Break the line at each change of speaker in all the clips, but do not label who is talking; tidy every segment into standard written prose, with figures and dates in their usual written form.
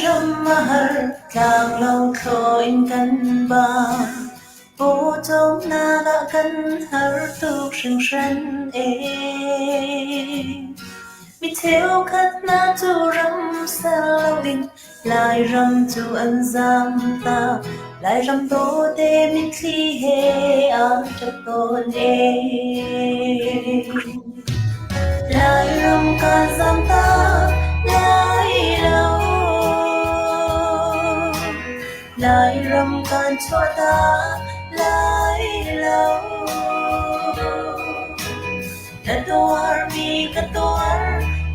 râm mahar tlang lâu thôi căn ba bố trong na đã căn har tục sừng sân mi theo khát na tu râm sa lâu in lại râm tu ăn giam ta lại râm tô tê mi thi he an chắc tôn lại râm ca giam ta lại lâu lại râm can cho ta lại lâu ketuar mi ketuar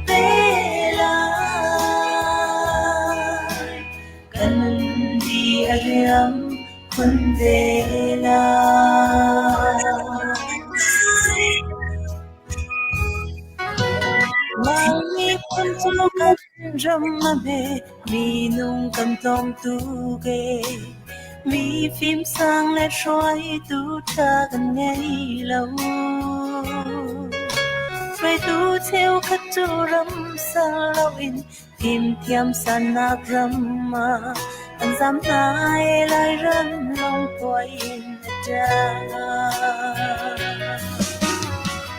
bela kanan di ariam kun bela Mami punto kan ramabe mi nung kan tom tu ge mi phim sang lệ xoay tu cha gần ngay lâu phải tu theo khát tu râm sa lâu in tìm thiam san nạc râm mà anh dám ai lại râm lòng quay in cha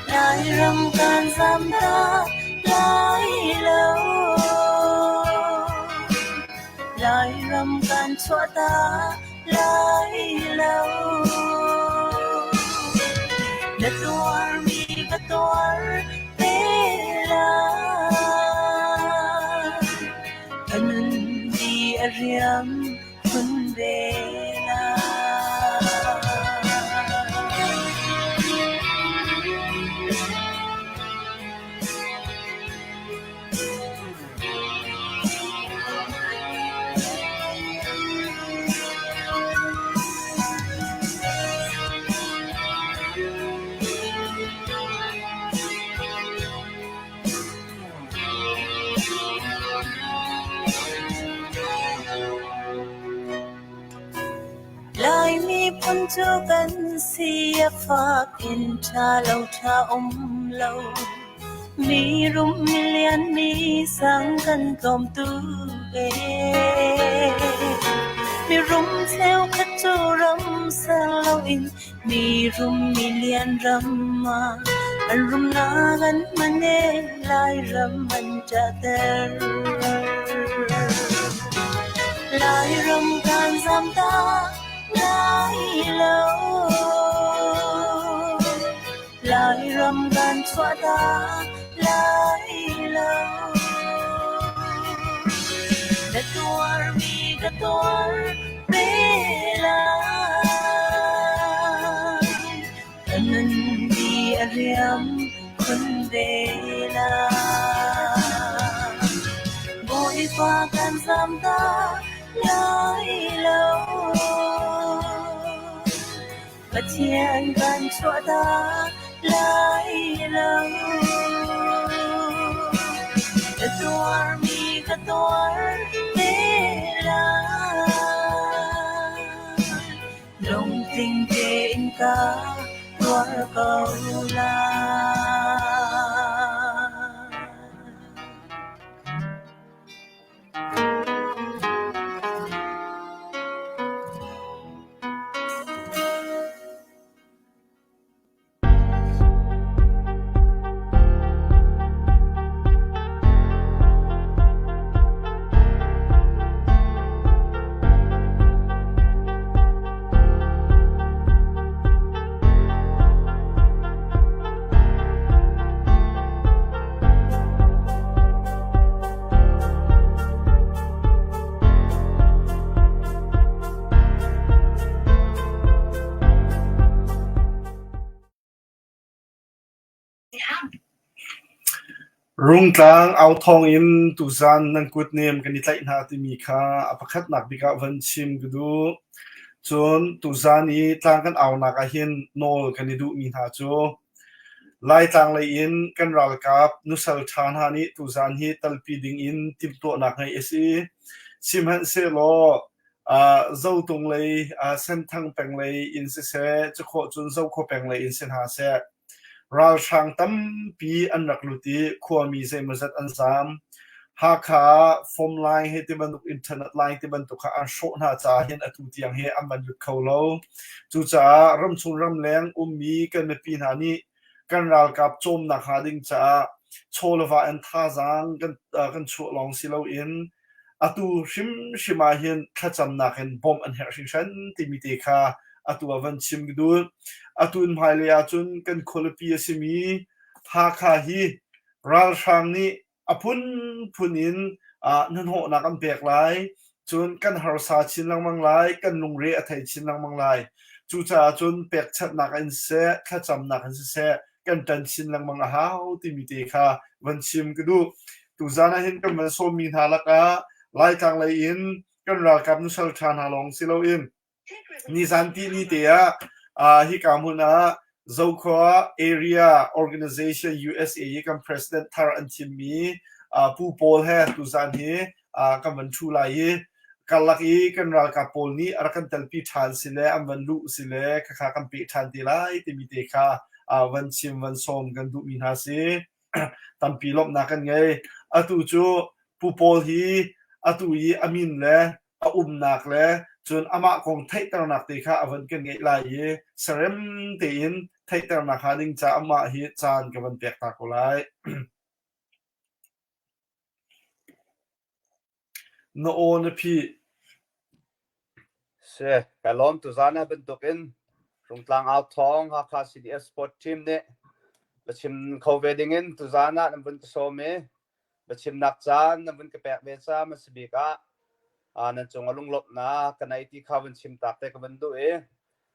lại râm can dám ta lại lâu lại râm can cho ta lại lâu ketuar mi ketuar bela kanan di ariam kun bela lại mi punto kan sia phak in cha lâu lâu mi rum million mi sang kan tom tu mi rum theo khát tu ram sa lâu in mi rum million ram ma an rum na gan mane lai ram man cha ter lai ram kan zam ta lại lâu lại râm gan cho ta lại lâu ketuar mi ketuar bela kanan di ariam kun bela boy pa kan zam ta lại lâu và thiên gan cho ta lại lâu ketuar mi ketuar bela lòng tình trên cả qua cầu la
rung tlang au thong in tu zan nan kut nem kan itlai na ti mi kha apakhat nak bika van chim gudu chon tu zan ni tlang kan au na ka hin nol kan du mi ha cho lai tlang lai in kan ral kap nusal than ha ni tu zan hi talpi ding in tip to na ngai esi sim han se lo zo tung lai sen thang peng lai in se se chokho chun zo kho peng lai in sen ha se ral sang tam pi an rak luti khua mi se mazat an sam ha kha phone line he te ban internet line te ban to kha an sho na cha hian atu tiang he aman yu kholo chu cha ram chung ram leng mi kan me pi na ni kan ral kap chom na kha ding cha cholova an tha zang kan chu long silo in atu shima hian thacham na khen bom an her shan ti mi te kha atu avan chim gdu atun phailia chun kan kholopi asimi ha kha hi ral shang ni apun punin nan ho na kan pek lai chun kan har sa chin lang mang lai kan nung re a thai chin lang mang lai chu cha chun pek chat na kan se thacham na kan se kan tan chin lang mang hau ti mi te kha van chim gdu tu zana hin kan man so mi tha laka lai tang lai in kan ral kap nu sal than ha long silo in ni zanti ni te hi kamuna Zokwa Area Organization USA kam President Thar Antimi pu pol he tu zan hi kam van thu lai kalaki kan ral ka pol ni arakan talpi than sile am van lu sile kha kam pi than ti lai ti mi te kha van chim van som kan du mi ha se tampi lop na kan ngai atu chu pu pol hi atu yi amin le nak le chun ama kong thai tar nak te kha avan kan ngai lai ye sarem te in thai tar nak ha ding cha ama hi chan ka van pek ta ko lai no on pi
se kalom tu zana ben tokin rungtlang out thong ha kha CDS sport team ne bachim co-wedding in tu zana nam bun so me bachim nak chan nam bun ka pek ve cha ma sibika nan chung alung lop na kanai ti kha bun chim tak te ka ban du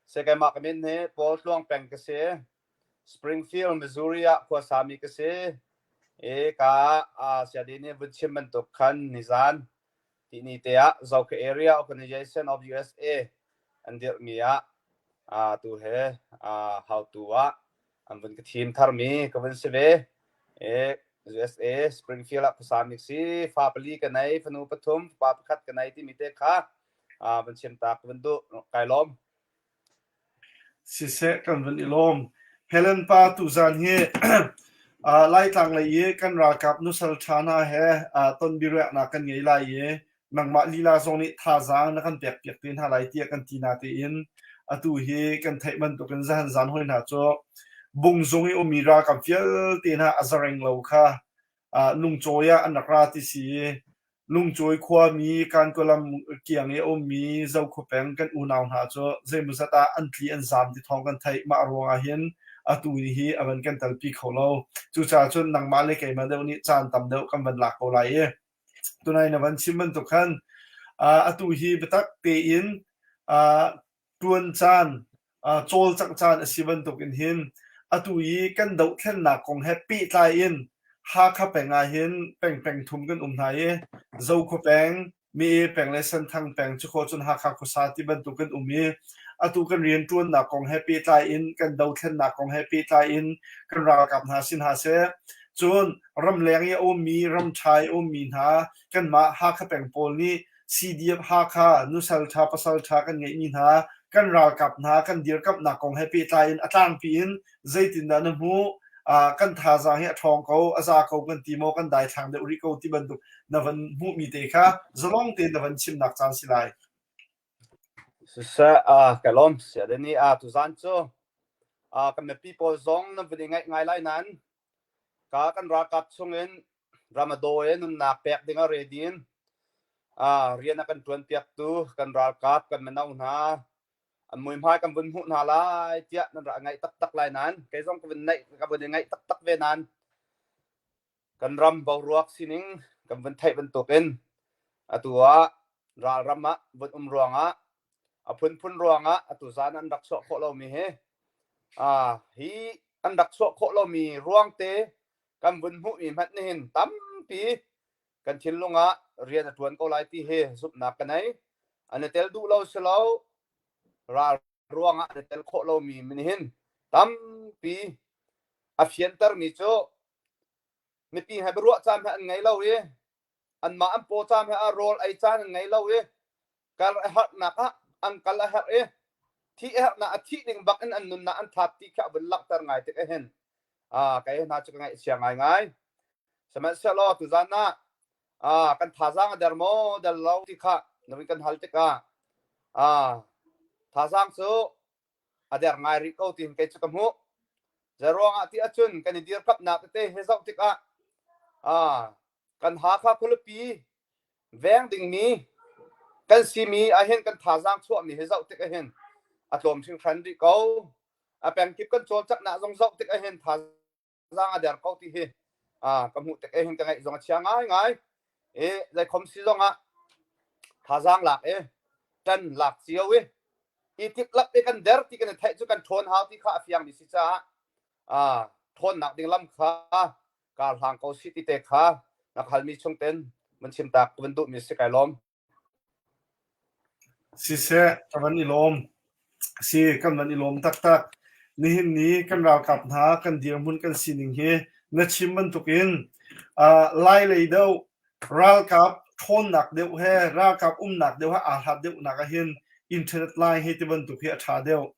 se kai mak min he pol tluang peng ka se Springfield Missouri ko sami ka se ka sia de ne bun chim man to khan nizan ti ni te Zauka Area Organization of USA and der mia tu he how to an bun ka team thar mi ka bun se ve USA Springfield ko sami si fa pali ka nai fanu pathum pa khat ka nai ti mi te kha bun chim tak bun du kai lom
si se kan van ilom Helen pa tu zan hi lai tang lai ye kan ra kap nu sal thana he ton biru na kan ngei lai ye nang ma lila zoni tha zang na kan pek pek tin ha lai ti kan tina te in atu hi kan thai man to kan zan hoi na cho bung zongi omira ka fiel te na azareng lo kha nung choya anakra ti si lung choi khwa mi kan kolam kiang e mi zau khu peng kan unaw na cho zemuzata antli an zam ti thong kan thai ma ronga hin atu hi avan kan talpi kholo chu cha chun nang ma le ke ma de ni chan tam de kam van lak ko lai e tunai na van chimman to khan atu hi betak te in tuan chan chol chak chan asiban to kin hin atu hi kan dau thlen na kong happy tai in ha kha penga hin peng thum kan na ye zo ko peng mi peng lesson thang peng chu ko chun ha kha ko sa ti ban tu kan mi atu kan rian tuan na kong happy tai in kan dau thlen na kong happy tai in kan ra kap na sin ha se chun ram leng ye mi ram thai mi na kan ma ha kha peng pol ni CDF ha kha nu sal tha pasal tha kan ngai ni na kan ra kap na kan dir kap na kong happy tai in atang pi in zaitin na mu kan tha za he thong ko aza ko kan ti mo kan dai thang de uri ko ti ban du na van mu mi te kha zalong te na van chim nak chan silai
sa kalom sia de ni tu zan cho kan me people zong na ving ngai lai nan ka kan ra kap chungin ramado nun na pek dinga redin rian kan tuan piak tu kan ra kap kan menau na an mui mai kan bun hu na lai tia nan ra ngai tak tak lai nan ke zong kan nai ka bun ngai tak tak ve nan kan ram bau ruak sining kan bun thai bun token atua ra rama bun ruanga phun ruanga atu zan an dak so kho lo mi he hi an dak so kho lo mi ruang te kan bun hu mi mat ni hin tam pi kan thil lunga rian tuan ko lai ti he sup na kanai an tel du lo selo ra ruanga tel kho lo mi min hin tam pi afienter mi cho mi pi ha bru cham ha ngai lo ye an ma am po cham ha rol ai chan ngai lo ye kal hat na ka an kal ha thi na thi ding bak an nun na an thap ti kha bun lak tar ngai te hen kai na chu ngai sia ngai sama selo tu zana kan thazang dermo del lo ti kha nawi kan hal te ka thazang chu ader ngai ri ko tin ke chu kamu zarong ati achun kan dir kap na te he zau ti ka kan ha kha khulpi veng ding mi kan si mi a hen kan thazang chu mi he zau ti ka hen atlom sing khan ri ko a peng kip kan chol chak na zong zau ti ka hen thazang ader ko ti he kamu te ka hen ka ngai zong chiang ngai dai khom si zong thazang lak tan lak chiao itip lap te kan der ti kan thai chu kan thon hau ti kha fiang mi si cha thon nak ding lam kha kal hang ko si ti te kha nak hal mi chung ten man chim tak wen du mi si kai lom
si se tavan ilom si kan man ilom tak tak ni hin ni kan ra kap na kan dir mun kan sining he na chim man tukin lai lei do ral kap thon nak deu he ra kap nak deu ha hat deu nak a hin internet line he tiban tu phe tha deu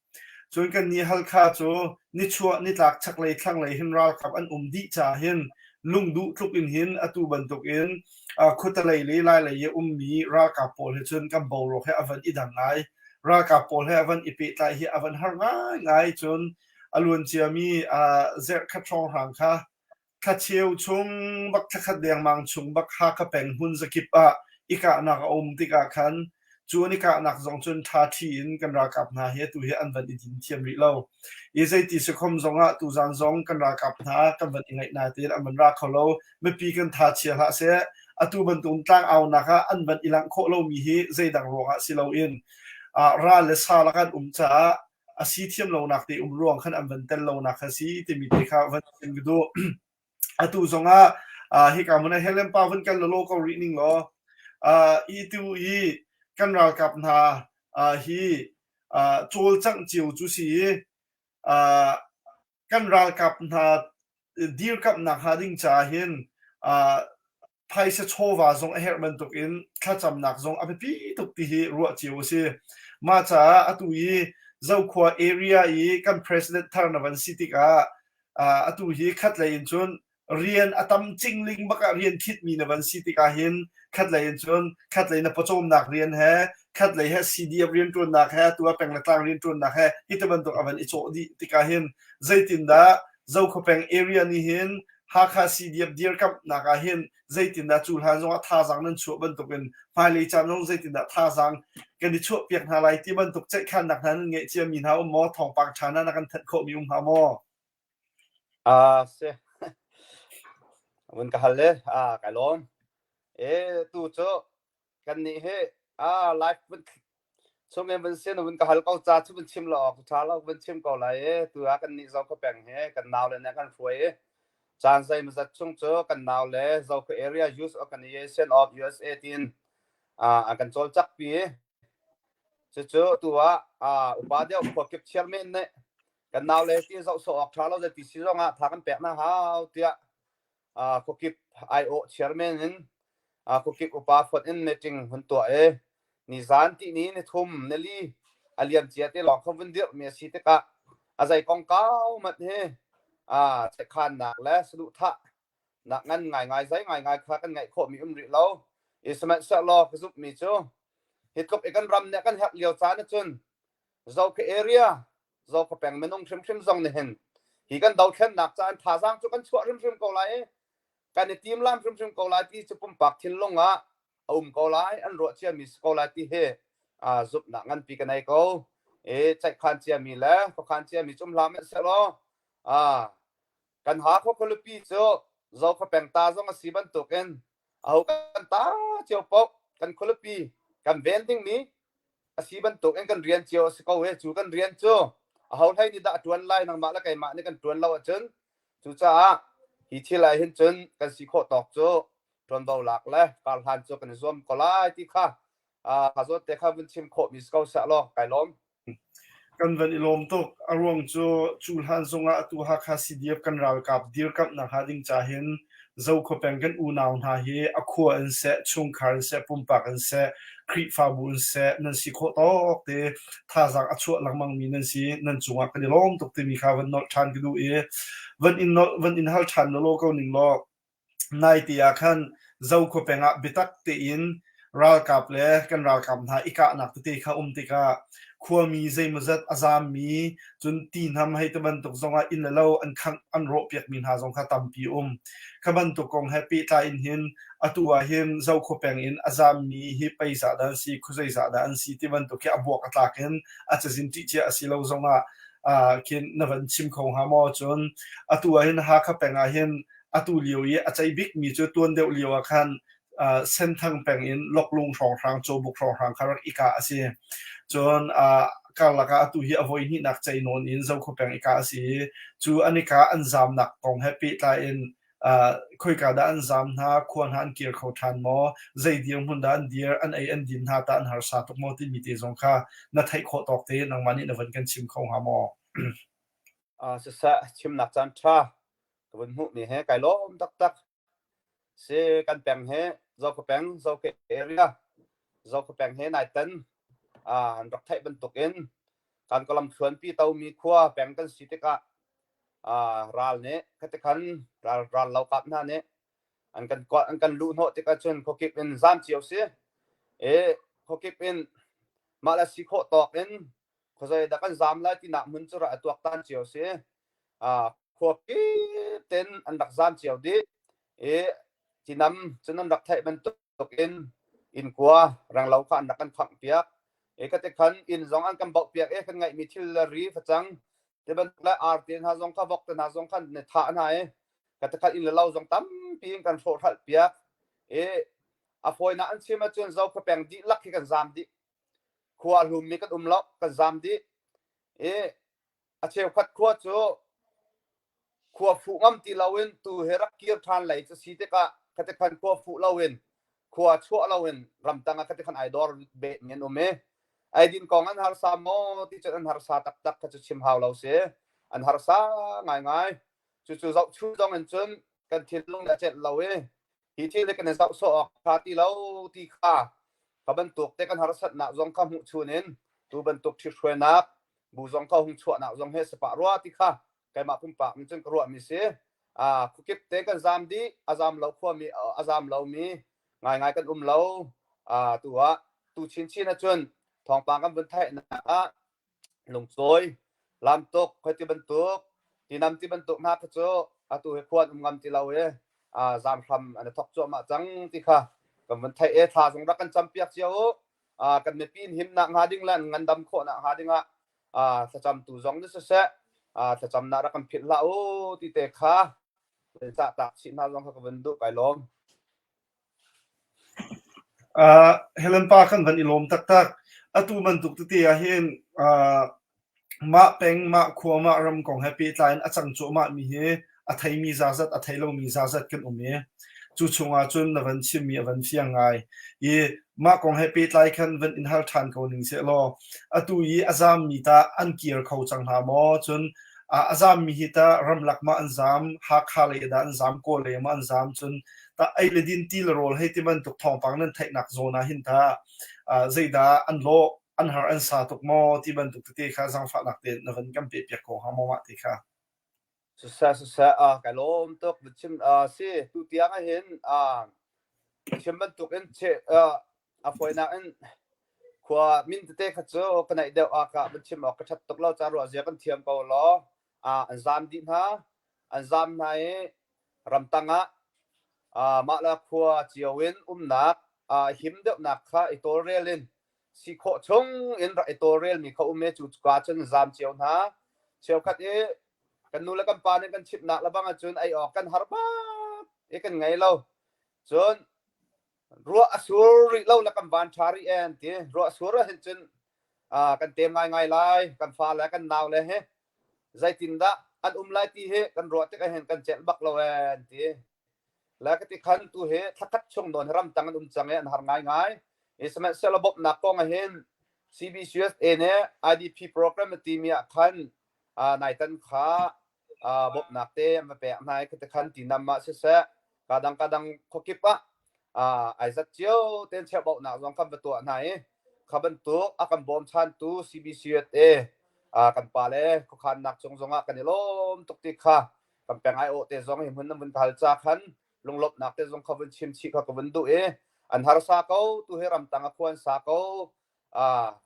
chun kan ni hal kha chu ni chua ni tlak chak lei thlang lei hin ral kap an di cha hin lung du tluk in hin atu ban tuk in khuta lei le lai lei ye mi ral kap pol he chun kam bo ro he avan idang ngai ral kap pol he avan ipi tai hi avan har ngai chun alun chiami zer kha thong hang kha kha cheu chung bak kha deng mang chung bak ha ka peng hun zakip ika nak tika khan chuani ka nak zong chun tha thin kan ra kap na he tu he an van din thiam ri lo e zai ti se khom zonga tu zan zong kan ra kap na kan van ingai na te an ra kholo me pi kan tha chia ha se atu ban tung tang au na kha an van ilang kho lo mi hi zai dang ro ha si lo in ra le sa la kan cha asi thiam lo nak te ruang khan an van tel lo na kha si te mi te kha van tin du atu zonga hi ka mona helen pa van kan lo ko ri ning lo i tu i kan ral kap na hi chol chang chiu chu si kan ral kap na dir kap na ha ding cha hin phai se chowa zong a herman tuk in thacham nak zong api tuk ti hi ro chiu si ma cha atu yi zau khwa area yi kan president Tharnavan city ka atu hi khat lai in chun rian atam chingling baka rian thit mi na van city ka hin khat lai chun khat lai na pachom nak rian he khat lai he cdf rian tun nak he tua peng la tang rian tun nak he itaban to avan icho di tika hin zaitin da zau kho peng area ni hin ha kha cdf dir kap naka hin zaitin da chul han zong tha jang nan chu ban to ken phai le chan long zaitin da tha jang kan di chu piak na lai ti ban to chai khan nak nan nge chia min ha mo thong pak chana na kan that kho mi ha mo
seวันกันเลยกันล้อมตู้โจกันนี่เฮไลฟ์วันช่วงนี้วันเสียนวันกันก็จะชุบวันชิมหลอกท้าเราวันชิมก็เลยตัวกันนี่เราก็แบ่งเฮกันนาวเลยนะกันฟวยจานใส่มาจากช่วงโจกันนาวเลยเราคือ area use organization of USA กันโจลจักปีโจตัวอุปาเดียวพอเก็บเชียร์เมนเนี่ยกันนาวเลยที่เราสอบท้าเราจะติดซีร้องทากันแปะนะฮะเดียkokip IO chairman in kokip upafot in meeting hunto ni zanti ni ne thum neli aliam chiate long khawin dir me si te ka azai kong kaw mat he che khan nak la slu tha nak ngan ngai zai ngai kha kan ngai kho mi ri lo ismat sa lo khup mi chu hit kop ekan ram ne kan hak liao cha na chun zo ke area zo ko peng menong thrim zong ne hen hi kan dau khen nak chan tha jang chu kan chwa rim ko laiกันทีมล่ามชุมโกลาที่จะปุ่มปักทิ้งลงโกลาอันรัวเชียมิสโกลาที่เฮจุดหนักงันปีกันไอโกใจคันเชียมีแล้วก็คันเชียมีจุ่มลามเสร็จแล้วกันหาเขาคนละปีเจ้าเราเขาแบ่งตาส่งสีบันตุกันเอากันตาเจียวปกกันคนละปีกันเวนติ้งนี้สีบันตุกันกันเรียนเจียวสกาวจูกันเรียนเจ้าเอาให้นี่ด่าจวนไล่นางมาแล้วไก่มานี่กันจวนเราจนจูจ้าฮิที่ไรเห็นจนกันสิโคตอกโจทนเบาหลักและการหันโจกันร่วมก็ไล่ที่ข้าข้าโจแต่ข้าเป็นชิมโคมิสเกาเสลอไก่ล้ม
กันวันอิลมตกอารมณ์โจจูลฮันซงอาตัวฮักฮาซิเดียบกันราวกับดีร์กับนักฮาดิงจ่าเห็นเจ้าขบเป็นกันอูนาวนาเฮอคัวอันเสชุงคาร์เสปุ่มปากอันเสครีฟาบุนเสนั่นสิโคตอกเตท่าจากอชัวหลังมังมีนั่นสินั่นจงกันอิลมตกเตมีข้าวันนอชันกันดูวันอินฮัลชันโลก็หนึ่งโลนายตีอาคัน zo ko penga bitak te in ral kap le kan ral kap na ika nak te kha tika khua mi zai mazat azam mi chun tin ham hai te ban tok zonga in lo an khang an ro piak min ha zong kha tampi khaban to kong happy ta in hin atua hin zo ko peng in azam mi hi paisa dan si khuzai za dan si ti ban to ke abok atlaken achazin ti che asilo zonga kin navan chim khong ha mo chun atua hin ha kha penga hin atu liu ye achai big mi chu tuan deuh liu a khan sen thang peng in loklung rong rang cho buk rong rang kharak ika ase chon kalaka atu hi avoi ni nak chai non in zo kho peng ika ase chu anika anzam nak kong happy ta in khoi ka da anzam na khon han kir kho than mo zai diam hun dan dir an ai an din ha ta an har sa tok mo ti mi te zong kha na thai kho tok te nang mani na van kan chim khong ha mo
sa chim nak chan tha kabun hu ni he kai lom tak tak se kan peng he zo ko peng zo ke area zo ko peng he nai tan rak thai ban tok in kan kolam khon pi tau mi khwa peng kan si te ka ral ne khate khan ral lau kap na ne an kan lu no te ka chen ko kip in zam chiu se ko kip in mala si kho tok in ko zai da kan zam lai ti na mun chu ra tuak tan chiu se ko ki ten an dak zam chiu di ti nam chunan rak thai ban tok in kwa rang lau khan dak kan phang piak ka te khan in zong an kan bau piak kan ngai mi thil la ri phachang te ban la artin ha zong kha bok te na zong khan ne tha na ka te khan in la lau zong tam pi kan fo thal piak a foi na an chima chun zo ko peng di lak hi kan zam di khwa lum mi kan lo kan zam di a cheu khat khwa chu khwa fu ngam ti lawin tu herak kir than lai chu si te ka te khan khwa fu lawin khwa chua lawin ram tanga ka te khan idor be ngen ome ai din kong an har sa mo ti chen an har sa tak tak ka chu chim haw lo se an har sa ngai chu zau chu dong an chun kan thil lung la chet lawe hi thi le kan zau so kha ti lo ti kha ka ban tuk te kan har sat na zong kha mu chunin tu ban tuk thi shwena bu zong kha hung chua na zong he se pa ro ti kha kai ma pum pa min chen ro mi se ku kip te kan zam di azam lo khwa mi azam lo mi ngai kan lo tuwa tu chin chin na chun thong pang kan bun thai na lung choi lam tok khoi ti ban tuk ti nam ti ban tuk na ka cho atu he khwan ngam ti lo zam kham an thok cho ma chang ti kha kan bun thai tha jong ra kan cham piak chiao kan me pin him na nga ding lan ngan dam kho na ha dinga sa cham tu zong ni se sa cham na ra kan phit la ti te kha sa ta sin na zong kha kan du kai lom
Helen pa kan van ilom tak tak atu man tuk te a hin ma peng ma khwa ma ram kong happy line achang chu ma mi he a thai mi za zat a thai lo mi za zat kan ume chu chunga chun na van chim mi van fiang ngai ma kong happy line kan van in har than ko ning se lo atu azam mi ta an kier khau chang ha mo chun azam mi hi ta ram lak ma anzam ha kha le da anzam ko le ma anzam chun ta ai le din til rol he ti man tuk thong pang nan thai nak zona hin ta zaida an lo an har an sa tuk mo ti ban tuk te kha jang fa nak te na van kam pe pek ko ha mo ma ti kha
sa ka lom tok chim si tu tiang a hin chim ban tuk en che a foi na en kwa min te kha cho kana de ka ban chim ka that tok lo cha ro zia kan thiam ko lo an zam din ha an zam nai ram tanga ma la khwa chiawin nak him de nak kha itorelin si kho chong in ra itorel mi kho me chu ka chen zam chiaw na chiaw khat kan nu la kan pa ne kan chip na la bang chun ai kan har ba kan ngai lo chun ro asur ri lo la kan ban chari en ti ro asur hin chun kan tem ngai lai kan fa la kan naw le he zai tin da an lai ti he kan ro te ka hen kan chel bak lo en ti la ka ti khan tu he thakat chong don ram tang chang en har ngai isma selobop na ko nga hen CBCS ne IDP program ti mi khan nai tan kha bop nak te ma pe nai ka te khan ti nam ma se se kadang khokipa ai zat chiao ten che bop na zong kam to nai khaban tu akan bom chan tu CBCS kan pa le ko khan nak chong zonga kan lom tok ti kha kan peng ai o te zong hi mun nam bun thal cha khan ลงลบนักเตะจงขวันชิมชิเขาขวันดูอันฮาร์ซาเขาตัวเฮรัมตังควรสาเขา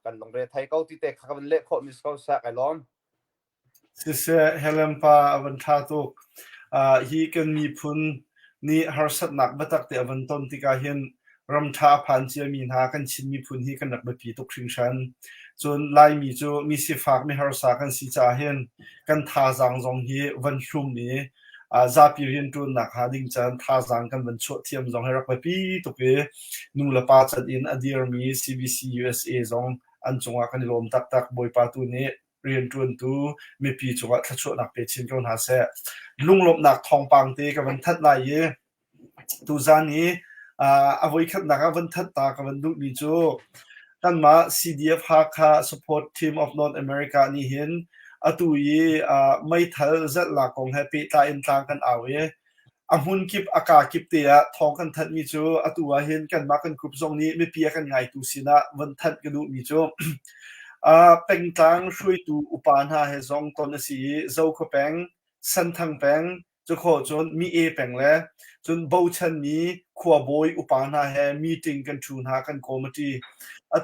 กันลงเรือไทยเขาที่เตะขวันเละโคมิสเขาสักไอ้ล้อม
สิเสเฮลัมปาอวันทาตุฮีกันมีพุนนี่ฮาร์สัตนักบัตักเตอวันต้นที่กาเห็นรำทาพันเจียมีนากันชินมีพุนฮีกันนักบัปีตุกชิงชันจนไล่มีจูมีสิฟากมีฮาร์ซากันสิจ่าเห็นกันทาจังจงฮีวันชุ่มนี้ซาพิรินตุนนักหาดิ่งจันทาจังกันวันชั่วเทียมจงให้รักบัปีตุกนูละปาจัดอินอดีรมี CBC USA จงอันจงอากันลมตักตักบอยปาตุนี้เรียนจวนตูมีปีจังหวัดทัชวนักเป็ดชินกันหาเสลุงลบนักทองปังเตกับวันทัดนายตูจานี้อวัยขัดนักวันทัดตากับวันดุมีจูกันมา CDF ฮักค่ะ support team of North America นี่เห็นตุยไม่ทัลจัดหลักของแฮปปี้ตาอินทางกันเอาหุ่นกิบอากาศกิบเตียทองกันทัดมีจูตัวเห็นกันมากันกลุ่มทรงนี้ไม่เปียกันไงตูสินะวันทัดกันดูมีจูเป็นกลางช่วยดูอุปาหาให้จงตอนสีเจ้าก็เป็นสันทังเป็นจะขอจนมีเป็นแล้วจนบูชันนี้ขวบอยอุปาหาให้มีติงกันชูนหากันคอมมิตี้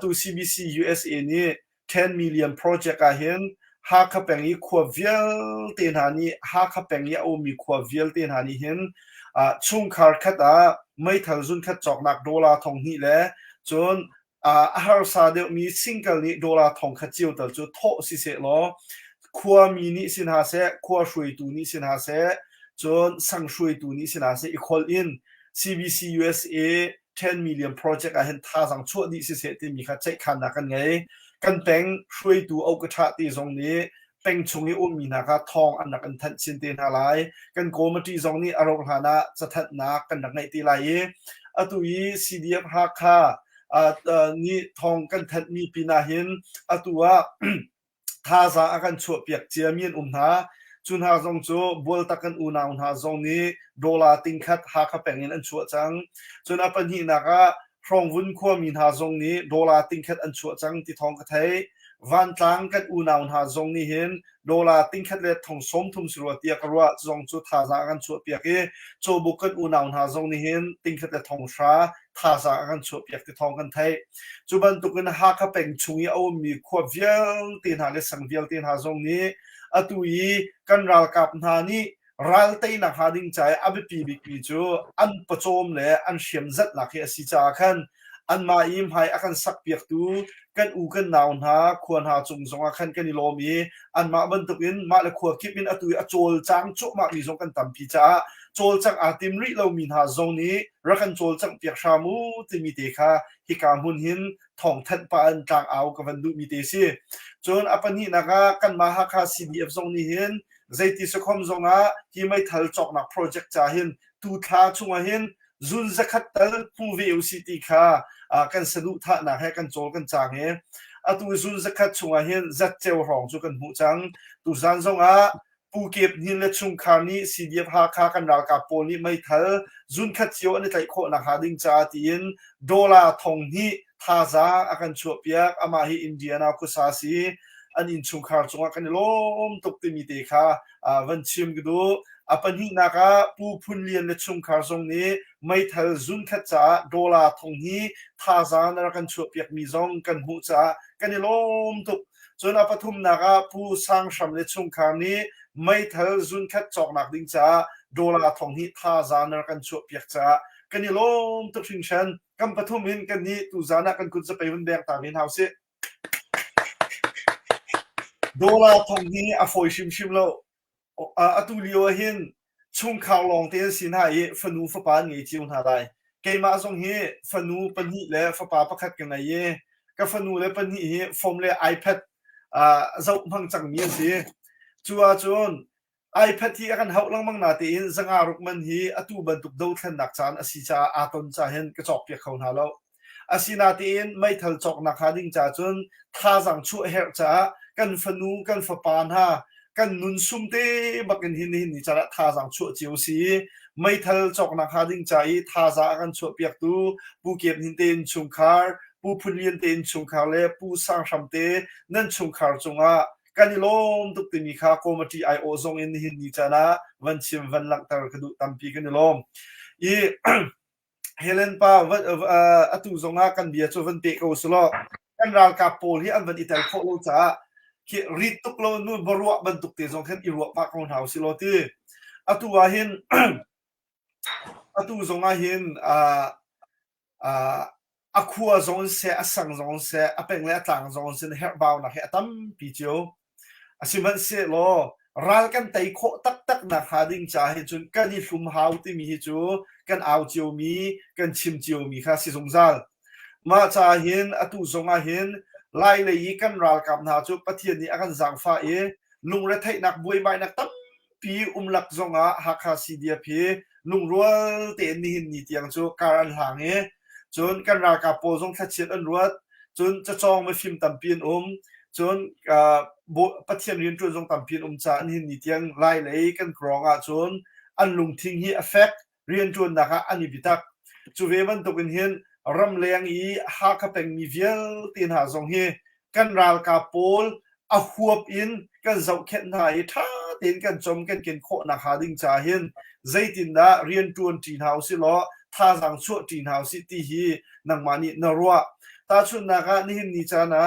ตัว CBC USA นี่10 million project เห็นหากเป็นนี้ขวบเวลเตียนหานี้หากเป็นนี้เอามีขวบเวลเตียนหานี้เห็นช่วงคาร์คัดไม่ทันจุนคัดจอกนักดอลลาร์ทองนี้แล้วจนฮาร์ซาเดมีซิงเกิลนี้ดอลลาร์ทองขัดเจียวแต่จุดโตสิเสล้อขวามีนี้สินหาเสขวาช่วยตัวนี้สินหาเสจนสังช่วยตัวนี้สินหาเสอีกคนอิน CBC USA 10 million project เห็นท่าสังชั่วนี้สิเสที่มีค่าใช้ขันนักกันไงกันแต่งช่วยตัวเอากระทะตีตรงนี้เป็นช่วงนี้มีนะคะทองอันนักกันทัดสินเตียนหาไรกันโกมาตีตรงนี้อารมณ์หานะจะทัดนักกันนักในตีไรตัวนี้ CDF ฮักค่ะนี่ทองกันทัดมีปีนาเห็นตัวท่าจะอาการชั่วเปียกเจียมีนหาจุนหาจงจูบัวตะกันนาหาจงนี้ดอลลาร์ติงคัดหากเป็นเงินอันชั่วจังจนอปันหินักครองวุ้นขั้วมีหาจงนี้ดอลลาร์ติงคัดอันชั่วจังที่ทองกระเทยวันตังกันนาหาจงนี้เห็นดอลลาร์ติงคัดเล็ดทองสมทุมสุรเตียกรัวจงจูท่าจะอาการชั่วเปียกโจบุกันนาหาจงนี้เห็นติงคัดเล็ดทองชาท่าจะอาการชั่วเปียกที่ทองกันเทยจุบันตุกันหากเป็นช่วงเอามีขวบเวลตีนหาเลสังเวลตีนหาจงนี้ตุยกันรัลกับนานี่รัลเตยนักหาดิ่งใจอับปีบิกีจูอันประโจมเล่อันเชียมจัดนักเฮสิจาคันอันมาอิมให้อาการสักเปียกตูกันกันนาวนาควรหาจงอาคันกันนิโลมีอันมาบรรทุกินมาเลขวคิดมินตุยอโจลจังจุมามีจงกันตั้มพิจาโจลจังอาติมริเรามีหาจงนี้รักันโจลจังเปียกชามูที่มีเตคาฮิกามุนหินทองทัดปานกลางเอากับวันดูมีเตซีจนอปันนี้นะคะกันมาฮักา CDF จงนี้เห็นใจที่สคมจงที่ไม่ทันจอกนักโปรเจกต์จ่าเห็นตูท่าชงเห็นจุนจะขัดตัลผู้วิวสิติค่ะกันสะดุท่าหนักให้กันโจกันจางตัวจุนจะขัดชงเห็นจัดเจ้าหองจุกันหูจังตัวจันจงผู้เก็บหินและชงคานี้ CDF ฮักากันรักกับโพนี้ไม่ทันจุนขัดเจียวในใจโคนักหาดิ่งจ่าตีนดอลลาร์ทองนี้ท่าจะอาการชั่วเปียกอามาฮีอินเดียนาคุสาซีอันอินชุงคาร์จงอากันล้มตกติมีเตคาวันชิมกดูปันหินักผู้พุนเลียนและชุงคาร์จงนี้ไม่ทันจุนขัดจ้าดอลลาร์ทองนี้ท่าจะนากันชั่วเปียกมีจงกันหูจ้ากันล้มตกจนปฐุมนักผู้สร้างชำและชุงคาร์นี้ไม่ทันจุนขัดจอกนักดิ่งจ้าดอลลาร์ทองนี้ท่าจะนากันชั่วเปียกจ้ากันล้มตกชิงชันกันปฐุมหินกันนี้ตุจานะกันคุณจะไปวันแดงตามหินเฮาส์ดอลลาร์ทองนี้ฟอยชิมแล้วตุลิโอหินช่วงข่าวลองเตียนสินหายฟนูฟปานไงจีนหาได้เกมาส่งเฮฟนูปันหิและฟปาประคัดกันไงกับฟนูและปันหิฟอมและiPadเจ้าพังจังมีสิจัวจนiPadที่กันเขาลังมังนาตีนสังอารุกมันฮีอตุบันตุกดาวทันนักจานอสิจาอาตนจาเห็นกระจอกเปียกเขาหาแล้วอสินาตีนไม่ทันจอกนักหาดิ่งจ่าจนท่าสังช่วยเฮรจ่ากันฟนูกันฟปานฮากันนุนซุ่มเต้บักกันหินนี่จะท่าสังช่วยเจียวสีไม่ทันจอกนักหาดิ่งจ่าท่าสังกันช่วยเปียกตูผู้เก็บหินเต้นชุงคาร์ผู้พุนเลียนเต้นชุงคาร์เล่ผู้สร้างชำเต้นั่นชุงคาร์จงกันนิลมตุกติมีค่าคอมมิตี้ไอโอซงอินหินนิจานะวันชิมวันหลังตากระดูตัมปีกันนิลม อีเฮเลนป้าวัดตุจงอากันเบียจูวันเตโกสโลกันรากกับโพลที่อันวันอิตาลีโคโลจ้าคิริตุกโลนูบรัวบันตุกเตจงเข็นอิรัวปากของเฮาสิโลตีตุวาหินตุจงอาหินคัวจงเสอสังจงเสอเป็นเล่ต่างจงเสเฮร์บาวนะเฮตั้มปีเจียวสิมันเสโลรัลกันไตโคตักนักหาดิ้งจ่าเห็นจนกันนี่ฟุมหาวที่มีจูกันเอาเจียวมีกันชิมเจียวมีค่ะสิสงสารมาจ่าเห็นตุจงอาหินไล่เลยกันรัลกับนาจูปะเทียนนี้อากันสังฟ้าลุงเรทัยนักบวยใบนักตั้มปีลักจงอาฮักฮาซีเดียพีลุงรัวเตนี่หินนี่เตียงจูการันหางจนกันรากับโปรจงทัดเชียนอันรัวจนจะจองมาฟิล์มตัมปีนจนปะเทียนเรียนจนจงตัมปีนจ่าอันหินนี่เตียงไล่เลยกันกรองจนอันลุงทิ้งฮีเอฟเฟกเรียนจนนะคะอันนี้พิทักจูเวมันตกเป็นเห็นรำเลียงฮักเป็นมีเวลตีนหาจงเฮกันรากับโปลอาหัวอินกันเจ้าเข็นหายท่าเต็นกันจมกันเกินโคนักหาดิ้งจ่าเห็นใจตินดาเรียนจวนจีนเฮาสิล้อท่าสังชั่วจีนเฮาสิที่ฮีนังมานี่นรัวตาชุนนักนี่หินนิจานะ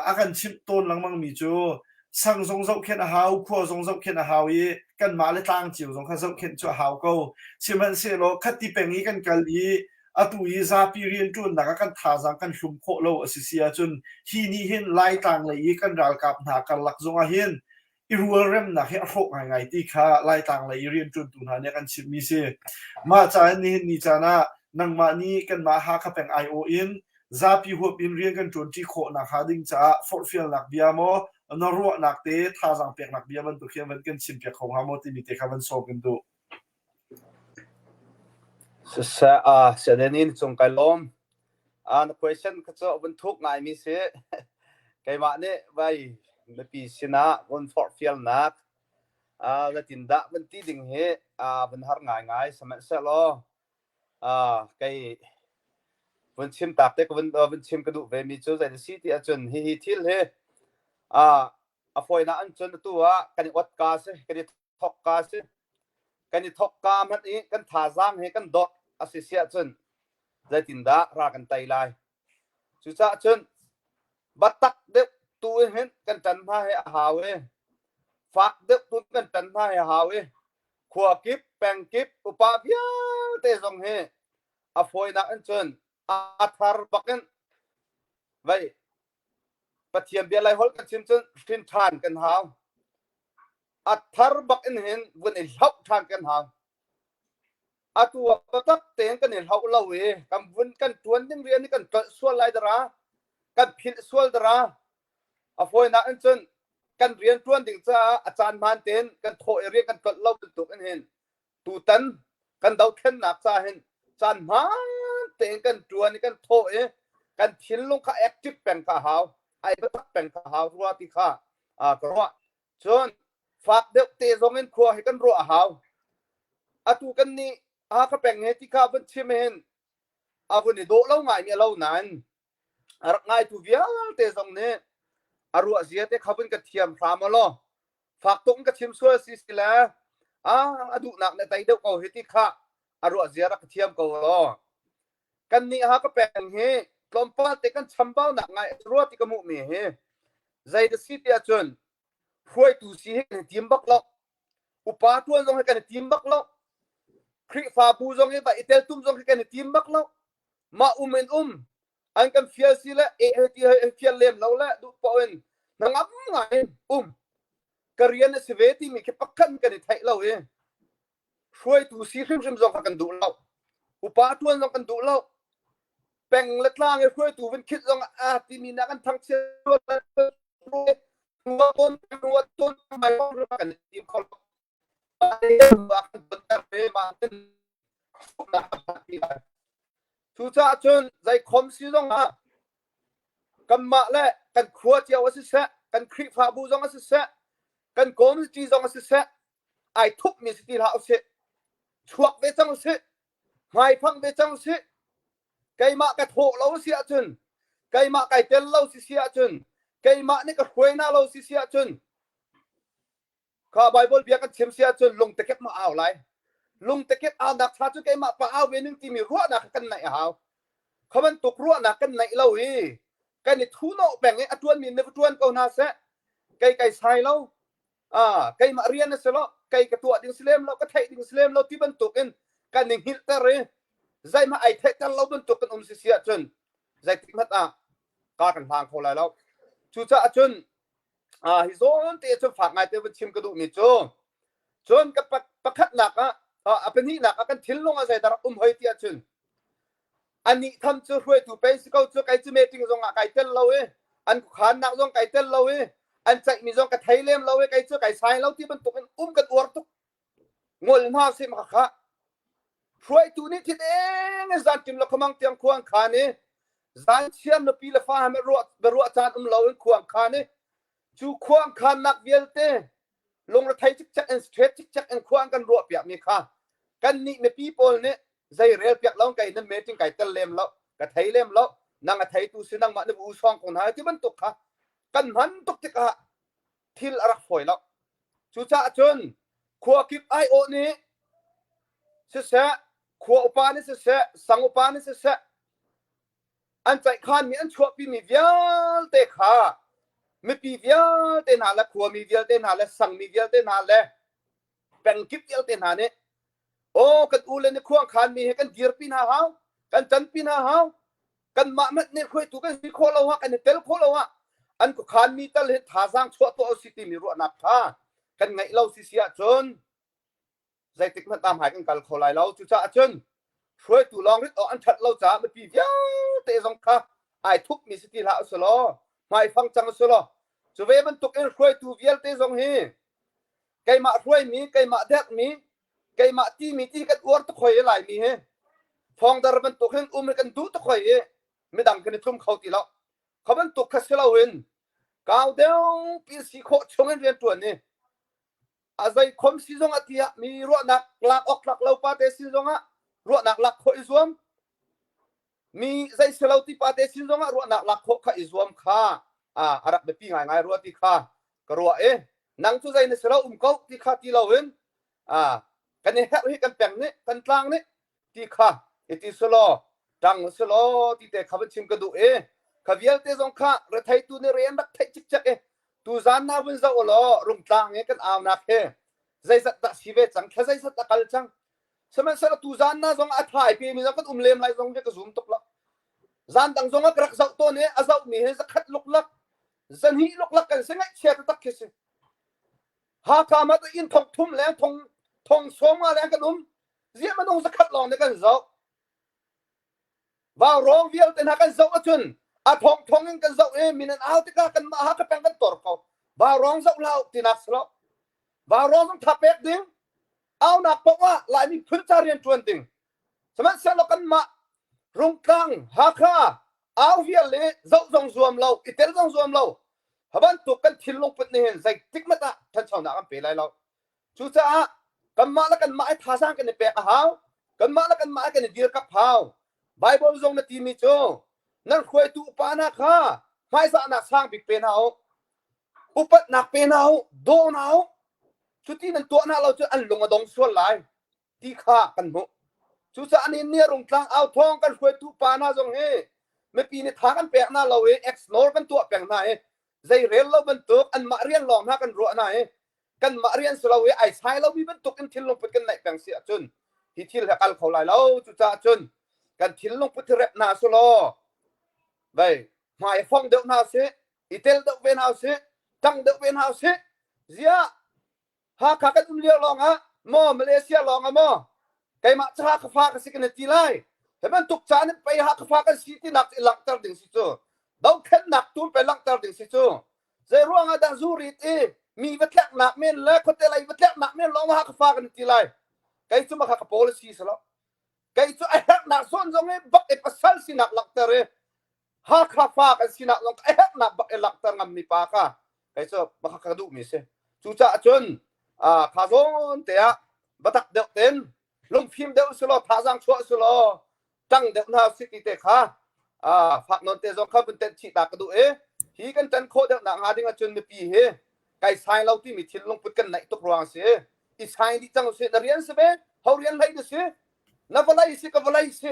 อาการชิมต้นหลังมังมีจูสังสงเจ้าเข็นเฮาขัวสงเจ้าเข็นเฮากันมาเลยตั้งจิ๋วสงข้าเจ้าเข็นชัวเฮาก็ชิมันเสโลคัดที่เป็นกันกันตุยซาปีเรียนจนนักกันท่าสังกันชุมโคโลอสิเสียจนฮีนี่เห็นไล่ต่างเลยกันรัลกับหากันหลักจงอาเห็นรัวเริ่มนักเหตุโรคไงที่ข้าไล่ต่างเลยเรียนจนตุนหาเนี่ยกันชิมมีเสียมาจากนี้นี่จานะนังมานี่กันมาหาข้าเป็นไอโออินซาปีหัวปินเรียนกันจนที่โคนักหาดิ้งจ้าฟอร์ฟิลนักเบียโมนรัวนักเตะท่าสังเปียกนักเบียมันตุเขียนมันกันชิมเปียกของฮามอติมิเตะข้ามันโซกันดู
เสด็จนินจงไกลมนัก question ก็จะบรรทุกไงมีเสียไกมาเนี่ยไว้ไม่ปีสินะบนฟอร์ฟิลนักแล้วจินดาบันที่ดิ่งเหบันหาง่ายสมัยเสร็จแล้วไกบันชิมตักเด็กบันชิมกระดูกเวมีจูใจสิที่จนฮิทิลเฮฟอยน่าอันจนตัวกันวัดกาเสกันทอกกาเสกันทอกกามันอีกันท่าจางเฮกันดอกอาศัยเสียจนใจจินดารากันไตไลสุดท้ายจนบัดตักเด็กตัวเห็นกันจันทาให้หาเวฝากเด็กตัวกันจันทาให้หาเวขวากิบแปงกิบอุปาเพียเตะสงเฮฟอยน่าอันจนอัฐารปักันไว้ปะเทียมเบียร์ไลฮอลกันชิมจนชินทานกันหาวอัฐารปักันเห็นวันนี้ล็อกทานกันหาวตัวปตักเตียงกันเนี่ยเขาเล่าเองกำวันกันทวนยังเรียนนี่กันส่วนไรดรากันพิลส่วนดราฟอยน่าอันจนกันเรียนทวนถึงจะอาจารย์มานเตียนกันโทเรียนกันเล่าเป็นตุกันเห็นตูตันกันเดาเข็นหนักซาเห็นอาจารย์มานเตียนกันทวนนี่กันโทกันทิ้งลงข้าแอคทีฟเป็นข้าหาวไอ้ปตักเป็นข้าหาวรัวที่ข้ากรัวจนฝากเด็กเตะส่งเงินครัวให้กันรัวหาวตูกันนี่ข้าเป็นเหตุที่ข้าเป็นชิมเห็นวันนี้โดเล่าง่ายมีเล่านานง่ายตัวเวียเตะส่งเนี่ยรัวเสียแต่ข้าเป็นกระเทียมพรามล้อฝากตรงกระเทียมช่วยสิสิแล้วดูหนักในใจเด็กเอาเหตุที่ข้ารัวเสียรักกระเทียมเขาล้อกันนี่ข้าเป็นเหตุลมพัดแต่กันช้ำเบ้าหนักไงรัวที่กระมุมีเหตุใจเด็กสิเดียจนช่วยตัวสิให้กันทีมบักล็อกอุปาทวนส่งให้กันทีมบักล็อกคริฟาบูจงให้ไปอิตาลีตุ้มจงให้กันทีมบักล็อกมาอันกันเฟียสิละที่เฟียเลมเราละดูปอนนังไงกระเรียนเสวที่มีแค่ปักขันกันไทยเราช่วยตัวสิริมจงกันดูเราอุปาทวนจงกันดูเราแบ่งเล็กล่างให้ช่วยตัวเป็นคิดจงที่มีนักกันทั้งเชื่อหัวต้นไม่ต้องรู้กันทีมเขาทุกท่านจนใจคมสิจงกันมาแล้วกันครัวเจียวสิเสกันคลิปฟาบูจงสิเสกันโกมจีจงสิเสไอทุกมีสติลาสิชวกเวจังสิหายพังเวจังสิไก่มากันโถเราเสียจนไก่มาไก่เตลเราเสียจนไก่มานี่ก็หวยหน้าเราเสียจนข้าไบเบิลเบียกันเชื่อมเสียจนลงตะเก็บมาเอาไร ลุงตะเก็บเอานักชาจุกไอมาปะเอาเวนึงที่มีรั้วนักกันไหนหาวเขามันตกรั้วนักกันไหนเรากันนี่ทุนเอาแบ่งไอ้อตวนมีในอตวนก็น่าเสะไก่ใส่เราไก่มาเรียนนะเสละไก่กระตัวดิ่งสเลมเราก็ไทยดิ่งสเลมเราที่บรรทุกกันนี่ฮิตเตอร์ใจมาไอ้ไทยกันเราบรรทุกกันเสียจนใจที่มัดกากันทางเขาแล้วชูจ้าจนฮิโซนเตะจนฝากไงเตะไปชิมกระดูกมีจนกับประคัดหนักเป็นนี่หนักกันทิ้งลงอะไรแต่หอยเตียจนอันนี้ทำจะรวยถูกไปสิเขาจะไก่จะเมติงจงไก่เต้นเราอันขานหนักจงไก่เต้นเราอันใจมีจงกระไทยเล่มเราไก่จะไก่ทรายเราที่บรรทุกกันกันอวดทุกงวลหน้าเสียมค่ะรวยตัวนี้ที่เองจานจิมเราขมังเตียงควงขานี่จานเชื่อมนปีละฟ้าไม่รัวจานเราควงขานี่จูควงขานักเวียลเตลงรถไทยจิกจักสเตรทจิกจักควงกันรัวเปียกมีค่ะกันนี่ในปีโป้เนี่ยใจเรียลเปียกเราไก่นั่นเมติงไก่เต้นเล่มเรากระไทยเล่มเรานั่งกระไทยตู้ซื้อนั่งมาในบูซองของนายที่บรรทุกค่ะกันหันตุกติกะทิลรักฝอยแล้วชูจ่าจนขวกิบไอโอนี้เสะขวอุปานี่เสะสังอุปานี่เสะอันใจขานมีอันชั่วปีมีเวียลเตขาไม่ปีเวียลเตนาละขวมีเวียลเตนาละสังมีเวียลเตนาละเป็นกิบเวียลเตนาเนี่ยโอ้กันอูเลนขวงขานมีให้กันเกียร์ปีนาหาวกันจันปีนาหาวกันมาเม็ดเนี่ยคุยถูกกันมีโคลาวะกันเตลโคลาวะอันก็ขานมีตะเลท่าสร้างชั่วตัวสิติมีรัวนักท่ากันไงเราเสียจนใจติดมันตามหายกันโคลายเราจุจ่าจนช่วยตู่ลองริดอันชัดเราจ่าไม่ปีเวียลเตสงค่ะไอทุกมีสติละอุสโลไม่ฟังจังอุสโลจะเวมันตุกช่วยตู่เวียลเตสงเฮไก่มาช่วยมีไก่มาเด็กมีไก่มาที่มีที่กันอวดตะคอยไหลมีเฮฟองดารมันตุกกันดูตะคอยไม่ดังกันทุ่มเขาตีแล้วเขามันตุกคัสเราเห็นก้าวเดียวปีสีโคชงเรียนตัวนี้อาศัยคมซีซงอาทิตย์มีรัวนักหลักออกหลักเราปาเตซีซงรัวนักหลักโคอิสวมมีใจเสลาที่ปาเตซีซงรัวนักหลักโคขอิสวมข้าอารับแบบปีง่ายรัวที่ข้ากรัวนังทุใจในเสลาเขาที่ข้าที่เราเห็นกันเนี่ยให้กันแปลงนี้กันกลางนี้ที่ข้าที่สโลดังสโลที่แต่ขับชิมกระดูขวิลเตซงข้ารถไทยตัวนี้เรียนรักไทยจิกจักตูจานนาวินซาโอโลรุ่งกลางกันเอานักใจสัตว์ชีวิตจังแค่ใจสัตว์กัลจังสมัยสระตูจานนาซงอัฐายปีมีสักคนเลมไล่ซงจะกระซุ่มตกละจานดังซงกระสักตัวนี้อาศัยมีให้สักขัดลุกลักจันฮีลุกลักกันสิ่งไอ้เชี่ยตักคิดหากามาตัวอินทงทุ่มแล้วทงสวมมาแล้วกันเสียมันต้องสักขัดลองในกันเจ้าว่าร้องเวียลแต่หากันเจ้าจนทงกันเจ้ามีนั่นเอาที่กันมาหากันเป็นกันตอร์เขาว่าร้องเจ้าเราที่นักสละว่าร้องต้องทับเป็ดดิ้งเอาหนักเพราะว่าหลายมีพื้นจารีนชวนดิ้งสมัยเสลกันมารุ่งกลางหาข้าเอาเวียลเลยเจ้าจงสวมเราอิตาลีจงสวมเราฮบันตุกันทิ้งลงปุ่นเนี่ยใจติ๊กมาตาท่านชาวนากันเปล่าเราชูจ้ากันมาแล้วกันมาไอ้ท่าสร้างกันในเปะหาวกันมาแล้วกันมากันในเดียร์กับหาวไบเบิลทรงในทีมีโจนั่นคุยตูปานาข้าไม่สานักสร้างบิ๊กเป็นเอาอุปนักเป็นเอาโดนเอาชุดที่นั่นตัวน่าเราจะอันลงมาดงส่วนหลายที่ข้ากันหมดชุดอันนี้เนี่ยรงกลางเอาทองกันคุยตูปานาทรงเฮไม่ปีนี้ทางกันแปลกหน้าเราเอ็กซ์โนร์กันตัวแปลงไหนใจเรียนเราบรรทุกอันมาเรียนลองหน้ากันรัวไหนกันมาเรียนสลาวไอ้ชายเรามีบรรทุกกันทิ้งลงไปกันไหนแปลงเสียจนที่ทิ้งแล้วกันเขาไหลเราจุดจนกันทิ้งลงไปที่เรนาสโลไปหมายฟ้องเดือดหาเสอิตาลีเดือดเวนหาเสจังเดือดเวนหาเสเสียหากกันเลี้ยลองมอมาเลเซียลองมอไก่มาจะหากฟ้ากันสิกันทีไรแต่มันตุกจานไปหากฟ้ากันสิที่หนักหลักตาดิ่งสิโจดาวแค่หนักตุ้มไปหลักตาดิ่งสิโจเจร่วงดังซูริตมีวัตถุหนักเมนและคนเตลัยวัตถุหนักเมนลองหากฟ้ากันทีไรไก่จุ่มหากโพลิซีสละไก่จุ่มไอ้หนักส่วนตรงนี้บักไอ้ภาษาสินักหลักตาหากฟ้ากันสินักลงไอ้หนักบักไอ้หลักตางมีปากไก่จุ่มบักกระดูกมิเสจุจ่าจนข้าจนเตะบัตักเดือดเต็นลงพิมพ์เดือดสโลท่าจังชั่วสโลจังเดือดน่าสิติเตะข้าฝักนนเตะจงข้าเป็นเตะฉีดตากระดูฮีกันจันโคเดือดหนักหาดิ้งจนในปีไก่ชายเราที่มีทิ้งลงพุดกันไหนตกรวงเสียอีชายที่จังเสียเรียนเสเบ เขาเรียนอะไรดูสินับอะไรสิกับอะไรสิ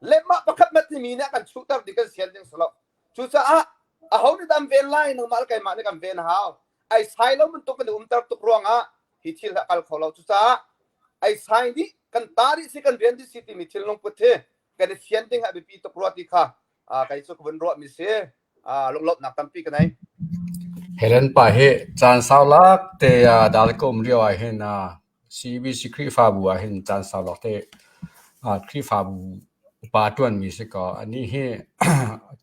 เล็บมาประคับมาที่มีเนี่ยกันชุดตัดดิกันเสียงจังสลบชุดซะเขาได้ดำเวนไล่หนึ่งมาแล้วกันมาในกันเวนหาวไอ้สายแล้วมันตกกันตัดตกรวงฮิตที่ละกัลเขาเราชุดซะไอ้สายนี้กันตาดิสิกันเวนดิสิที่มีที่ลงพุทธกันเสียงจังให้ไปปีตกรวดที่ค่ะกันสุขวันรวดมีเสียลบหนักตั้มปีกันไหน
เฮเลนป่าเฮจานสาวลักเตะดาลกมเรียวไอเฮนซีบีซีครีฟาบัวเฮนจานสาวลักเตะครีฟาบูปาตวนมีสิก็อันนี้เฮ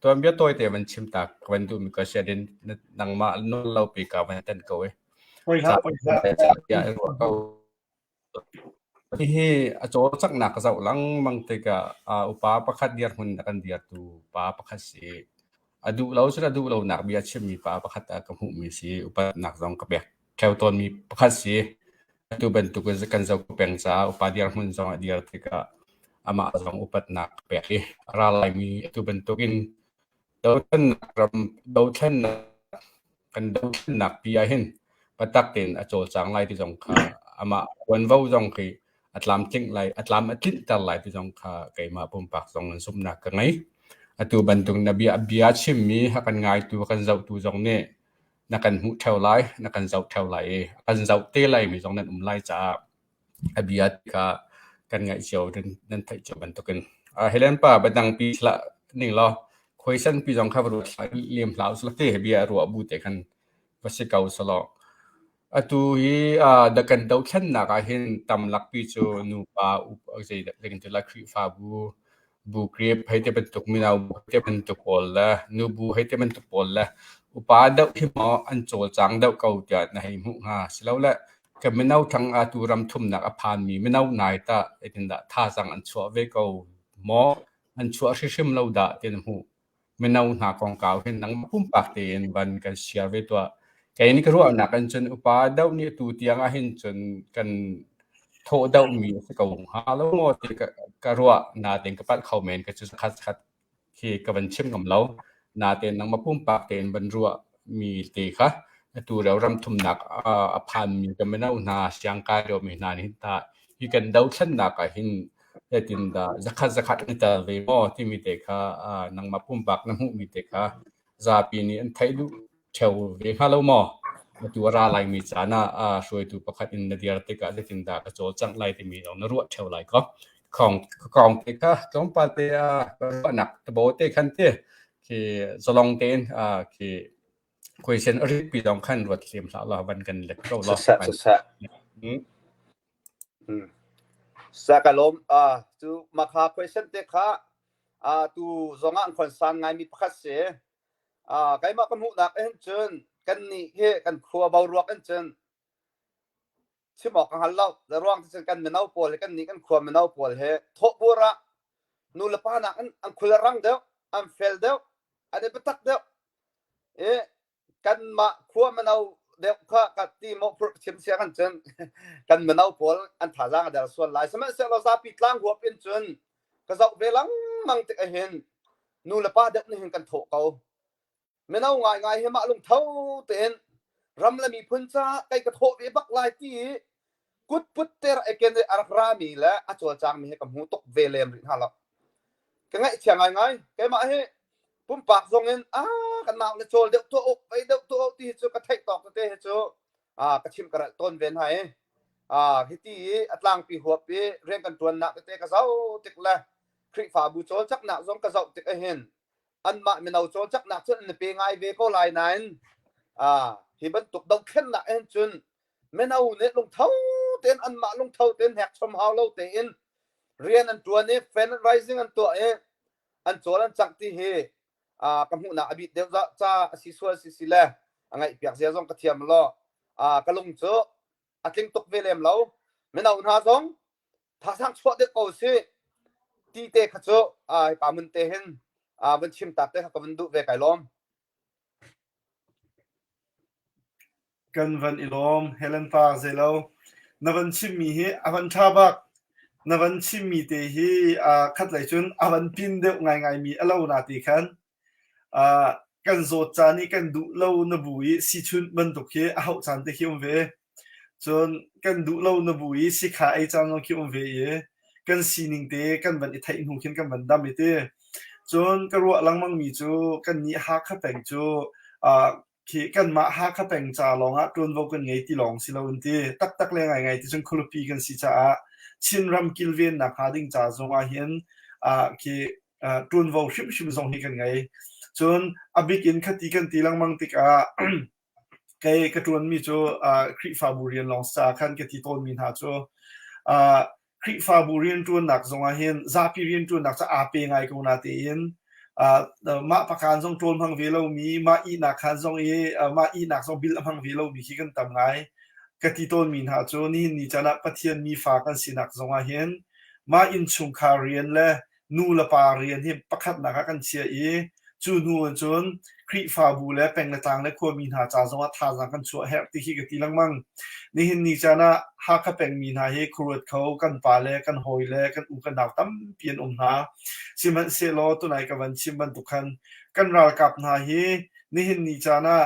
ตัวเบียตัวเตะมันชิมตักวันดูมีก็เสียดินนังมาโนเราปีกามันเต้นก็เว้ยจากยารัวก็ที่เฮโจสักหนักจะหลังมังเตกอุปาประคัดเดียร์หุ่นกันเดียร์ตูปาประคัดเสียดูเราสุดดูเราหนักเบียชิมมีป้าประคัตกับหูมีสีอุปนักจงกับเบียแควตอนมีประคัตสีดูเป็นตุกันกันจะกับเป็นจ้าอุปเดียร์หุ่นจงเดียร์ที่ก็อามาจงอุปนักเบียที่รายมีดูเป็นตุกินดาวท่านรำดาวท่านกันดาวท่านนักปีอาหินปตักเต็นอโจจังไลที่จงค่ะอามาวันว้าจงคืออัตลามทิ้งไลอัตลามอัตลิตไลที่จงค่ะไก่มาปุ่มปากจงนั้นสมนักกันไงtu bantung nabi abia chimmi hakan ngai tu kan zau tu jong ne nakan hu theu lai nakan zau theu lai kan zau te lai mi jong nan lai cha abia ka kan ngai chiao nan thai cho bantukin helen pa badang pi la ning lo question pi jong kha ru liem lau sla te bia ru abu te kan vasikau salo tu hi da kan dau khan na ka hin tam lak pi chu nu pa up sei da lekin tu la khri fa bu create ให้เป็นตุกมีนาให้เป็นตุกปอลละนูบูให้เป็นตุกปอลละอุปาดที่หมออันโจจังเดาเก่าจะในมุงาสิแล้วละก็ไม่เอาทั้งอาตูรำทุ่มนักอภานมีไม่เอานายตาไอ้ที่นั่นท่าสังอันชัวเวเก่าหมออันชัวชิมเราด่าเต็มหูไม่เอาหนักของเก่าเห็นนังพุ่มปากเตียนบันกันเชียร์เวตัวแกนี่ก็รู้นักกันจนอุปาดนี่ตูเตียงเห็นจนกันโทษดมีสักองหาแล้วงอติกระรัวนาเต็งกับปัดเข้าเมนก็จะคัดที่กับบันชิมกับเรานาเต็นนังมาพุ่มปากเต็นบรรรัวมีตีค่ะตัวเรารำทุ่มหนักอภันมีกันไม่น่านาเสียงการเรามีนานิตาที่กันดาวชั้นหนักหินแต่ตินดาสักนิตาเวมอที่มีเตค่ะนังมาพุ่มปากนังหูมีเตค่ะซาปีนี้อันไทยดูเชวเวฮาโลมอตัวราลายมีจานะช่วยตัวประคัดอินเดียร์ติกาได้ตินดากระโจจังไลที่มีเรานรัวเท่าไรก็ของติกาของปาเตียก็หนักตะโบเตขันเตคือจะลองเต้นคือคุยเซนอริปีดองขันรวดเสียมสาวเราวันกันเล็กเราลองไป
สักลมจูมาคาคุยเซนเตค่ะตูจงอ่างคนสังไงมีประคัดเสียไก่มากันหูหนักเอ็นจนกันนี่เฮกันครัวเบารวกกันจนชิมออกกันหันเล่าแต่ร่วงที่จะกันไม่เน่าปวดกันนี่กันครัวไม่เน่าปวดเฮทบบัวระนูละป้านักอันคุยรังเดียวอันเฟลเดียวอันเดปตักเดียวกันมาครัวไม่เน่าเดียวข้ากัดที่มอชิมเสียกันจนกันไม่เน่าปวดอันถ่ายร่างเดียวส่วนหลายสมัยเสเราซาปิดล่างหัวเป็นจนก็จะเวลังมังติเห็นนูละป้าเด็กนี่เห็นกันโถเขาไม่เอาง่ายๆให้มาลงเท่าเต็นรำละมีพื้นจ้าไก่กระโถวิบักลายที่กุดพุทธเตอร์เอเกนอารักรามีและอาจารย์จางมีให้กับหูตกเวเลมริฮาละก็ง่ายเชียงง่ายๆแกมาให้ปุ่มปากทรงเงินกันมาในโจลเดี๋ยวตัวอกไปเดี๋ยวตัวที่จะกระเทกตอกกระเทกโจกระชิมกระต้นเวนให้ที่อัตลังปีหัวปีเรียนกันตัวหนักกระเทกกระเซ้าติดละคริฝ่าบูโจลจักหนักทรงกระเซ้าติดเห็นอันมาไม่เอาโจจักหนักจนในปีไงเวก็ลายนั้นที่บรรทุกดาวขึ้นหนักเองจนไม่เอาเนี่ยลงเท้าเต้นอันมาลงเท้าเต้นแหกชมหาวเราเต้นเรียนอันตัวนี้เฟนไรซิ่งอันตัวอันโจลันจักที่เฮกำหูหนักอบิดเดียวจะสิสวยสิเล่ไงเปียกเสียจงกระเทียมล้อกระลงโจอัดลิงตกเวเลมเราไม่เอาหน้าจงถ้าทางชั่วเด็กเอาสิตีเตะขโจปามันเตะเห็นวันชิมตัดได้กับวันดูเวกไก่ล้อม
กันวันอิลอมเฮเลนปาเซโลนวันชิมมีเฮอวันชาบักนวันชิมมีเตฮีคัดไหลจนอวันพินเดวง่ายมีอลาวนาติคันกันโซจานี่กันดูเลานบุยสิชุนบันตุกเฮเอาจันเตฮิมเว จนกันดูเราหนบุยสิขาไอจานลองคิดว่าเวียกันซีนิงเตกันบันอิทัยหูขึ้นกันบันดำเตจนกระรัวลังมังมีจูกันนี้ฮักขับแปงจูขีกันมาฮักขับแปงจ่าลองจนว่ากันไงที่ลองสิเราอุนเตตักเลยไงที่จนคุลปีกันสิจ่าชินรำกิลเวียนนักหาดิ้งจ่าจงอาเห็นขีจนว่าชิมจงให้กันไงจนอบิกินขัดตีกันตีลังมังติกไกกระจวนมีโจคริฟาบูเรียนลองสาคันกติโตนมีหาโจคริฟาบูเรียนจวนหนักทรงอาเห็นซาพิเรียนจวนหนักจะอาเปไงกูนาเตียนมาประการทรงโจนพังเวลามีมาอีนักขันทรงมาอีนักทรงบิลพังเวลามีขี้กันตำไงกติโตนมีหาโจนี่จะนักปะเทียนมีฝากันสินักทรงอาเห็นมาอินชุงคาเรียนและนูละปาเรียนที่ประคัดนักกันเชียจูนูจนคริฟาบูและเป็นต่างและควรมีหาจาสงทาสังกันชัวแฮปที่กติลังมังนี่เห็นนี่จานะฮักเป็นมีหาให้ครัวเขากันปาเลกันหอยเลกันอุกันดาวตั้มเปลี่ยนหาสิมันเซโลตัวไหนกับวันชิมบันทุกขันกันรากับหาให้นี่เห็นนี่จานะ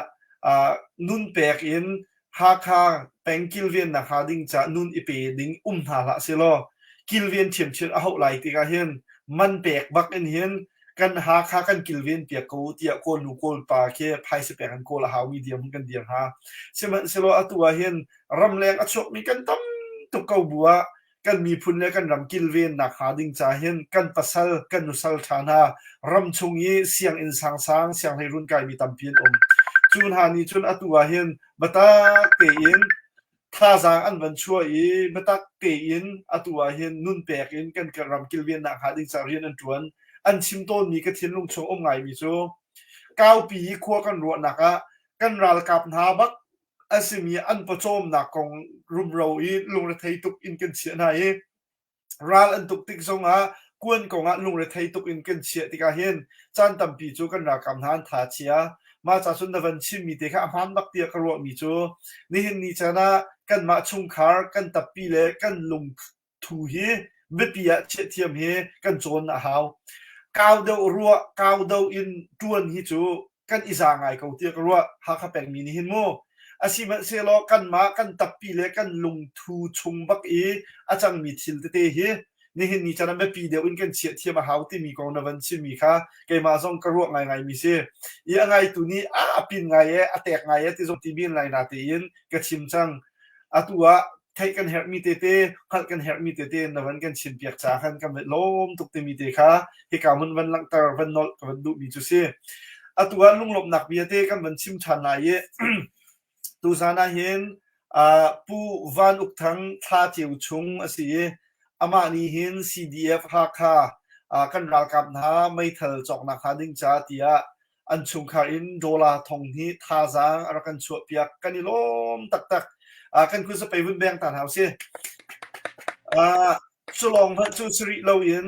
นุนเปกอินฮักเป็นกิลเวียนนะคะดิ้งจะนุนอีเปดิ้งหาละเซโลกิลเวียนเฉียมเฉียนเอาไหลติกาเห็นมันเปกบักเห็นกันหาค่ากันกิลเวียนเปียกกูเตียโกลูโกลปาเคไพสเปกันโกละหามีเดียมกันเดียงฮะเสโลอตัวเห็นรำแรงอชกมีกันตั้มตุกเกาบัวกันมีพุนและกันรำกิลเวียนนักหาดิ้งจ่าเห็นกันปัสสลกันนุสัลฐานารำชงยีเสียงอินสังสังเสียงให้รุ่นกายมีตั้มเพียนจูนหานี่จูนอตัวเห็นบัตาเตียนท่าจางอันวันช่วยบัตาเตียนอตัวเห็นนุ่นเปกอินกันกับรำกิลเวียนนักหาดิ้งจ่าเรียนอันจวนอันชิมต้นมีกระเทียนลุงชงไงมีโจ9 ปีขั้วกันรัวนักกันรัลกับนาบักอาศิมีอันประโจมนักของรุมเราลุงระไทยตุกอินกันเชียนายรัลอันตุกติกทรงกวนของลุงระไทยตุกอินกันเชียติกาเห็นจันตัมปีโจกันรักกับนานถาเชียมาจากสุนทรชิมมีเด็กอาหารบักเตียกรัวมีโจนี่เห็นนี่จะนะกันมาชุงคาร์กันตับปีเล่กันลุงทูเฮไม่ปีอะเชี่ยเทียมเฮกันโจนหาวก้าวเดารัวก้าวเดาอินจวนฮิจูกันอิสาไงเขาเตียกรัวฮักเป็นมินิหินโมอาศิมันเซโลกันมากันตับปีเล็กกันลงทูชงบักอาจารย์มีทิลเตเฮนี่เห็นนี่จะนั่นไม่ปีเดียวอินกันเฉียดเทียมหาวที่มีกองนวันชิมีค่ะเกมาส่งกระรัวไงมีเสียยังไงตัวนี้ปินไงแตกไงที่ส่งทีบินไงนาเตียนกระชิมจังตัวใครกันเฮร์มีเตเต้ขัดกันเฮร์มีเตเต้นวันกันชิมเปียกจากกันกันล้มตุกเตมีเตค่ะที่กามันวันลังตาวันนอลวันดูมีจุเสียตัวลุงหลบหนักเบียเต้กันวันชิมชันนายตูซานาเห็นปูวันอุกทั้งท่าเจียวชงสิอามานีเห็น CDF ฮักค่ะกันรักกับน้าไม่เถลจอกนักหาดิ้งจ่าเตียอันชงคาอินโดลาทงนี้ท่าจางรักกันชัวเปียกกันล้มตักกันคุณจะไปวุ่นแบงต่างหากสิฉลองพระจุสริเราเห็น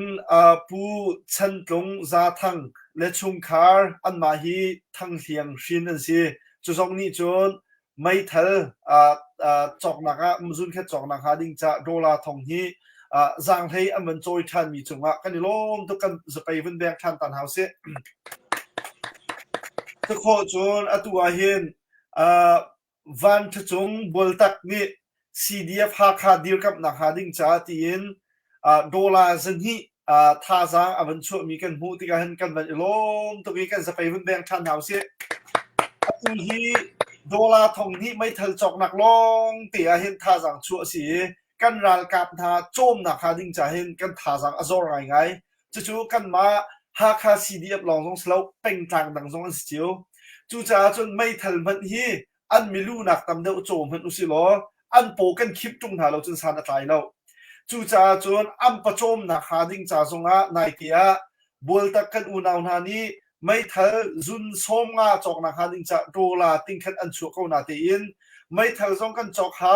ผู้ชันตรงซาทังและชงคาร์อันมาฮีทั้งเสียงชินนั่นสิจุดนี้จนไม่เถลจอกนักมุจุนแค่จอกนักหาดิ้งจ่าโดลาทงนี้จางให้อันมันโจยทันมีจงกันล้มทุกกันจะไปวุ่นแบงทันต่างหากสิทุกคนจนตัวเห็นวันที่จงบอลตักนี่ CDF ฮักดีลกับนักหาดิ้งจ่าตีนโดลาร์ซึ่งที่ท่าจางอันช่วยมีกันหูที่กันกันแบบล้มตัวนี้กันจะไปวุ่นแบงทันหาวเสียตรงที่โดลาร์ทองที่ไม่เทลจอกหนักลงเตียเห็นท่าจางชั่วสีกันรัลกับท่าโจมนักหาดิ้งจ่าเห็นกันท่าจางอโซร์ไงจู่ๆกันมาฮักCDF ลองส่งสโลปเป็นทางดังส่งอันเสียวจู่ๆจนไม่เทลมันที่อันไม่รู้นักตำเดาโจมมันอุสิโลอันโปกันคลิปตรงหาเราจนสานตายแล้วจู่ๆจนอันประโจมนักหาดิ้งจ่าส่งนายเตียบอลตักกันอุณาวนานี้ไม่เทลจุนส้มจอกนักหาดิ้งจ่าโดลาติงคันอันชัวเขานาเตียนไม่เทลส่งกันจอกเขา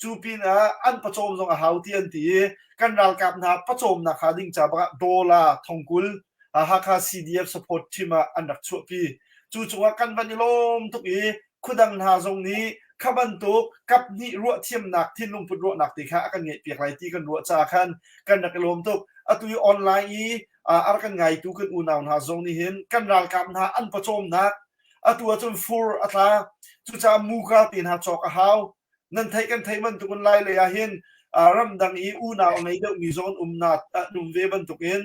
จูปีนอันประโจมส่งเขาเตียนตีกันรัลกับนาประโจมนักหาดิ้งจ่าบักโดลาทองกุลฮักCDF support ที่มาอันดักชัวปีจู่ๆกันวันนี้ล้มทุกคุดังหาตรงนี้ขบันตุกกับนี่รัวเทียมหนักที่ลุงพุดรัวหนักติค่ะกันเงียเปียกไหลที่กันรัวจ่าคันกันนักลมตุกตุยออนไลน์อะไรกันไงตุกันอุณาวหาตรงนี้เห็นกันรัลกับหาอันประโจมนักตัวจนฟูร์อัตราจู่ๆมูกาตีนหาจอกหาว นั่นไทยกันไทยมันตุกันไล่เลยเห็นรำดังอีอูนาวไงเดี๋ยวมีโซนนานุ่มเวบันตุกเอง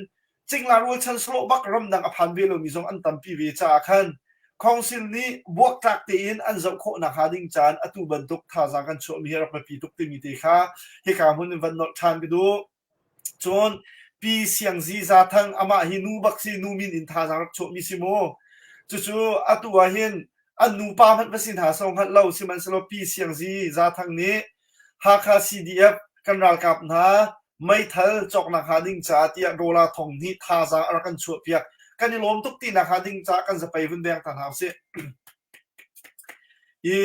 จริงลารูชันสโลบักรำดังอภันเวลมีโซนอันตัมปีเวจาคันคองซิลนี้บวกตักตีนอันจะโคนักหาดิ้งจานอตุบันตุกท่าจางกันโชมีรักมาปีตุกติมิติค่ะเฮกามุนวันนอทานไปดูจนปีเสียงซีซาทังอามาฮินูบักซีนูมินอินท่าจางรักโชมิซิโมจู่ๆอตุวาเห็นอันนูปามันภาษินหาสองหัดเล่าสิมันสลบปีเสียงซีซาทังนี้ฮาคาซีดีเอฟกันรักกับนะไม่เท่าจอกนักหาดิ้งจาที่โดลาทองนี้ท่าจางรักกันโชเปียกกันนี่ล้มทุกตีนักหาดิ้งจากันจะไปวันแดงต่างหากเสียอี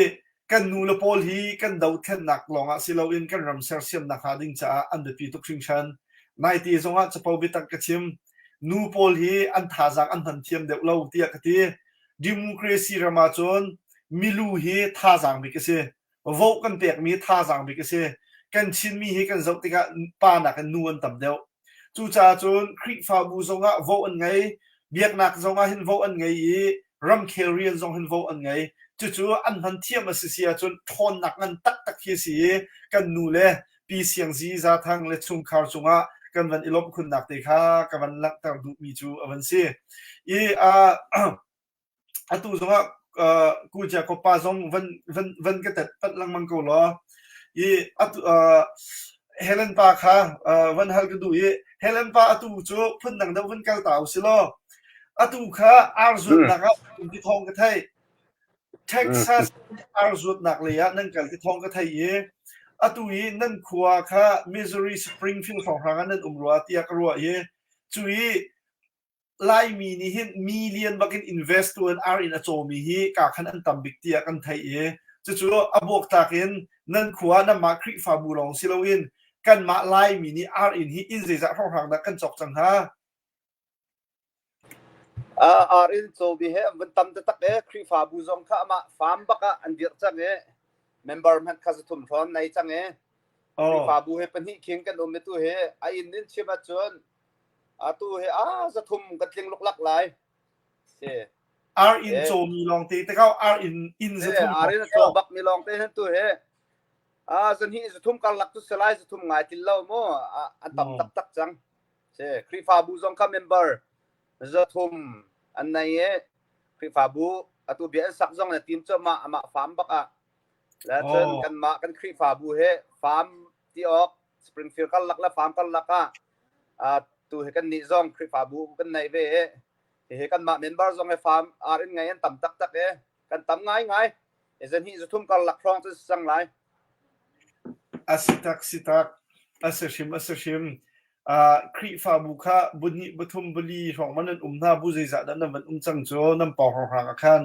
กันนูเลโพลฮีกันดาวเทนนักลองสิเราอินกันรำเซอร์เซียมนักหาดิ้งจาอันเดปีทุกชิงชันนายตีสงฆ์จะพอบิตักกระชิมนูโพลฮีอันท่าจางอันทันเทียมเดวเราเตียกตีดิโมคราซีรามาจนมิลูฮีท่าจางบิกเซ่โวกันเปียกมีท่าจางบิกเซ่กันชินมีฮีกันจะติกะปานักกันนูอันตับเดวจู่จ้าจนคริฟาบูสงฆ์โวอันไงเบียกนักสงฆ์หินโวอันไงรัมเคเรียนสงฆ์หินโวอันไงจู่ๆอันทันเทียมมาเสียจนทนนักนั้นตักเฮียสีกันนูเล่ปีเสียงซีซาทางเลชุมคาร์สงฆ์กันวันอิลบคุณนักเตะค่ะกันวันลักตาดูมีจูวันเสียอตุสงฆ์กูจะก็ป้าสงวันก็แต่ปัดลังมังกูล้ออตุเฮเลนปาค่ะวันฮัลก็ดูเฮเลนปาอตุจูพุ่นดังเดาวันกัลตาวสิล้ออตุค่ะอาร์ซุดนะครับที่ทองกระไทยเท็กซัสอาร์ซุดนักเลยนั่นกันที่ทองกระไทยอตุยนั่นขัวค่ะมิสซูรีสปริงฟิลด์ของทางนั้นรัวที่กรัวจุยไล่มีนี่หินมิลเลียนบักอินอินเวสต์ตัวอาร์อินอโจมีฮีกาขันอันตัมบิกที่กันไทยจู่ๆอบวกตากินนั่นขัวนั่นมาคริฟาบูลองซิลวินกันมาไล่มีนี่อาร์อินฮีอินเซจากทางนั้นกันจบจังฮะ
อารินโซบีเฮวันตั้มจะตักคริฟาบูซงข้ามาฟาร์มบักอันเดียร์จังเมมเบอร์มันข้าจะทุ่มร้อนในจังคริฟาบูเฮเป็นที่เคียงกันเมตุเฮไออินนินเชื่อมาจนตูเฮจะทุ่มกันเลียงลุกลักไหล
อาร์อินโจมีลองตีแต่เขาอาร์อินจะทุ่ม
อารินโซบักมีลองตีเห็นตัวเฮส่วนที่จะทุ่มกันลักตุสไลจะทุ่มไงติลเล่าโม่อันตั้มตักจังคริฟาบูซงข้าเมมเบอร์จะทุ่มอันไหนคริฟาบูตัวเบียนสักจงเนี่ยทีมจะมาฟาร์มบักแล้วจนกันมากันคริฟาบูเฮฟาร์มที่ออกสปริงฟิลด์กันลักและฟาร์มกันลักตัวเฮกันนิจงคริฟาบูกันในเวเฮกันมาเมมเบอร์จงให้ฟาร์มอารินไงตั้มตักกันตั้มง่ายเจนที่จะทุ่มกันลักครองจะสังไร
สิตักอาเซชิมคริฟาบุค่ะบุญบทุมบุรีของมันนั้นหน้าบุญจัดนั้นมันจังโจน้ำปอกของอาคาร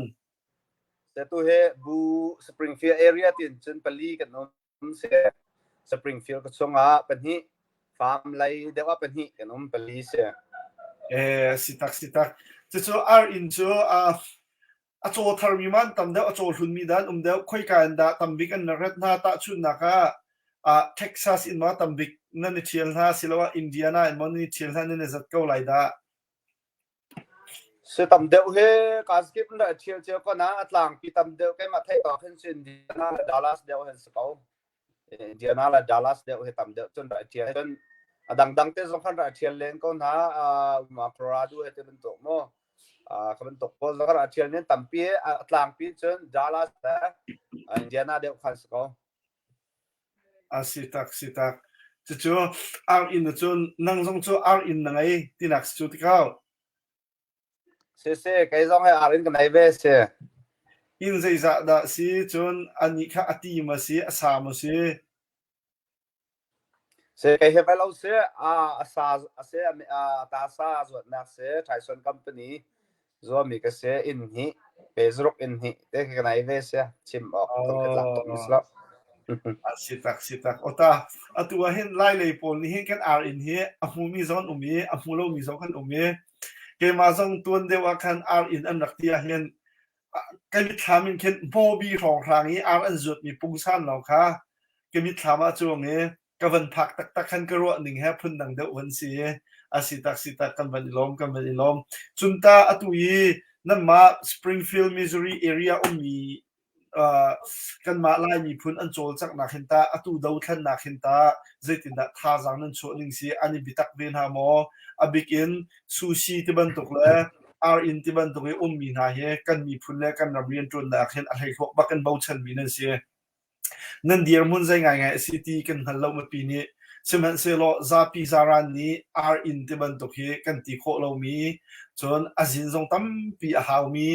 แต่ตัวเฮบูสปริงฟิลด์แอเรียที่จนปลีกันน้องเสียสปริงฟิลด์ก็ส่งเป็นที่ฟาร์มไรเดี๋ยวว่าเป็นที่กันน้องปลีเสีย
สิตักจะโจอาร์อินโจโจทาร์มิมันตั้มเดียวโจหุ่นมีด้านเดียวค่อยการด่าตั้มบิกันนรัตนาตาชุนนะคะเท็กซัสอินมาตั้มบิกนั่นเชียร์นะสิแล้วว่าอินเดียนาอินมันนี่เชียร์นะนี่จะเก้าไหลด่า
เสตั้มเดียวเฮกาสกิปนั่นเชียร์ก็นะอัตลังปีตั้มเดียวแกมาไทยต่อขึ้นอินเดียนาและดัลลัสเดียวเห็นสกาวอินเดียนาและดัลลัสเดียวเฮตั้มเดียวจนได้เชียร์จนดังเตะสองคันได้เชียร์เล่นก็นะมาโปรราดูเฮเตเป็นตัวโม่เขาเป็นตัวโพสแล้วก็เชียร์เนี่ยตั้มปีอัตลังปีจนดัลลัสและอินเดียนาเดียวขันสกาว
สิตักจู่อาร์อินจนนั่งทรงจู่อาร์อินนั่งไงที่นักสุดที่เขา
เซ่ใครส่งให้อารินกันไหนเวส
อินใจจะได้สิจนอันนี้ข้าอติมาสิอาสามาสิ
เซ่ใครเห็นไปเราเซ่อาสาเซ่ตาซาส่วนนักเซ่ไทสันคัมพานีส่วนมีก็เซ่อินฮีเบสร็อกอินฮีเด็กกันไหนเวสชิมออกต้องเป็นหลักตรงนี้สิ
สิตักโอตาตัวเห็นไล่เลยปนนี่เห็นกันอาร์อินฮีอามูมีซอนอามูโลมีซอนกันเกมาส่งตัวเดียวกันอาร์อินอันดักที่เห็นก็มีทำเป็นเช่นโบบีของทางนี้อาร์อันจุดมีปุ่งสั้นแล้วค่ะก็มีทำมาช่วงนี้ก็วันพักตักขันกระวหนึ่งให้พุ่นดังเดียววันสิสิตักกันวันล้มจุนตาตุยนั่นมาสปริงฟิลด์มิสซูรีแอเรียมี กันมาไล่มีพุนอันโจลจักนักเห็นตาอตูดาวทันนักเห็นตาเจตินดาท่าจังนั้นโชนิงสีอันนี้บิตักเวนหาโมอบิกินซูชิที่บันตุกเลยอินที่บันตุกมีนาเฮกันมีพุนเลยกันรับเรียนจนนักเห็นอะไรพวกบักกันเบาชันมีนั่นเสียนั่นเดียร์มุนใจไงสิตีกันฮัลโหลมาปีนี้เช่นเซโลซาปิซารันนี้อินที่บันตุกเฮกันตีโคเรามีจนอาจินทรงตั้มปีอาหาวมี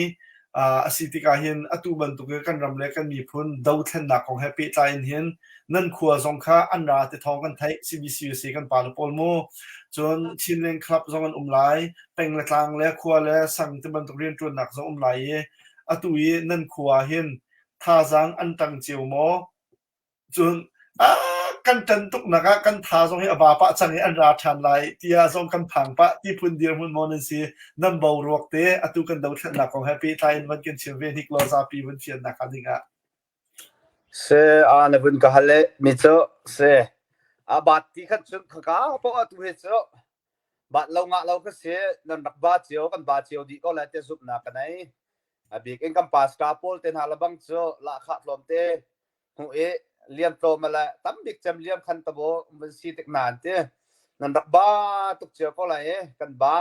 สิติกาเห็นอตุบันตุกกันรำเล็กกันมีพุนดาวเทนนักของแฮปปี้ไลน์เห็นนั่นขัวสงค่าอันราติทองกันไทยCBC กันปาลปอลโมจนชินเลนคลับสองกันไลเป็นละกลางและขัวและสั่งที่บันตุกเรียนจนหนักสองไลอตุยนั่นขัวเห็นท่าสังอันตังเจียวโมจนกันจันตุกนักกันท่าสองให้อบาปะจังให้อันราชันไลที่สองกันผังปะที่พุนเดียร์มุนโมนันซีนั่นเบารวกเตะอตุกันดาวเทนนักของแฮปปี้ไลน์มันกันเชื่อเวนิกโลซาปีวันเชียนนักกันดิงะ
เสนบุญกะฮัลเลมิโซเสบัดที่ขัดชนข้าพออตุเฮโซบัดเรางะเราก็เสียนั่นนักบาเจียวกันบาเจียวดีก็แล้วแต่สุบนักกันไหนบีกเองกันปาสกาโพลเตนฮาลบังโซละขัดลมเตหูเลี้ยมโตมาแล้วตั้มบิ๊กจำเลี้ยมคันตะโบมันสีติกนานเตนั่นรักบ้าตุกเจียวก็เลยกันบ้า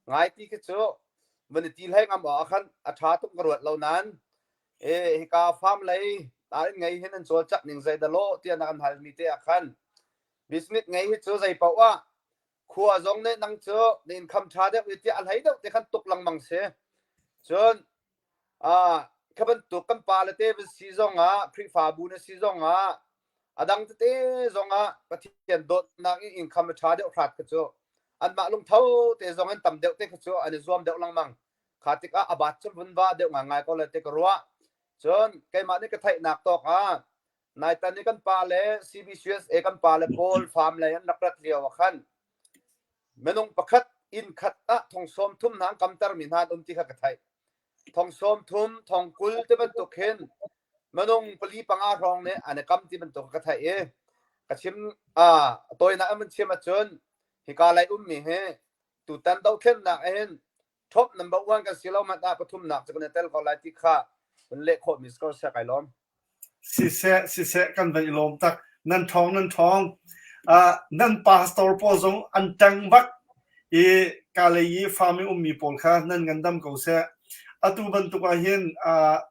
ไงที่ก็เจอมันตีให้งามออกคันอาชาตุกกระโดดเหล่านั้นฮิกาฟาร์มเลยตายไงเห็นนั่นโซจักหนึ่งใจตะโลที่นักหันมีเตะคันบิสมิธไงที่เจอใจเปล่าว่าขัวจงเนี่ยนั่งเจอเนี่ยคำชาเด็กวิทยาอะไรเด็กแต่คันตุกลังมังเสจนขับรถตุกันปาเลเตเป็นซีซองพริฟาบูนซีซองดังเตซองปฏิเสธโดนนักอินคำชาเดอขาดกระโจอันมาลงเท้าเตซองอันต่ำเดอเตกระโจอันนี้รวมเดอลังมังขาดติกอาบัตจนวันว่าเดอง่ายก็เลยเตกรัวจนใครมานี่ก็ไทยหนักตอกนายตอนนี้กันปาเล CBCS กันปาเลโพลฟาร์มเลยนักรัฐเลียวขันเมนงประคัดอินขัดทองสมทุ่มนางกำตรมินหาดที่ขัดไทยทองส้มทุ่มทองกุลที่เป็นตุกเห็นมันองปลีปังอารองเนี่ยอันนี้คำที่เป็นตุกกระไทยกระชิมตัวนั้นมันเชื่อมาจนฮิกาไลมีเฮตุตันดาวเข็นนักเห็นท็อปนัมเบอร์วันกันสิเรามาได้ปฐุมนักจากนั้นเตลก็ไล่ที่ข้าเป็นเล็กโคมิสก็เสียไกล้ล้อม
สิเสกันไปล้อมตักนั่นทองนั่นปาสตอร์โพซงอันจังบักกาเลยฟาร์มิมีปอลค่ะนั่นกันดำเขาเสียอตุบันตุกเห็น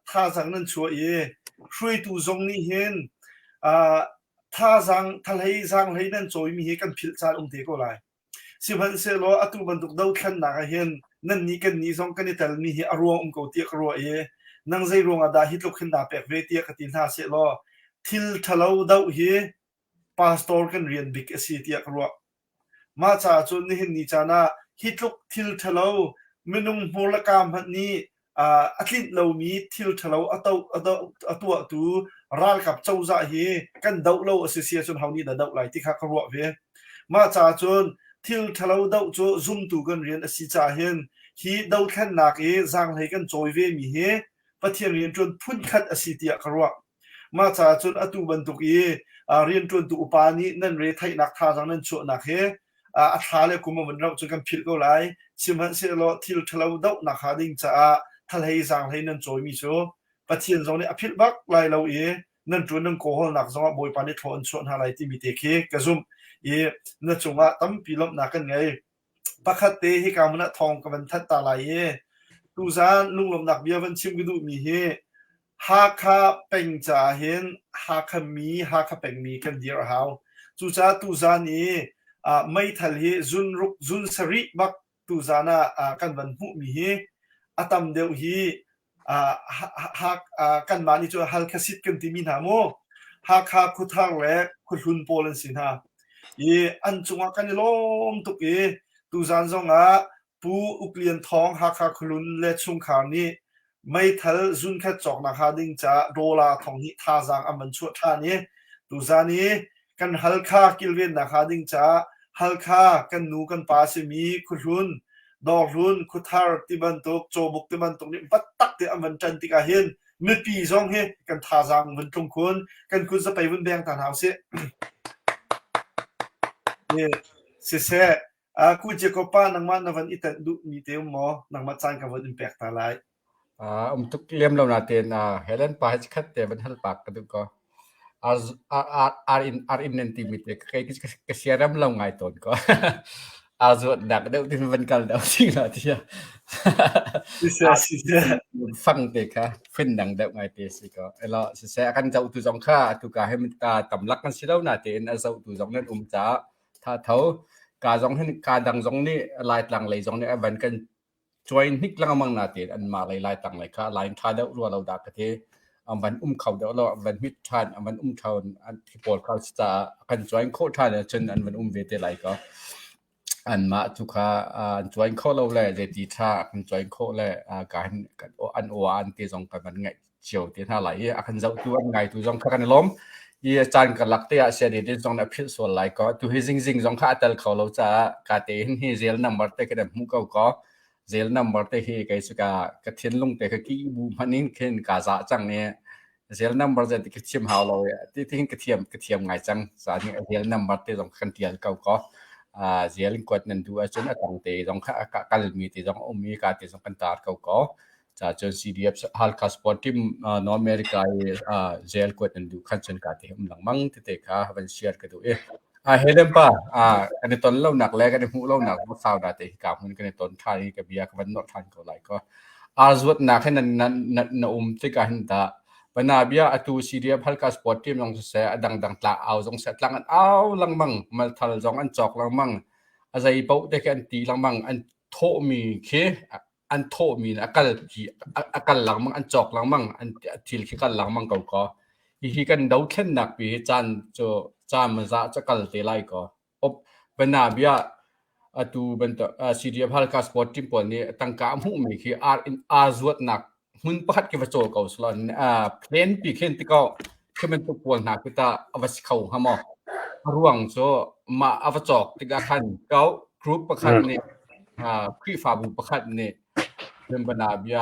ท่าสังนั้นช่วยช่วยตูซงนี่เห็นท่าสังทะเลสังให้นั่นช่วยมีกันพิจารณาเทก็ไล่สิบันเซโลอตุบันตุกดาวขันนักเห็นนั่นนี่กันนี่ซงกันนี่แต่มีอารมณ์เขาเตียกรัวนั่งใจรวงอาดาฮิตลุกขึ้นดาเป็กเวทีกตินท่าเซโลทิลทะเลาดาวพาสตอร์กันเรียนบิ๊กสีเตียกรัวมาจากจุดนี้เห็นนี่จานะฮิตลุกทิลทะเลาเมนุงโมลกามพันนี้อัตลินเรามีทิลทะเลาตัวรัลกับเจ้าจ่าเฮกันดาวเราอ association เฮานี่ดาวไหลที่ข้าครัวเวมาจากจุดทิลทะเลาดาวจุดซุ่มตูกันเรียนอสิจ่าเห็นฮีดาวแค่นักจางให้กันจอยเวมีเฮปะเทียนเรียนจนพุ่นคัดอสิติยครัวมาจากจุดอตุบันตุกีเรียนจนตุอุปานีนั่นเรไทยนักท่าจังนั้นชั่วนักเฮอัฐาเลกุมมันเราจะกันพิลก็ไล่ชิมันเสโลทิลทะเลาดาวนักหาดิ่งจ้าทะเลจางให้นั่นจอยมีโชปะเทียนตรงนี้อภิบักไล่เรานั่นจวนนั่นโกหกนักจังว่าบอยปานิทอนชวนหาอะไรที่มีเตะเคกระซุ่มนั่นจงว่าตั้มปีลบนักกันไงปักขัดเตะให้การมันทองกับมันทัดตาไหลตูซานลุงลมนักเบียวันชิมกดูมีฮาคาเป็นจ่าเห็นฮาคาเป็นมีกันเดียร์เฮาตูซานี้ไม่ทะเลจุนสริบักตูซานะกันวันหุมีอาตามเดียวกันมานี่จะฮัลคาสิตกันที่มีนาโมฮาคาคุทางแรกคุลุนโปลันสินะอันจงว่ากันล้มตุกตูซานจงปูอุกเลียนทองฮาคาคุลุนเลชุงขานี้ไม่ทัลจุนแค่จอกนะคะดิ่งจะโรลาทองนี้ท่าจางมันชั่วท่านี้ตูซานี้กันฮัลคากิลเวนนะคะดิ่งจะฮัลคากันนูกันปาสิมีคุลุนดอกรุนคุทาร์ติบันตุกโจบุกติบันตุกนี่ปัตตักเตอมันจันติกาเห็นมือปีซองกันท่าจางมันตรงคนกันคุณจะไปวันแดงตานหาวเสียเสียกูจะก็ป้านังมันนัวันอิตัดดูมีเตียวหมอนังมาจานกับวันอิมแพคตาไล
untuk liam lo natin Helen pahit kat te ban hal pak kadu ko ar in intimate kay kasiaram lo ngai ton ko azot dak deu tin ban kal dau sing la tia
谢谢谢谢。
ฟังเตค่ะฟินดังเดงไงเตสิก็แล้วเสียกันจะอุตุจงค่าตุกาให้มันตำลักกันสิแล้วนาเตนเอาอุตุจงนั้นจ้าถ้าเท่ากาจงให้กาดังจงนี่ลายต่างเลยจงนี่วันกันจอยนิกลังมังนาเตนอันมาลายต่างเลยค่ะลายท่าเดารัวเราดักเทวันเขาเดาเราวันมิดทานวันเขาอันที่ปวดเขาจะกันจอยโคทานจนอันวันเวทไรก็อันมาทุกข้าจอยเข้าเราเลยเด็ดดีท่าอันจอยเข้าเลยการอันโออันที่จงกันมันไงเฉียวที่ท่าไหลอันจะตัวไงตัวจงข้ากันล้มยี่จานกันลักเตะเสียดีจงนับพิษส่วนไหลก็ตัวฮิซิงจงข้าแต่เขาเราจะการเตะหินเซลนัมเบอร์เตะกันมุกก็เซลนัมเบอร์เตะฮีก็สุกากระเทียนลงเตะกี้บูมันนิ่งขึ้นกาจะจังเนี่ยเซลนัมเบอร์จะติดเทียมหาเราที่ทิ้งกระเทียมไงจังสารนี้เซลนัมเบอร์เตะจงกันเทียนก็เสียลิงกวดนั่นดูจนตั้งแต่จงข้ากันมีที่จงมีการที่จงกันตาร์ก็จะจน CDF ฮัลคัสปอร์ตทีมนอร์อเมริกาเสียลิงกวดนั่นดูขั้นจนการที่มันหลังมั่งที่เตะข้าวันเชียร์กันดูเฮเลนป่ะอันนี้ตอนเล่าหนักแล้วกันหูเล่าหนักว่าสาวนาเตะกับมันกันในตอนท้ายกับเบียร์กับวันนอทันก็ไหลก็สวดหนักให้นั่นที่การตาปนาเบียตัว CDF ฮัลคัสปอร์ตทีมจงเสียดังตาเอาจงเสียหลังเอาหลังมั่งมาทัลจงอันจอกหลังมั่งอะไรเป้าแต่กันตีหลังมั่งอันโทมีเคอันโทมีนะกันหลังมั่งอันจอกหลังมั่งอันทิลกันหลังมั่งก็อีกันดาวแค่หนักปีจันจานมันจะกันเตะไล่ก็อบเป็นนาเบียตัวเป็นCDF ฮัลคัสปอร์ตทีมปนนี้ตั้งการมุ่งมีคือสวดหนักมันประคัดกับโจก็สลอนเพลนปีเข็นที่ก็คือมันตัวปวดหนักที่ตาอวสเขาหามอร่วงโซมาอวจอกที่ก็ขันเขากรุ๊ปประคัดนี่ครีฟาบุประคัดนี่เป็นบรรดาเบีย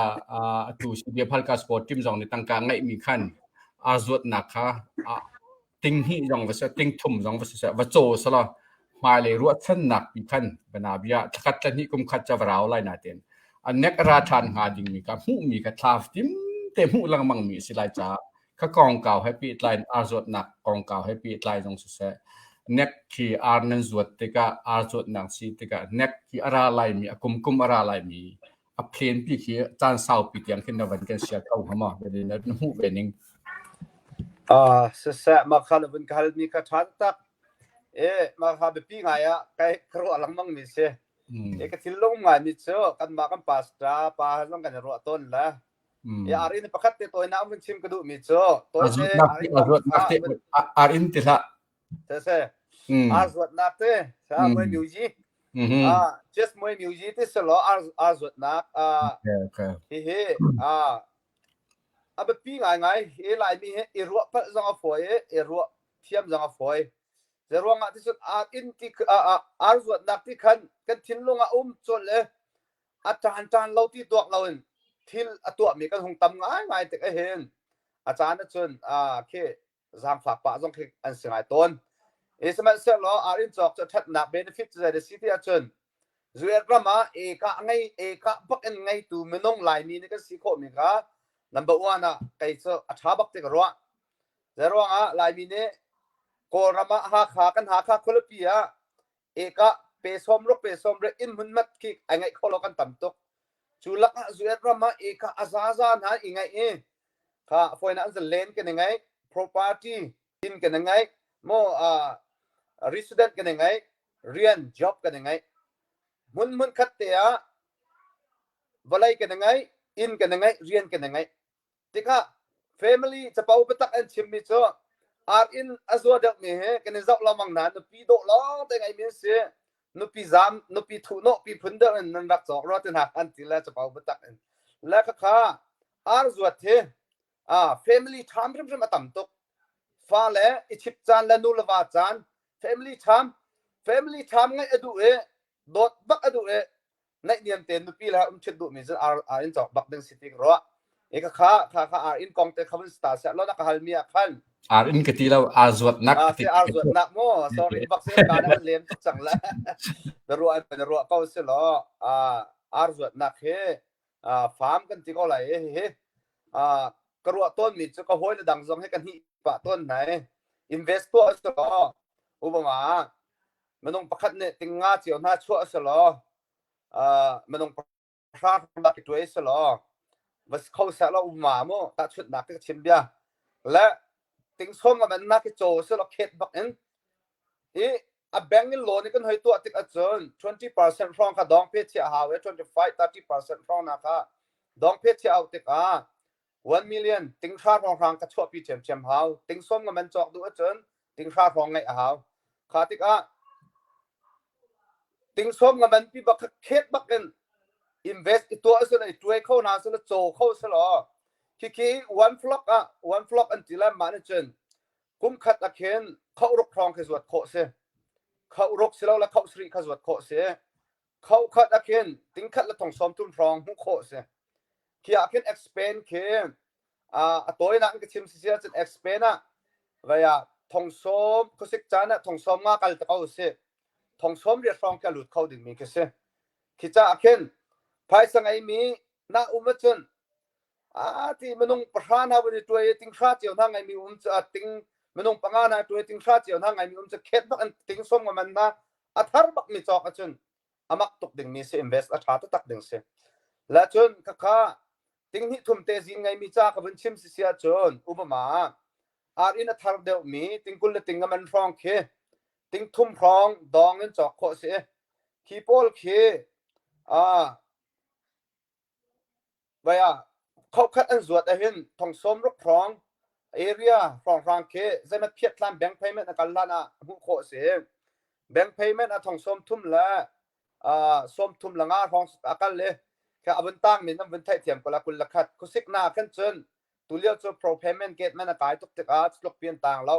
ตัวCDF ฮัลคัสปอร์ตทีมสองในตั้งการไงมีขันสวดหนักค่ะติงฮีจงว่าจะติงทุ่มจงว่าโจสละมาเลยรัวชั้นหนักปีขันบรรดาเบียขัดกันที่กุมขัดจะวราวไล่นาเตียนอันเน็กราชันหาดิงมีกับหูมีกับทาฟติมเต็มหูลังมังมีสิไลจ้าข้ากองเก่าให้ปีไลน์สวดหนักกองเก่าให้ปีไลน์จงเสียเน็กที่นันสวดติกาสวดหนักสิติกาเน็กที่อะไรไลมีกุมอะไรไลมีเพลนปีที่จานเศร้าปีเตียงขึ้นในวันกันเสียเข้าหม้อเดี๋ยวนั้นหูเวนิง
เสียมาขันเป็นขันมีกระชันตักมาขับปีไงใครครัวหลังมังมีเสียก็ที่ลงไงมีเชื่อกันมากันปัสตาปาลงกันรัวต้นละอารินประคัตตัวน้ำมันชิมกระดูมีเชื่อตัวเสีย
อารินติละ
เสียสวดนักเตะสามวยมิวจีjust มวยมิวจีที่สโลสวดนักแบบปีไงไลน์มีรัวพัดจังฝอยรัวเทียมจังฝอยแต่รัวงาที่สุดอินที่สวดนักที่กันทิ้งลงจนเลยอาจารย์เราที่ตัวเราทิ้งตัวมีกันหงตำง่ายแต่ก็เห็นอาจารย์นั่นจนแค่จางฝากปะจงแค่อันเสียงต้นสมัยเสร็จแล้วอินจอกจะทัดนักเบนฟิตจะได้สิที่อาจารย์จุดระมาไงปักไงตัวมันน้องไลน์มีนี่ก็สิโคมีค่ะ number 1ไก่เจ้าอัฐาบักติกรัวแต่รัวลายมีเนี่ยโกรมาหาขากันหาขาคนละปีเปสอมรกเปสอมเรอินหุ่นมัดคิกไงเขาเรากันต่ำตกจุลักจุดระมาอาซาซานหาไงค่ะฟอยนั้นจะเล่นกันยังไง property ดินกันยังไงโมresident กันยังไงเรียน job กันยังไงมุนคัดเตะวลัยกันยังไงอินกันยังไงเรียนกันยังไงที่ค่ะ family จะเป่าไปตักอันชิมมิโซอินอาซัวเด็กมีเหกันจะเรามังนานนุปีโดล้อแต่ไงมีเสียนุปีจามนุปีทุนนุปีพุ่นเดินนั่นรักจอกรอดที่หนักอันที่แล้วจะเป่าไปตักอันแล้วก็ค่ะซัวเทfamily time เริ่มมาต่ำตกฟ้าแหล่อิชิปจานและนูลวาจาน family time ไงอดูโดดบักอดูในเนียนเต็มนุปีแล้วชิดดูมีจะอินจอกบักดึงสิทธิ์รัวค่ะอินกองเตะคำว่าสตาร์เสร็จแล้วนักฮัลมีขัน
อินกติเราสวดนัก
ที่สวดนักโม่ sorry บักเสียการนั้นเลี้ยงทุกสังละแต่รัวเป็นรัวก็เสียแล้วสวดนัก ฟาร์มกันที่ก็ไหลกระรัวต้นมีจะก็ห้อยดังซองให้กันที่ปะต้นไหน invest ตัวสลออุปมามันต้องประคัดเนี่ยติงงาเจียวหน้าชั่วสลอมันต้องพลาดบักตัวสลอวัสเขาเสร็จแล้วอุปมาโมตัดชุดหนักก็ชิมเบียและติงส้มมันนักโจสลอเข็ดบักเอ็นแบงก์นี่โลนี่กันให้ตัวติดอาจารย์ 20% ฟองค่ะดองเพชรที่เอาไว้ 25-30% ฟองนะคะดองเพชรที่เอาติด1 million ติงชาติฟองกระชั่วปีเฉียมหาวติงส้มกับมันจอกดูอาจารย์ติงชาติฟองไงหาวขาติดติงส้มกับมันปีบักเข็ดบักเอ็น invest ตัวสุดเลยตัวเข้าหน้าสุดโจเข้าสลอคิดone flock อันที่แล้วมันอาจารย์กุมขัดอาเคนเข้ารกครองคือสวดโคเสเขารกเสแล้วเขาสรีขจวดโคเสเขาขัดอาเคนติงขัดและทองสมทุนฟองหุโคเสขี้อาเคน expand เคนตัวนั้นก็ชิมเสียจน expand ว่าทองสมก็สิจานะทองสมมากันตะเขาเสทองสมเรียกฟองแกหลุดเขาดึงมีก็เสขี้จ้าอาเคนภายสังไอมีน่าอุมจันที่มันต้องประธานเอาไปตัวติงชาติเจียวทั้งไงมีจะติงมันต้องปังงานตัวติงชาติเจียวทั้งไงมีจะเข็ดบักอันติงส้มกับมันนะทาร์บักมีจอกจนมักตกดึงมีเสีย invest ชาติตักดึงเสียและจนข้าติงที่ทุ่มเทสิไงมีจ้ากับมันชิมเสียจนอุปมาอินทาร์เดียวมีติงกุลติงกับมันฟองเคติงทุ่มฟองดองเงินจอกโคเสียคีโปลเคว่าเขาคัดอันสวดเห็นทองสมรกครองเอเรียฟองฟางเคจะมาเพียรทำแบงค์เพย์เมนต์กันล้านหุโคเสียแบงค์เพย์เมนต์ทองสมทุ่มละสมทุ่มละงาฟองอากันเลยแค่อันตั้งมีน้ำวันไทยเทียมก็ละกุลละคัดคุสิกนาขึ้นจนตัวเลี้ยวจะ pro payment gate มันกายตุกติกอาสลบเปลี่ยนต่างแล้ว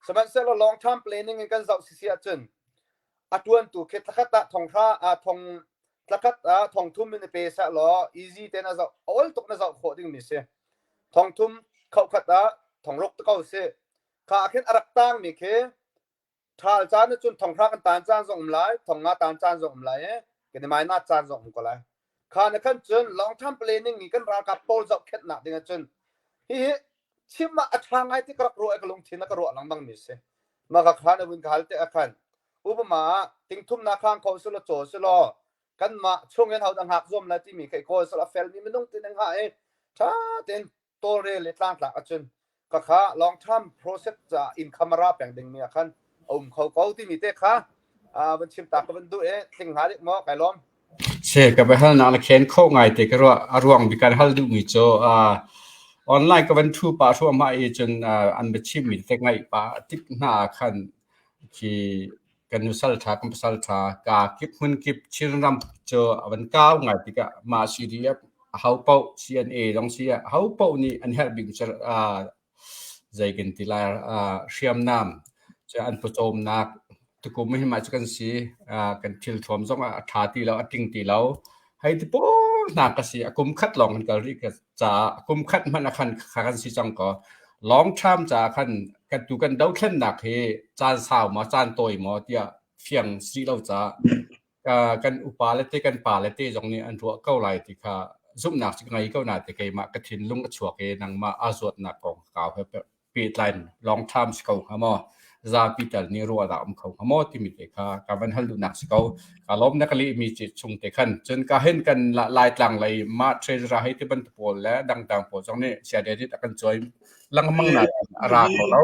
สมัยเสร็จแล้ว long term planning กันจะเสียจนตัวนตัวเคตะคัตทองพระทองตะกัดทองทุ่มในเปสะล้อ easy เตนะจะ all ตกนะจะโคดิ้งมิเสทองทุ่มเขาขัดทองรกตะเขาเสข้าเข็นอรักตั้งมีเคทาลจานจนทองพระกันตานจานส่งไหลทองงาตานจานส่งไหลกันในไม้หน้าจานส่งก็ไหลข้าในขั้นจน long term planning นี่กันรากับโปลจะเข็ดหนักดิ้งจนชิมมาอัดทางไงที่กระโดดกระลงทีนักกระโดดหลังบังมิเสมาข้าในวินขาลเตะขันอุปมาติงทุ่มนาข้างเขาสุลโจสุลกันมาช่วงเงินเขาดังหักร่วมแล้วที่มีใครโคสลับเฟลมีมันต้องติดหาถ้าเต็นโตเรลต่างหลักจนก็ข้าลองทำ process จะอินคัมราแปลงดึงมีขันเขาที่มีเตะข้ามันชิมตากับมันดูติงหาเด็กหมอไก่ล้อม
เช่กับไปฮัลนักเขียนเข้าไงแต่ก็ว่าอารวงมีการฮัลดูมีโจออนไลน์ก็เป็นทูป่าช่วงมาจนอันเป็นชิมมีแต่ไงป่าติดหน้าขันที่กันนุสัลธากัมสัลธากากิบหุ่นกิบชิรนำเจอวันก้าวไงที่ก็มาซีเรียเขาเป้า CNA ต้องเสียเขาเป้านี่อันนี้บิงจะใจกันที่ลายเชื่อมน้ำจะอันผสมนักตุกุไม่ให้มาจักันสีกันทิลทวมส่งท่าตีแล้วติ้งตีแล้วให้ที่ปุ๊บนักก็สีกุมคัดลองกันก็รีกจะกุมคัดมันคันขันสีจังก็ลองทำจากขันกันดูกันดาวขึ้นหนักเฮจานสาวมาจานโตยมาเดียเฟียงสีเราจะกันอุปาเลตกันป่าเลตตรงนี้อันตัวเก้าไหลที่ค่ะซุ่มหนักสิ่งไหนก็น่าจะเกี่ยมากระถิ่นลุงกระชัวเกนังมาอาสวดหนักของเก่าเพื่อปีไลน์ลองทำสกัดหามอซาปีเตลนี่รัวดามเขาหามอที่มีเด็กค่ะการบันทัลดูหนักสกัดการล้มนักลีมีจิตชงเตขันจนการเห็นกันลายต่างเลยมาเทรดราให้ที่บรรทุกและดังๆโผล่ตรงนี้เสียเดียดกันจอยลังมังนาราของเรา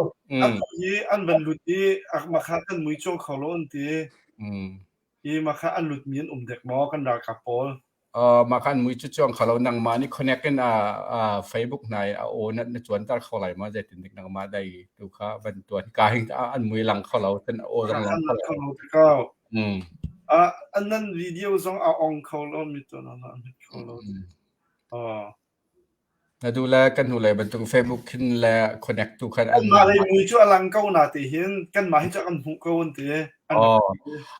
อันบรรลุที่มาคัดกันมือโจเขาล้นที่มาคัดอันหลุดมีนเด็กหมอกันรากับโปล
มาคันมือจุดจ้องเขาเรานั่งมานี่คอนเนคกันFacebook ในโอ้นั่นจวนตาเขาไหลมาจะติดนั่งมาได้ดูค่ะเป็นตัวที่กายอันมือหลังเขาเราเป็นโอ้ดังหลังเขา
ก็อันนั้นวิดีโอส่งเอาองเขาเรามีตัวนั้นเขาเรา
แล้วดูแลกันดูเลยบนตรง Facebook ขึ้นแล้วคอนเนคตูกันอัน
มาเลยมือช่วยลังเก้านาทีเห็นกันมาให้จะกันหุกเก้าวันที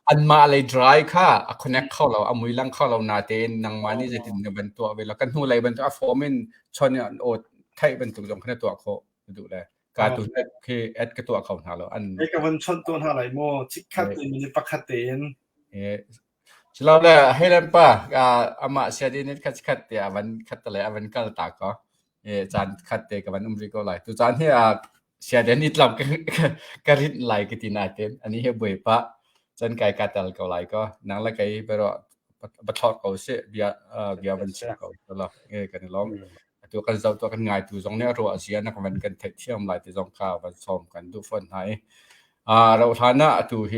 อันมาเลยดรายค่ะคอนเนคเข้าเราเอามือลังเข้าเรานาทีนั่งมานี่จะติดเป็นตัวเวลากันดูเลยเป็นตัวฟอร์มินชนเนี่ยโอ้ไทยเป็นตัวตรงขนาดตัวเขาดูแลการตัวนี้คือแอดกับตัวเขาหาเราอัน
ไอ้กับมันชนตัวหาไหลโมชิคคัดตีมันปักคัดเตน
เราเลยให้เล่นป่ะอามาเสียดีนิดคัดเดียวันคัดอะไรวันกัลตากก็จานคัดเดียกับวันริโกไลตัวจานที่เสียดีนิดลำก็ริดไลกิตินาเต็นอันนี้เฮบุยป่ะจนไก่กัดตลก็ไลก็นั่งละไก่ไปรอบัทอดเขาเสียเบียวันเสียเขาตลอดกันร้องตัวกันเจ้าตัวกันง่ายตัวตรงนี้รัวเสียนักวันกันเที่ยวไลตัวตรงข้าววันซ้อมกันทุกคนให้เราฐานะตัวเฮ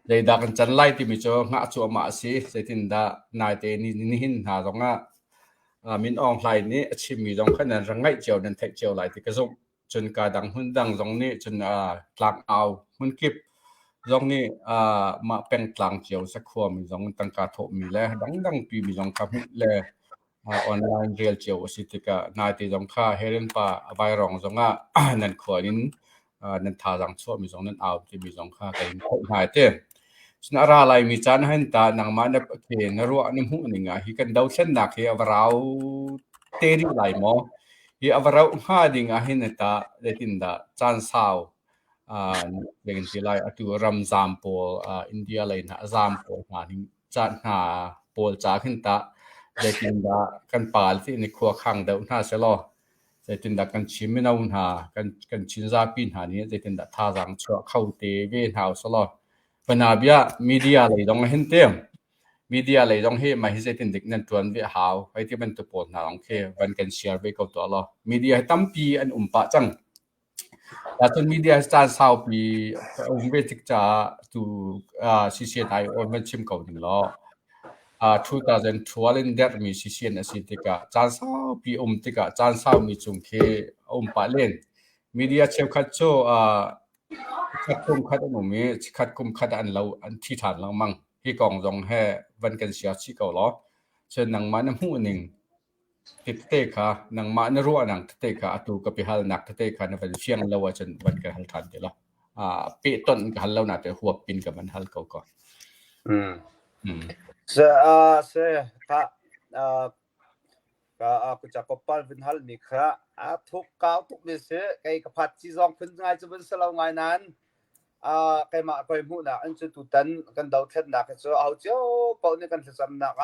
เลยดักกันจันไล่ที่มีโจงะชัวมาสิเสตินดานายเตนี่หินหาตรงมินออนไลน์นี้ชิมีตรงขนาดรังไงเจียวนั่นเทคเจียวไลที่กระทรวงจนการดังหุ่นดังตรงนี้จนกลางเอาหุ่นกิบตรงนี้มาเป็นกลางเจียวสักขวบมีตรงตั้งการถมีแล้วดังปีมีตรงกับแล้วออนไลน์เรียลเจียวสิที่กนายที่ตรงข้าเฮเลนป่าใบรองตรงนั่นขวานินนั่นท่าดังชัวมีตรงนั้นเอาที่มีตรงข้ากันหายเต้สนาราไลมีจานให้ตานังมันเขียนรัวนิมุนิงฮิกันดาวเช่นนักเฮียอวราเตริไลมอฮิอวราห้าดิงหินตาเดตินดาจานสาวเรื่องที่ไลอตัวรัมซามโปอินเดียไลนะซามโปหาดิจานหาโปลจากหินตาเดตินดากันปาลที่ในครัวขังดาวน่าเสลอเดตินดากันชิมไม่นาหากันชินซาปินหานี้เดตินดาท่ารังชัวเข้าเตเวนหาวเสลอปนาบยามีเดียเลยต้องเห็นเต็มมีเดียเลยต้องเห็นมาให้เสตินเด็กนั่นตัวนี้หาวไอ้ที่มันตัวปวดหนาลองเควันกันแชร์ไปกับตัวเรามีเดียตั้มปีอันปะจังแต่ตัวมีเดียจานสาวปีเวทิกจ้าตัวCCNI โอนมันชิมเก่าหนึ่งล้อ2012เดือนมี CCN สิติกาจานสาวปีติกาจานสาวมีจุงเคปะเล่นมีเดียเชื่อคัดโชคัดคุมคัดอันนู้นมีคัดคุมคัดอันเราอันที่ฐานเรามั่งที่กองตรงให้วันกันเสียชีเก่าล้อเช่นนังมันหูหนึ่งติดเตะค่ะนังมันรัวนังเตะค่ะตัวกับพิฮัลนักเตะค่ะนั่นเป็นเชียงเราว่าจนวันกันหัลทันเดียวละปีต้นกันเราหนาแต่หัวปินกับมันหัลเก่าก่อน
เสค่ะก็กูจะกบปัลวินฮัลมีค่ะทุกก้าวทุกมิสไก่กับพัดซีซองขึ้นง่ายจะเป็นสลาวง่ายนั้นไก่มาไก่หูนะอันจะตุตันกันดาวเทนนักจะเอาเจ้าเป่านี่กันจะจำนัก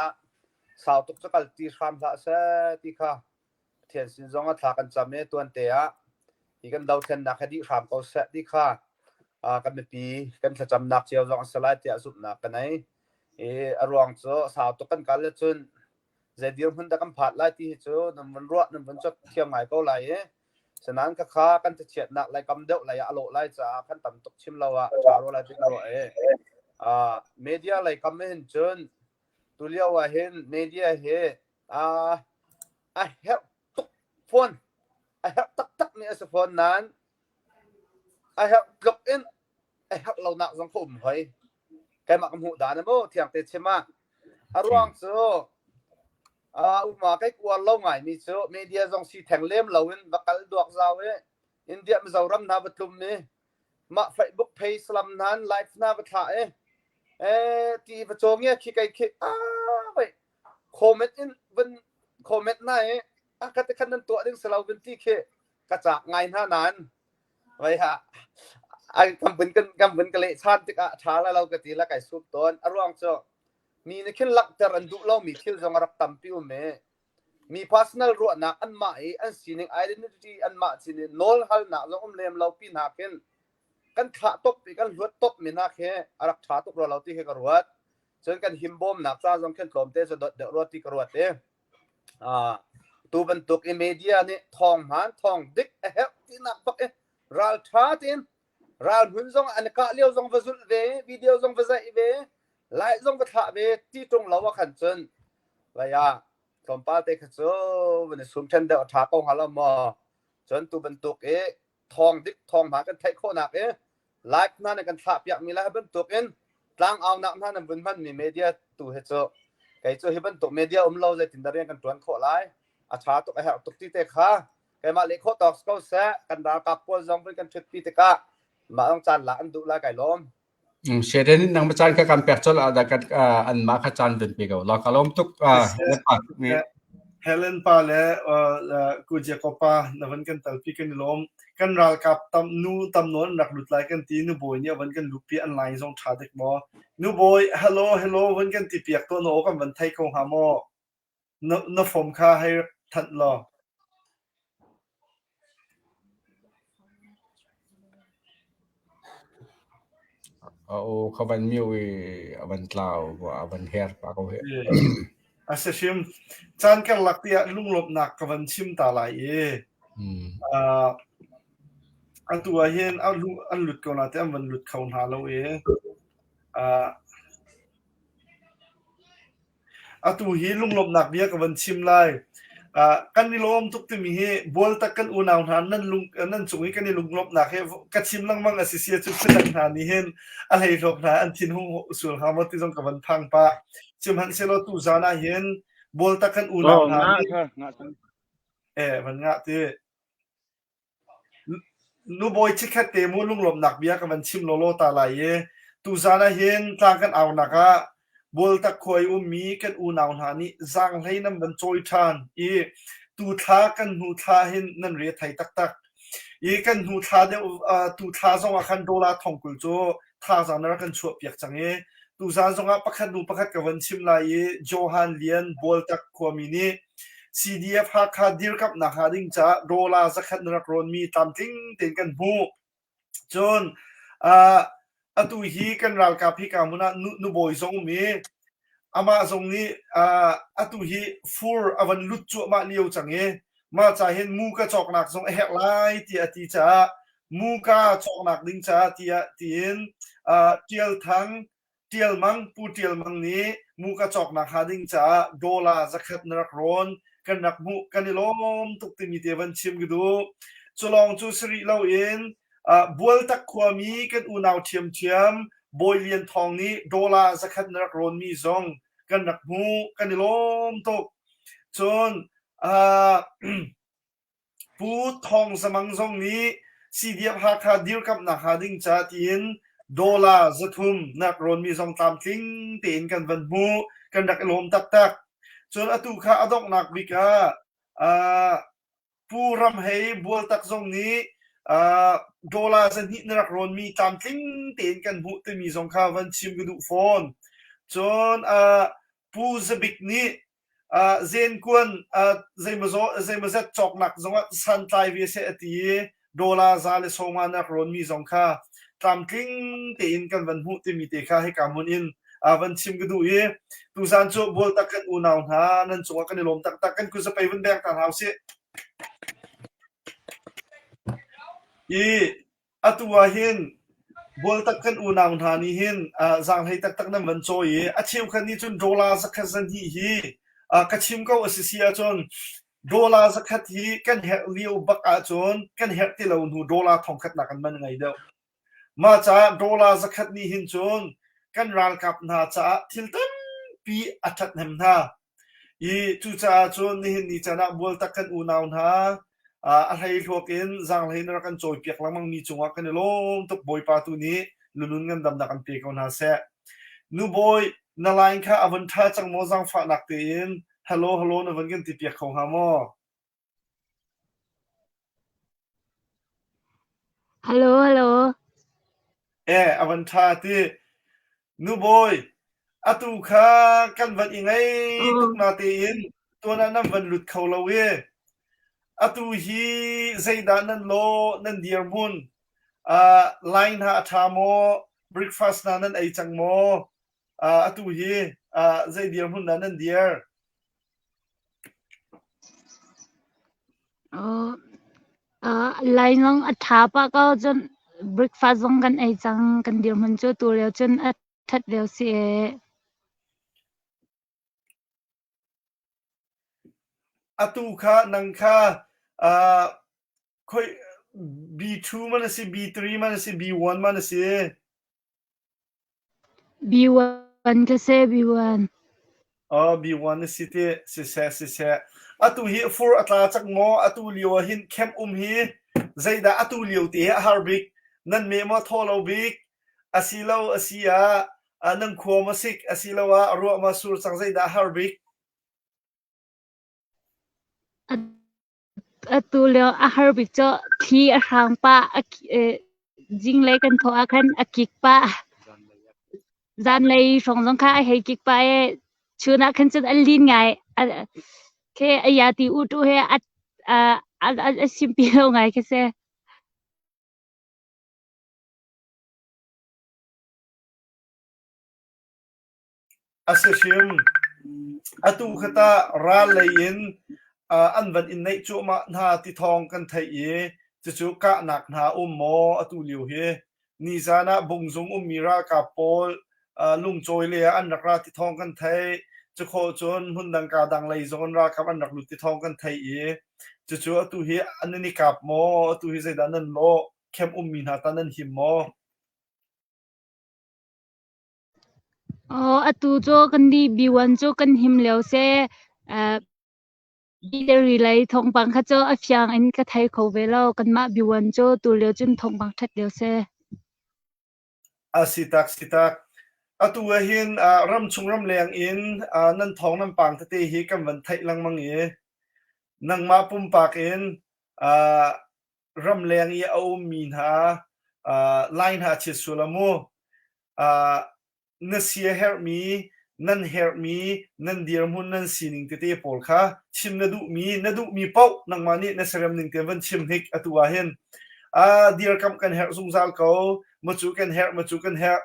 สาวตุกจะกัลตีสามละเสที่ค่ะเทียนซีซองก็ทากันจำเนี่ยตัวเตะอีกันดาวเทนนักที่สามก็เสที่ค่ะกันไม่ปีกันจะจำนักเจ้าซองสลายเตะสุดนักกันไหนอรวงเจ้าสาวตุกกันกันเลยจนเดี๋ยวมันจะกำผัดไล่ที่เจ้าน้ำมันรัวน้ำมันจะเที่ยงไงก็ไล่ฉะนั้นก็ค้ากันจะเฉียดหนักไล่กำเดาไล่อโลไล่จะขั้นต่ำตกชิมเราจารุไล่ที่เราเมเดียไล่กำไม่เห็นจนตุเลียวว่าเห็นเมเดียเห็นI have ตุกโฟน I have ตักเนี่ยสโฟนนั้น I have log in I have เราหนักสังคมเฮ้ยแกมากำหูด่านะโม่เที่ยงเตะใช่ไหมอารวงเจ้ามาใกล้กวนเราไงมีเจ้าเมเดียจงสีแทงเล่มเราเองบักกัลดวกเจ้าอินเดียมันเจ้ารำนาบัตลุมนี่มาเฟซบุ๊กเพจลำนั้นไลฟ์นาบัตถ่ายที่ประจงเนี่ยคิดไก่คิดไปคอมเมนต์อินวันคอมเมนต์ไหนก็จะขันนั้นตัวนึงสลาวเป็นที่เคกระจากไงหน้านั้นไว้ฮะกำเป็นกันเลยชาติกะชาแล้วเราก็ตีละไก่สุดต้นอารวงเจ้ามีในขึ้นหลักแต่รันดุเรามีที่จงรับตั้มพิวเมมี personal รัวนักอันมาอันสิ่ง identity อันมาสิ่งโนลฮัลนักเราเลมเราปีนักกันขาตบกันรวดตบมีนักอารักขาตบเราที่กรวดจนกันหิมบอมนักจ้าจงขึ้นกลมเตจนเดือดรวดที่กรวดตัวบรรทุกอิมเมเดียนี่ทองหันทองดิกที่นักปักรัลชาตินรัลหุ่นจงอันกะเลี้ยวจงวสุลเววิดีโอจงวใจเวไล่จงกระทะเวที่ตรงเราว่าขันจนระยะสมปาเตะขจูวันนี้สมเช่นเดียวท้ากองหันละมอจนตัวบรรทุกทองดิกทองหากันไทยโคนักไลฟ์นั่นกันทับอยากมีไลฟ์บรรทุกตั้งเอาหนักนั่นบนมันมีเมเดียตัวเหตุไก่เจ้าเห็นบรรทุกเมเดียเราจะติดเรียนกันตัวนโคไลอาชาตุกตุกที่เตะขาไก่มาเล็กโคตอกสก็แซกันดากับปวดจงเป็นกันชุดปีเตะมาต้องจันหลังดูแลไก่ล้ม
เชื่อได้นี่นังประจานกับการเปิดจอลอาดักอันมาขจานเดินไปก็เราก็ล้มทุกเนี่ย
Helen pa le ku je ko pa na van kan talpi kan lom kan ral kap tam non rak lut lai kan ti nu boy nia van kan lupi an lai zong tha dek mo nu boy hello van kan ti piak to no kan van thai ko ha mo no form kha hai that lo
เขาบันมิวบันลาวว่าบันเฮียร์ปากเขาเฮ
asa shim chan kan lak tia lung lop nak ka van chim ta lai e atua hian an lut ko na te an van lut khaun ha lo e atu hi lung lop nak bia ka van chim lai kan ni lom tuk ti mi he bol tak kan unaw han nan chungi kan ni lung lop nak he ka chim lang mang asisia chu chilang na ni hen a lei rok na an thin hu sul ha mo ti jong ka van phang pa chim han selo tu zana hian bol tak kan unaw han van nga ti nu boy chikhat te mo lung lop nak bia ka van chim lo ta lai e tu zana hian tlang kan aw naka bol tak khoi mi kan unaw ha ni zang hlei nam ban choi than e tu tha kan hu tha hin nan re thai tak e kan hu tha de tu tha zong a khan dola thongkul cho tha zanar kan chuap piak change tu zan zonga pakhat nu pakhat ka van chim lai e johan lian bol tak khomi ni CDF ha kha dir kap na ha ding cha dola zakhat na ron mi tam ting ten kan hu chon atu hi kan ral ka phi ka muna nu boy zong mi ama zong ni atu hi fur avan lut chu ma liu change ma cha hen mu ka chok nak zong hek lai ti ati cha mu ka chok nak ding cha tin tial thang tial mang pu tial mang ni mu ka chok nak ha ding cha dola zakhat na ron kan nak mu kan lom tuk ti mi te van chim gidu cholong chu sri lo in bual tak khwami kan unaw thiam boilian thong ni dola zakhat nak ron mi zong kan nak mu kan lom tok chon pu thong samang zong ni CDF ha kha dir kap na ha ding cha tin dola zathum nak ron mi zong tam tling ten kan van mu kan dak lom tak chon atu kha adok nak bika pu ram hei bual tak zong ni dola zan hi nak ron mi tam tling ten kan bu te mi zong kha van chim gudu phone chon pu zabik ni zen kun zai mazat chok nak zonga san tai vi se ati dola zale soma nak ron mi zong kha tam tling ten kan van bu te mi te kha he kamun in van chim gudu e tu san cho bol tak kan unaw ha nan chunga kan lom tak kan ku sa pai van bek tan hause e atua hin bol tak kan unaw ha ni hin zang hai tak nam van cho e achiu khan ni chun dola zakhat zan hi kachim ko asisia chon dola zakhat hi kan he liu bak a chon kan he ti lo nu dola thong khat na kan man ngai do ma cha dola zakhat ni hin chon kan ral kap na cha thiltan pi athat nem na i tu cha chon ni chana bol tak kan unaw na a hai thokin zang lein ra kan choi piak lamang mi chunga kan lom tok boy pa tu ni lunun ngam dam na kan pe ko na se nu boy na line kha avan tha chang mo jang fa nak te in hello na van gen ti piak khong ha mo
hello
avan tha ti nu boy atu kha kan van ingai tuk na te in to na nam van lut khau lo we atu hi zaida nan lo nan diar mun line ha tha mo breakfast na nan ai chang mo atu hi zai diar mun na nan diar
lai long atha pa ka jon breakfast zong kan ai chang kan dir mun chu tu leo chen that leo si
atu kha nang kha khoi B2 man si B3 man si B1 man si
B1 ka se B1
B1 si te si se atu hi for atla chak mo atu liu hin khem hi zaida atu liu te harbik nan me ma tholo bik asilo asia nang kho ma sik asilawa ro ma sur chang zaida harbik
tu leo a harbi cho thi a hang pa jing le kan tho a khan a kik pa zan lei rong jong kha a hei kik pa e chuna khan chen a lin ngai ke a ya ti u tu he a sim pi ho ngai ke se
asashim atu khata ra lein an van in nei chu ma na ti thong kan thai e chu ka nak na mo atu liu he ni zana bungjung mira ka pol lung choi le an ra ti thong kan thai chu kho chon hun dang ka dang lei zon ra ka an rak lu ti thong kan thai e chu atu he an ni kap mo atu hi zai dan lo khem mi na tanan him mo
atu cho kan di b1 cho kan him leo se bi lai thong pang kha cho a fyang in ka thai kho ve lo kan ma b1 cho tu leo chun thong pang that leo se
sitak atu hin ram chung ram leng in nan thong nam pang te hi kam van thai lang mang e nang ma pum pak in ram leng i au min ha line ha chi sulamu na sia her mi nan her mi nan dir mun nan sining te pol kha chim na du mi pau nang mani na seram ning te van chim hik atu a hin dir kam kan her zung zal ko machu kan her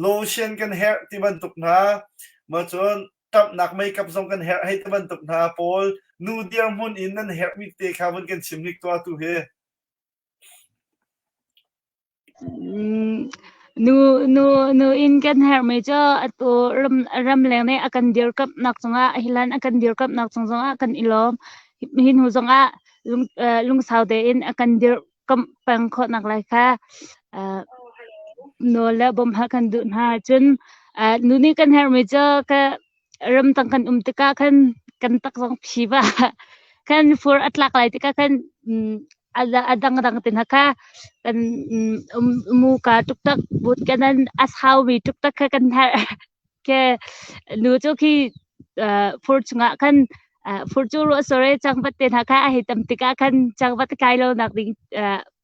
lotion kan her ti ban tuk na machon tap nak makeup zong kan her hai ti ban tuk na pol nu dir mun in nan her mi te kha van kan chim hik to tu he
nu in kan her me cho atu ram leng ne akan dir kap nak chunga hilan akan dir kap nak chung zonga kan ilom hin hu zonga lung sau de in akan dir kam pang kho nak lai kha no la bom ha kan du ha chun nu ni kan her me cho ka ram tang kan tika kan tak zong phi ba kan for atlak lai tika kan adang tin haka kan muka tuktak but kanan ashaw mi tuktak kan har ke nu chu khi for chunga kan for chu ro sore changpat tin haka hi tam tika kan changpat kai lo nak ding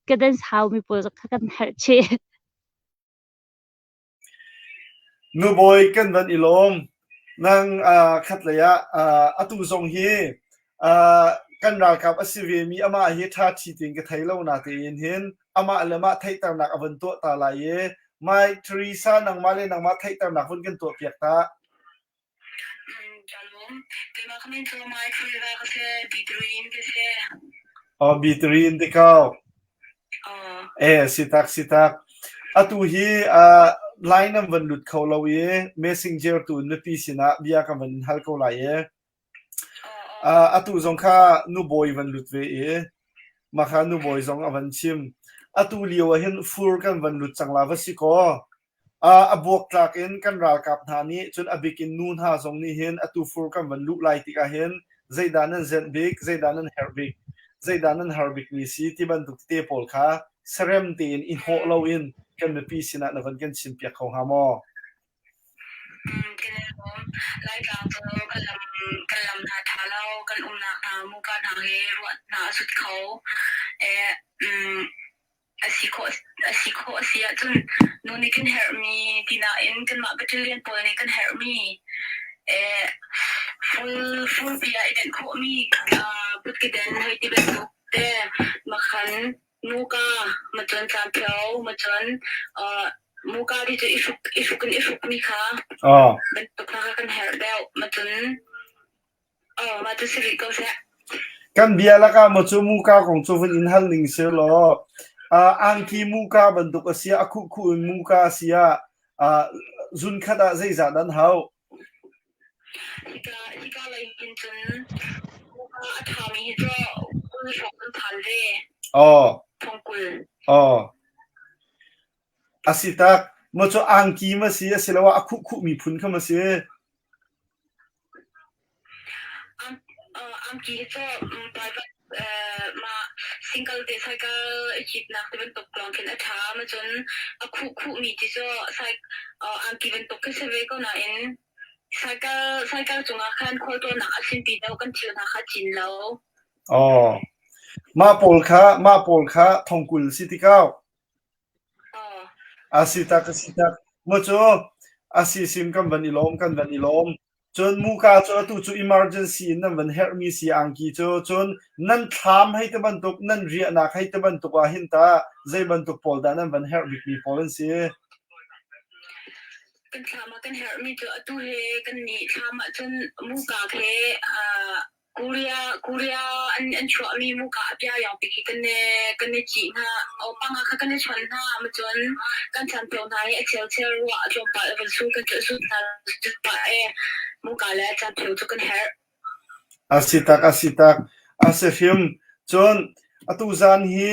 kadan how mi po kan har che
nu boy kan van ilom nang khat leya atu zong hi kan ra kap asive mi ama hi tha chi ting ka thailo na te in hin ama alama thai tar nak avan to ta la ye mai Teresa nang male nang ma thai tar nak hun kan to piak ta
ke ma khamin to mai Teresa ka se bitruin ke se
bitrin de ka sitak atu hi line am van lut kholo ye messenger tu na pi sina bia ka van hal ko la ye atu zong kha nu boy van lut ve e ma kha nu boy zong avan chim atu liwa hin fur kan van lut changla va si ko abok tlak in kan ral kap thani chun abikin nun ha zong ni hin atu fur kan van lut lai tika hin zaidanan zenbik zaidanan herbik zaidanan herbik ni si ti ban tuk te pol kha serem tin in ho lo in kan me pi sina na van kan sim pia kho ha mo
lai ka to kalam na thalau kan umna ka mu ka na he ruat na sut kho asiko sia chun no ni kan help me tina in kan ma battalion pol ni kan help me full pia iden ko mi but ke den hoi ti ben te makhan muka machon champion machon muka di tu isuk mi kha ben to kha kan help deu machon ma tu siri ko se
kan bia la ka machu muka kong chu in hal ning se lo angki muka banduk asia aku khu muka sia zun khada zai za dan hau
ika lai kin chun muka athami jo ul shokun thal re thongkul
asitak machu angki ma sia silawa aku khu mi phun kha ma se
angki cho private ma single day cycle chip nak ben tok klong ken atha ma chon khu mi ti cho angki ben tok ke se ve ko na in cycle chunga khan khol to na asin pi dau kan thil na kha chin lo
อ๋อมาโปลคะทองกุลสิติก้าวasitak mo cho asisim kan van ilom chon muka cho tu chu emergency nan van help me si angki cho chon nan tham hai te ban tuk nan ria na hai te ban tuk a hin ta zai ban tuk pol da nan van help me polen si
kan thama kan help me cho tu he kan ni thama chon muka ke Korea an chua mi muka pya yang piki kan ne ji na o pang ka kan ne chon na ma chon kan chan pyo na e chel wa chon pa ban su kan su na pa e muka la chan pyo to kan help
asitak asefim chon atu zan hi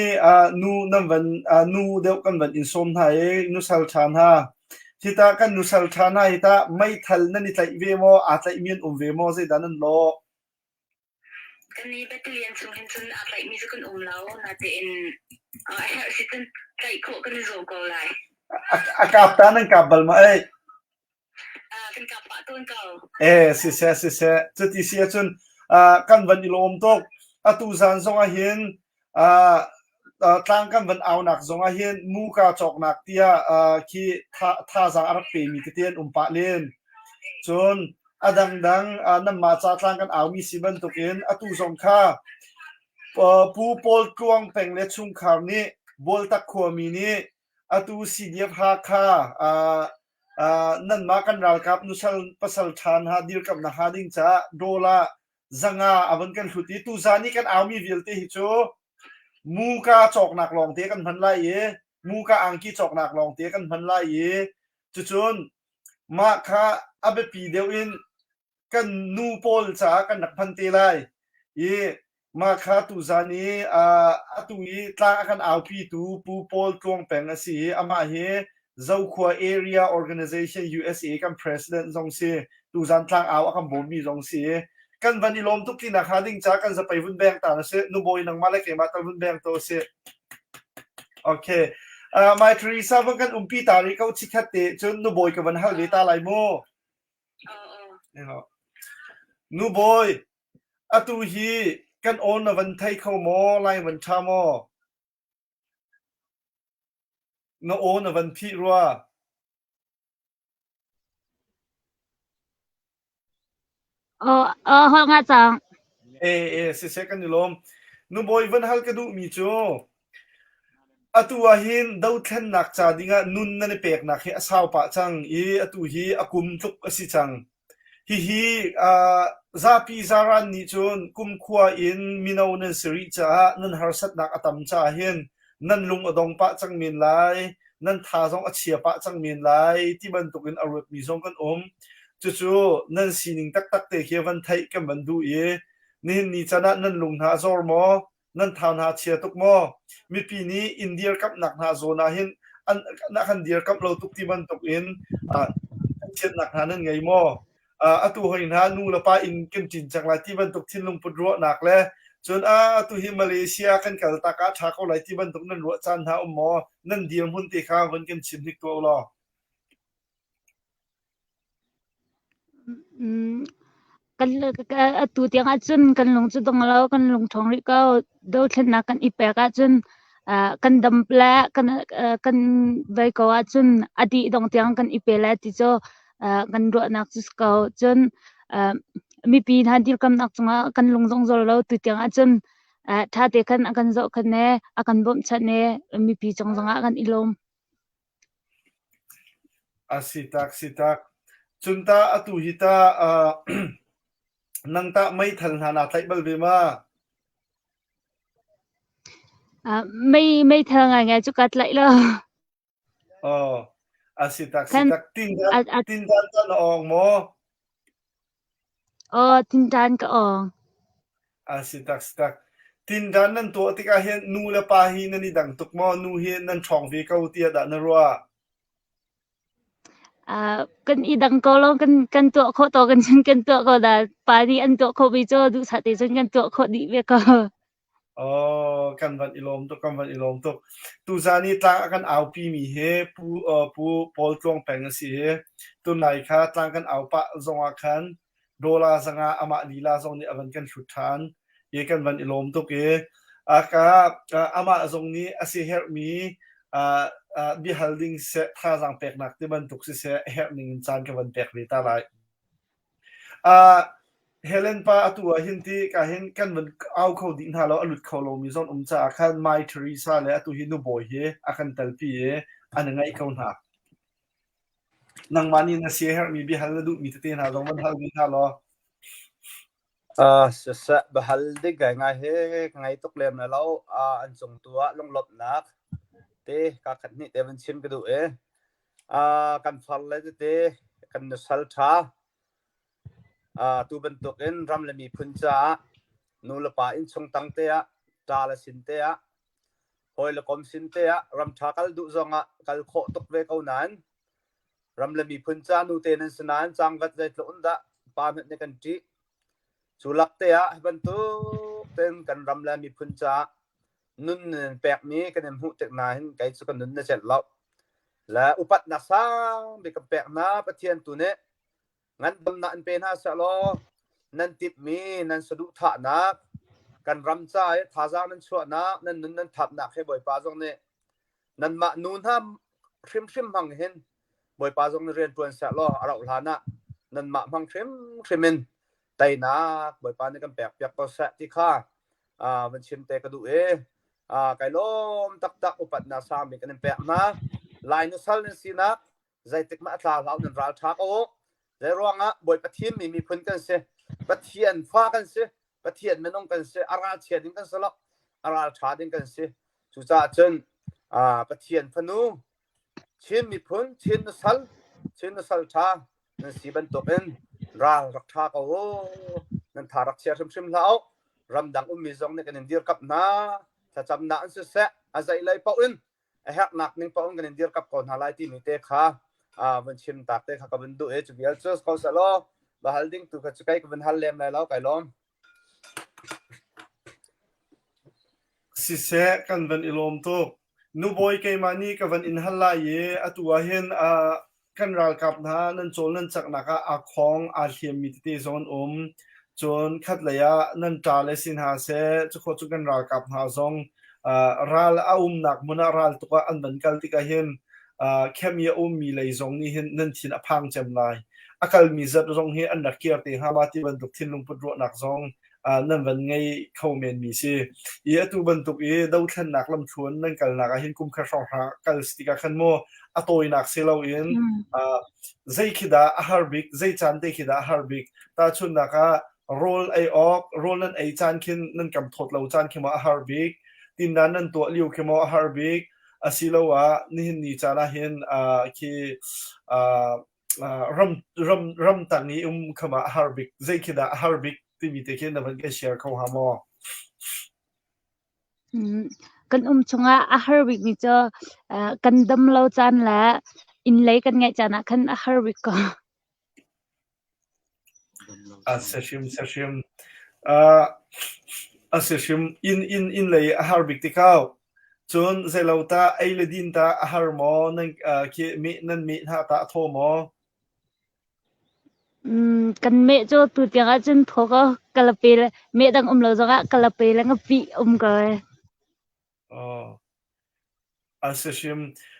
nu nam van nu deu kan van in som na e nu sal chan ha hita kan nu sal chan ha hita mai thal na ni tlai ve mo a tlai mian ve mo zai danan lo
kan ni battalion chung hin chun a tlai mi zu kan lao na te in help si kan tlai ko kan zo ko lai
akap ta nan kabal ma ai
kan ka pa ton ka
si se chuti sia chun kan van ilom tok atu zan zonga hin tlang kan van au nak zonga hin muka chok nak tia ki tha zang arak pe mi tien umpa len chun adang nam ma cha tlang kan au mi siban tokin atu zong kha pu pol tuang peng le chung khar ni bol tak kho mi ni atu cdf ha kha nan ma kan ral kap nusal pasal than ha dir kam na ha ding cha dola zanga aban kan thuti tu zani kan au mi vilte hi cho muka chok nak long te kan phan lai ye muka angki chok nak long te kan phan lai ye chu chun ma kha abe pi deu in kan nu pol cha kan nak phan te lai ye ma kha tu zani atu yi tla kan au pi tu pu pol tuang peng asi ama he Zaukhua Area Organization USA kan president zong si tu zan tlang au kan bom mi zong si kan vani lom tuk tin na ding cha kan za pai vun beng ta na se nu boy nang mala ke ma ta vun beng to se okay my Teresa van kan umpi tari kau chikhat te chun nu boy ka van hal le ta lai mo nu boy atu hi kan on na van thai khau mo lai van tha mo no on na van phi ruwa
ho nga chang
se kan ilom nu boy van hal ka du mi cho atu ahin dau thlen nak cha dinga nun na ne pek nak he asaw pa chang atu hi akum tuk asi chang hi zapi zaran ni chon kum khua in mino nen seri cha nan harsat nak atam cha hin nan lung adong pa chang min lai nan tha jong achia pa chang min lai ti ban tukin arut mi jong kan chu nan sining tak te he van thai kam ban du ye ni chana nan lung na zor mo nan tha na chia tuk mo mi pi ni india kap nak na zona hin an na kan dir kap lo tuk ti ban tuk in chet nak na nan ngai mo atu hoin ha nu la pa in kem chin chang la ti ban tuk thin lung pu ro nak le chon atu hi malaysia kan kal ta ka tha ko lai ti ban tuk nan ro chan ha mo nan dir hun ti kha van kem chin nik to lo
kan tu tiang a chun kan lung chu dong lo kan lung thong ri ka do thlen na kan ipe ka chun kan dam pla kan vai ko a chun adi dong tiang kan ipe la ti cho kan ro nak chu ka chun mi pi na dir kam nak chunga kan lung jong zol lo tu tiang a chun tha te kan akan zo kan ne akan bom chat ne mi pi chong jong a kan ilom
sitak chunta atu hita nang ta mai thal na na thai bal be ma
ไม่เธอไงจุกัดไหลเลย
sitak tin dan tan ong mo
tin dan ka ong
sitak tin dan nan to tika hen nu la pa hi na ni dang tuk mo nu hi nan chong ve kau tia da na ruwa
kan idang ko lo kan to kho to kan to ko da pa ni an to kho bi cho du sa te chen kan to kho di ve ko
kan van ilom to tu zani tla kan au pi mi he pu pol tong peng si he tu nai kha tlang kan au pa zonga khan dola zanga ama lila zong ni avan kan shuthan kan van ilom to ke aka ama zong ni asi her mi bi holding se tha jang pek nak te ban tuk se her ning chan ka van pek ri ta lai Helen pa atua hinti ka hin kan van au kho din ha lo alut kho lo mi zon cha khan mai Teresa le atu hi nu boy he akan talpi e anangai kaun ha nang mani na si her mi bi hal du mi te na zong man hal mi ha lo
sa bahal de ga nga he ngai tok lem na lo an chung tua long lot nak te ka khat ni te van sim ka du e kan phal le te kan na sal tha tu ban tok in ram le mi phun cha nu la pa in chung tang te a ta la sin te a hoi la kom sin te a ram tha kal du zonga kal kho tok ve kau nan ram le mi phun cha nu te nan sanan chang gat zai tlon da pa met ne kan ti chulak te a ban tu ten kan ram la mi phun cha nun pek mi kan em hu tek na hin kai chu kan nun na chet lo la upat na sa be ka pek na pathian tu ne ngan dam na an pe na sa lo nan tip mi nan sadu tha na kan ram cha e tha za nan chua na nan nun nan thap na khe boi pa jong ne nan ma nun ha khrim khrim hang hen boi pa jong ren tuan sa lo arau la na nan ma hang khrim khrimin tai na boi pa ne kan pek pek ko sa ti kha van chim te ka du e kai lom tak tak upat na sa mi kan pek na lai no sal ne sina zai tek ma tla lau nan ral tha ko zai ronga boi pathian mi phun kan se pathian fa kan se pathian menong kan se aral chhe ding kan se lo aral tha ding kan se chu cha chen pathian phanu chin mi phun chin no sal tha nan si ban to ben ral rak tha ko nan tha rak che shim lau ram dang mi zong ne kan dir kap na ta cham na an se azai lai pa un a hak nak ning pa un kan dir kap ko na lai ti mi te kha van chim tak te kha ka ban du e chu bial chos ko sa lo ba halding tu ka chu kai ka ban hal lem lai lau kai lom
si se kan van ilom to nu boy ke mani ka van in halla ye atua hen kan ral kap na nan chol nan chak na ka a khong a thiam mi te zon chon khat laya nan ta le sin ha se chu kho chu kan ral kap na zong ral a nak muna ral to ka an ban kal ti ka hen khemia mi lei zong ni hen nan thin a phang chem lai akal mi zat zong he an rakiar te ha ma ti ban duk thin lung put ro nak zong nan van ngai khomen mi se ye tu ban tuk e dau than nak lam chuan nan kal nak a hin kum kha song ha kal stika khan mo atoi nak se lo in zai khida harbik zai chan te khida harbik ta chun naka roll ai ok roll nan ai chan khin nan kam thot lo chan khima harbik tin nan to liu khima harbik asilowa ni hin ni chana hin ki ram tang ni khama harbik zai khida harbik ti mi te khen na van ke share ko ha mo
kan chunga a harbik mi cho kan dam lo chan la in lei kan ngai chana khan a harbik ko
seshim in lei a harbik ti kau chun zelauta ailedin ta harmo nan ke me nan me ha ta tho mo
kan me cho tu tianga chen thoga kalape me dang lo zonga kalape la ngapi ka
aseshim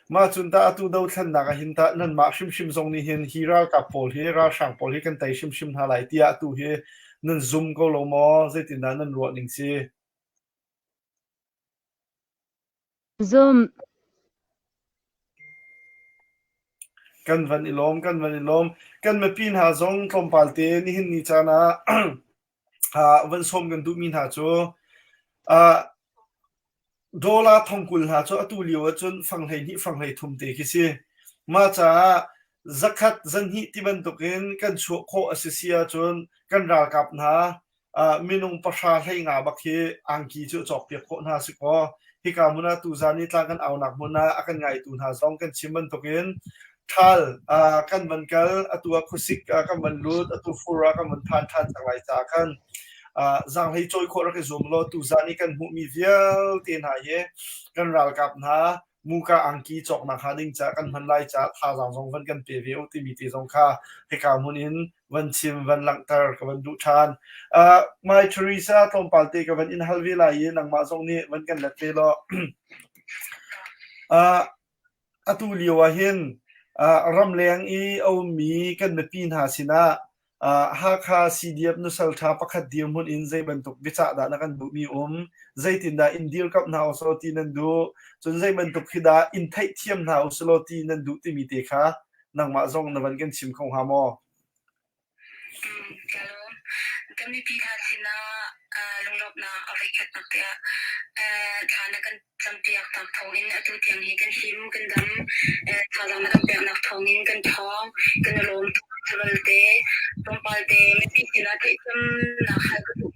ma chun ta atu do than na ka hin ta nan ma shim zong ni hin hira ka pol hi ra sang pol hi kan tai shim ha lai tia tu hi nan zoom ko lo mo zetin nan ro ning si
zoom
kan van ilom kan me pin ha zong klom palte ni hin ni chana van som gan du min ha cho dola thongkul ha cho atu liwa chun fanglei ni fanglei thum te ki si ma cha zakat zan hi tiban tokin kan chu kho asisia chun kan ral kap na minung pasha hlei nga bakhi angki chu chok pe kho na si ko hi ka muna tu zani tlang kan aunak muna akan ngai tu na zong kan chiman tokin thal kan bankal atua khusik kan ban lut atu fura kan ban than changlai cha kan zang hei choi kho ra ke zoom lo tu zani kan mu mi vial tin ha ye kan ral kap na muka angki chok na khading cha kan man lai cha tha jang jong van kan pe ve o ti mi ti jong kha he ka mun in van chim van lang tar ka van du than mai Teresa tom palte ka van in halvi lai yin nang ma jong ni van kan lat te lo atu liwa hin ramleng i o mi kan me pin ha sina ha kha CDF nu sal tha pakhat dim hun in zai ban tuk bicha da na kan bu mi zai tin da indir kap na so ti nan du chun zai ban tuk khida in thai thiam na so ti nan du ti mi te kha nang ma jong na ban kan chim khong ha mo
kalo kan mi pi ha sina lunglop na avikat na kya thana kan champiak tak thongin atu tiang hi kan him kan dam thala na kan pek nak thongin kan thong kan lom thul te tompal te mi pi sina te cham na khai ka tu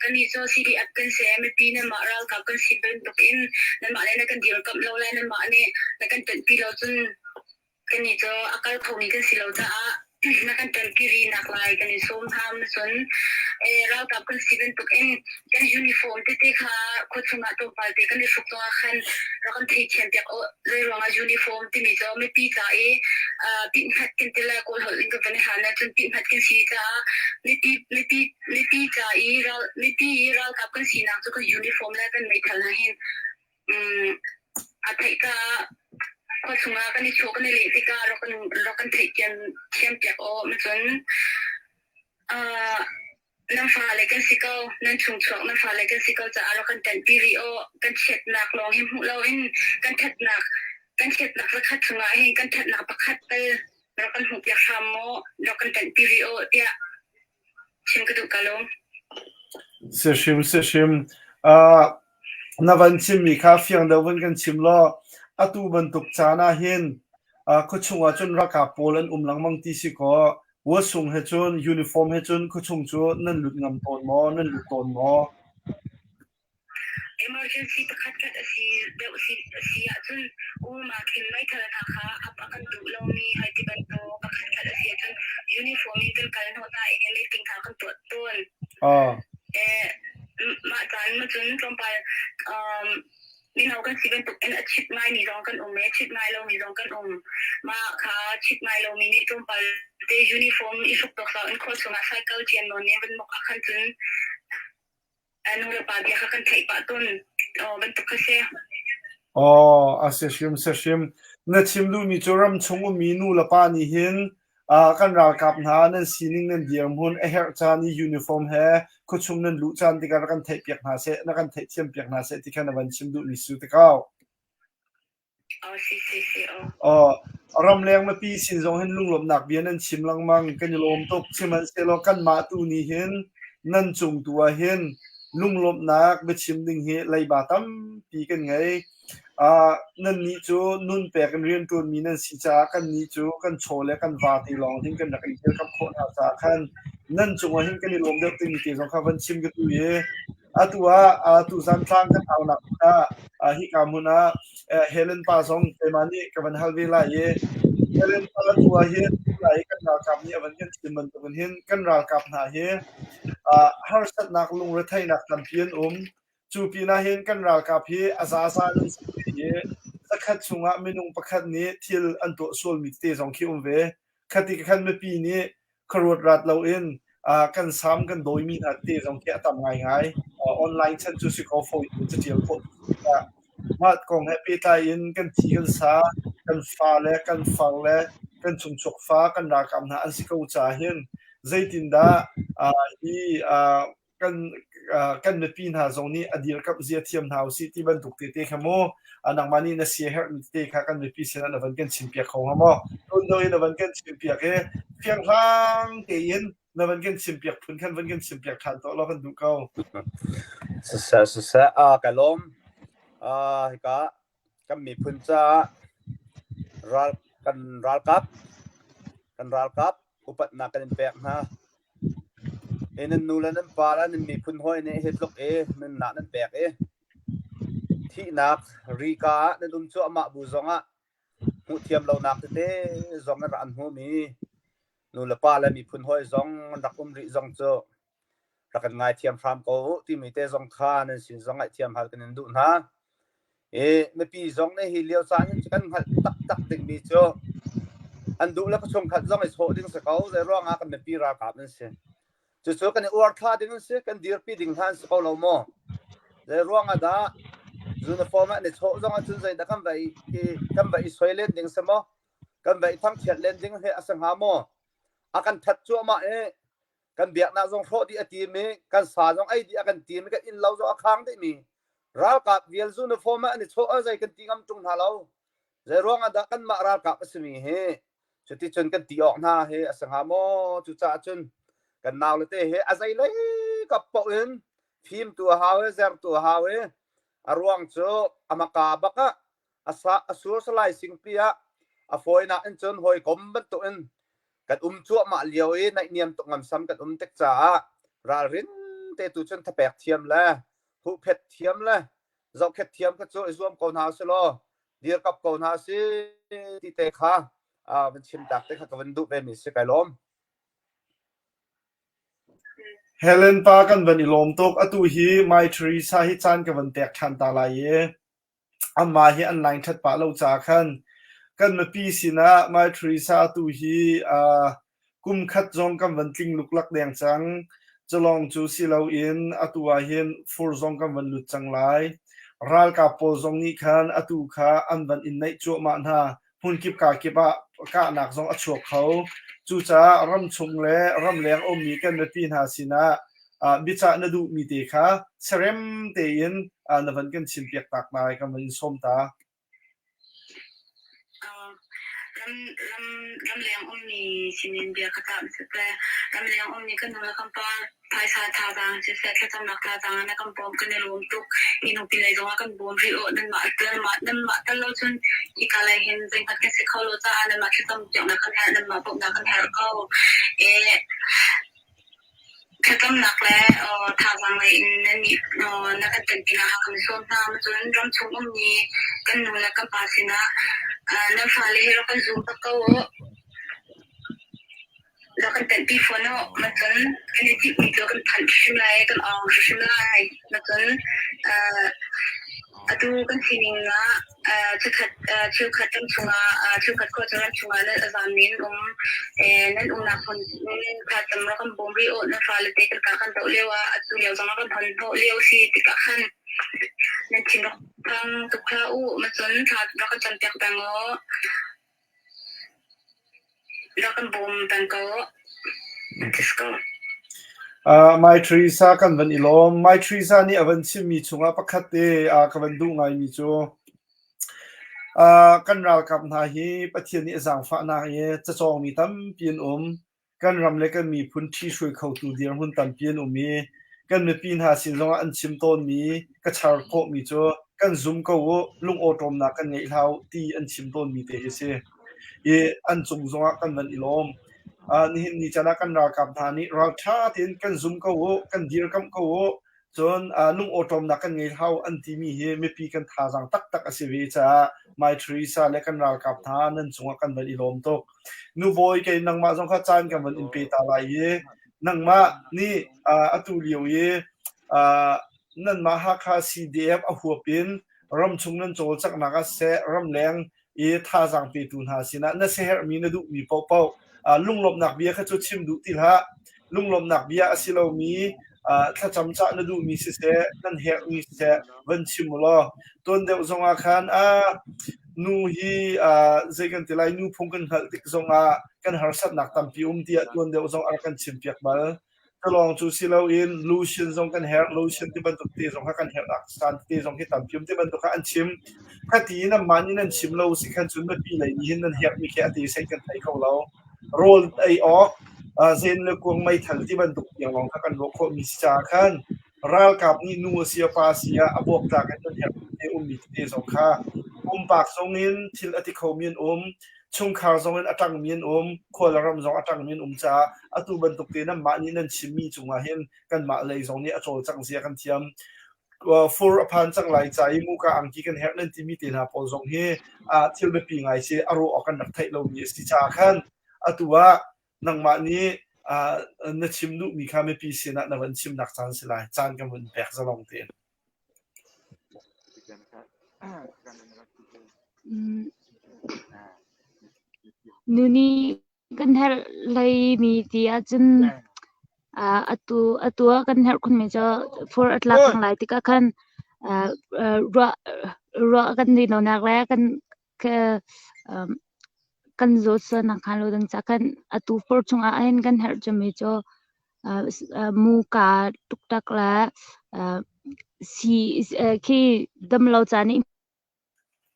kan ni so city app kan se mi pi na maral ka kan siben tokin nan ma le na kan dir kap lo le nan ma ne na kan tan pi lo chun kan ni so akal thongi kan silo ta na kan tan kiri nak lai kan ni som tham sun rau kap kan siben tokin kan uniform te te kha ko chunga to pal te kan ni suk to khan ra kan thei chen pek o le ronga uniform ti mi so mi pi ta pin hat kin te la ko hol ing ka ban ha na chun pin hat kin si ta mi pi ta ra kap kan si na to kan uniform la kan mai thal na hin a thai ka ko chunga kan ni chok kan le te ka ro kan thei chen pek o ma chun nan fa le kan sikau nan chung chok nan fa le kan sikau cha aro kan tan piri o kan chet nak lo him hu lo in kan chet nak rakhat chunga he kan chet nak pakhat te ro kan hu ya samo ro kan tan piri o tia chim ka du kalo
se shim na van chim mi kha fiang da van kan chim lo atu ban tuk chana hin ko chunga chun ra ka polan lang mang ti si ko wo sung he chun uniform he chun ko chung chu nan lut ngam ton mo nan lut ton mo
emergency pakhat kat asi de si ya chun ma khin mai thar na kha apa kan du lo mi hai ti ban to pakhat kat asi chun uniform in kan kan ho ta e le ting kha kan to ton ma tan ma chun tom pa ni nau kan siben tuk en chit mai ni rong kan me chit mai lo mi rong kan ma kha chit mai lo mi ni tom pa te uniform i suk tok sa en ko chunga cycle chen no ne ban mok khan chun anu la pa dia kan thai pa ton ban tuk kase
ase shim na chim lu mi choram chung mi nu la pa ni hin kan ra kap na nan sining nan diam hun a her cha ni uniform he ko chung nan lu chan ti kan thai piak na se na kan thai chem piak na se ti kan ban chim du ni su te kaw ram leng ma pi sin jong hen lung lom nak bian nan chim lang mang kan lom tok chiman se lo kan ma tu ni hin nan chung tua hin lung lom nak be chim ding he lai ba tam pi kan ngai nan ni chu nun pe kan rian tu mi nan si cha kan ni chu kan chole kan va ti long hin kan nak il kap kho na cha khan nan chung hin kan lom de ti mi ti jong kha van chim ge tu ye atua tu san tlang kan au nak hi kamuna Helen pa song pe mani ka van halvi la ye Helen pa tua he lai kan na kam ni avan kan chiman tu hin kan ra kap na he har sat nak lung re thai nak tan pian chu pi na hin kan ra kap hi asa nan si ye sakhat chunga minung pakhat ni thil an to sol mi te jong khi ve khati khan me pi ni kharot rat lo in kan sam kan doi mi na te jong ke tam ngai online chan chu si ko fo chu tial fo mat kong happy ta in kan thi kan sa kan fa le kan fang le kan chung chok fa kan ra kam na an si ko cha hin zaitin da i kan me pin ha zong ni adir kap zia thiam hau si ti ban tuk te khamo anang mani na si her te kha kan me pi sena na van kan chim pia kho hamo ton doi na van kan chim pia ke phiang hang te in na van kan chim pia phun kan van kan chim pia khan to lo kan du kau
sa kalom ka kan mi phun cha ral kap upat na kan pek na enen nulan para nen mi phun hoi ne hetlok nen na nan pek thi nak rika nen chu ama bu zonga hu thiam lo nak te zong na ran hu mi nu la pa la mi phun hoi zong rak ri zong chu rakan ngai thiam phram ko ti mi te zong kha nen sin zong ai thiam hal kan du na me pi zong ne hi liao sa ni kan hal tak tak ding mi cho an du la ka chong khat zong is ho ding sa kau ze ro nga kan me pi ra ka men se chu kan ur kha ding se kan dir pi ding han sa kau lo mo ze ro nga da zuna forma ne cho zong a chu zai da kan vai soilen ding sa mo kan vai thang thiat len ding he asang ha mo akan that chu ma kan biak na zong tho di ati me kan sa zong ai di akan ti me kan in lo zo akhang de mi ral ka vial zuna forma ne cho a zai kan tingam tung ha lo ze ro nga da kan ma ral ka asmi he chuti chun kan ti ok na he asang ha mo chu cha chun kan naw le te he azai le ka po in phim tu ha he zer tu ha he arwang cho amaka baka asa asur salai singpia afoina en chon hoi kom bat to en kan chu ma liao e nai niam to ngam sam kan tek cha ra rin te tu chon thapek thiam la hu phet thiam la zau khet thiam ka cho izom ko na se lo dir kap ko na si ti te khaมันชิมตักte kha ka van du be mi se kai lom
Helen pa kan van ilom tok atu hi mai three sa hi chan ka van tek than ta lai ye amma hi an line that pa lo cha khan kan ma pi sina mai three sa tu hi kum khat jong kan van tling luk lak deng chang chalong chu si lo in atua hian fur jong kan van lut chang lai ral ka po jong ni khan atu kha an van in nei chu ma na hun kip ka kipa ka nak jong a chuak kho chu cha ram chung le ram leng om mi kan ma pi na sina bicha na du mi te kha serem te in na van kan chin piak tak mai kan van som ta
ram leng om ni sinin bia kata se ram leng om ni kan na kan pa pai sa tha dang se se ka tam nak tha dang na kan pom kan lom tuk inu pi lai dong kan bom ri o nan ma tan lo chun I ka lai hin zeng pat ka se kho lo cha nan ma ki tam jong na kan ha nan ma pom na kan ha ko ka tam nak le tha dang lai nan ni na kan ten pi na ha kan som na ma chun ram chung om ni kan nu la kan pa sina na fa le ro kan zum ta koเราkan ten pi phone no ma chun kan ti pi lo kan phan shim lai kan ong shim lai ma chun atu kan sining na chu khat tam chunga chu khat ko chang chunga na azamin nan na phon khat tam ra kan bom ri o na fa le te kan to lewa atu lewa jang kan phan ho lew si ti ka khan nan chin ro pang tu kha u ma chun khat ra kan chan tek bang o ra kan bom bang ko disco
mai three sa kan van ilom mai three sa ni avan chim mi chunga pakhat te ka van du ngai mi chu kan ral kap na hi pathian ni azang fa na ye cha chong mi tam pin kan ram le kan mi phun thi shui khau tu dir hun tam pin mi kan me pin ha sin zonga an chim ton mi ka char ko mi chu kan zoom ko lung otom na kan ngei hlau ti an chim ton mi te se ye an chung zonga kan van ilom ni chana kan ra kap thani ra tha tin kan zoom ko kan dir kam ko chon lung otom na kan ngei hau an ti mi he me pi kan tha jang tak tak ase ve cha mai three sa le kan ra kap tha nan chunga kan van ilom to nu boy ke nang ma jong kha chan kan van in pe ta lai ye nang ma ni atu liu ye nan ma ha kha CDF a huapin ram chung nan chol chak na ka se ram leng e tha jang pe tun ha sina na se her mi na du mi pau pau lunglom nak bia kha chu chim du til ha lunglom nak bia asilo mi tha cham cha na du mi se nan her mi se van chim lo ton de zonga khan nu hi zegan tilai nu phung kan hal tik zonga kan harsat nak tam pi ti ton de zong ar kan chim piak bal kalong chu silo in lucian zong kan her lucian ti ban te zong kan her ak san te zong ki tam pi ti ban to ka an chim ka ti na mani nan chim lo si kan chun na pi lai ni hin nan her mi ke ati sai kan thai kho lo roll ai ok zen le kuang mai thal ti ban duk yang long kan ro kho mi cha khan ral kap ni nu sia pa sia abok ta kan her te mi te zong kha pak zong in thil ati kho min chung khar zong in atang min khol ram zong atang min cha atu ban tuk te na ma ni nan chimi chunga hen kan ma lei zong ni a chol chang sia kan thiam for aphan chang lai chai mu ka angki kan her nan ti mi te na pol zong he thil be pi ngai se aro akan nak thai lo mi si cha khan atua nang ma ni na chim du mi kha me pi se na van chim nak chan se lai chan kan mun pek zalong te
นูนี่กันเฮลเลยมีที่อาจารย์ตัวกันเฮลคุณไม่จะ for อัตลักษณ์ทั้งหลายที่ก็คันรัวกันดีโนนักแรกกันกันโจทย์นักขันโลดังจากกันตัว for ชงอาเห็นกันเฮลจะมีจะมูกาตุกตักละสีที่ดำเราจานี่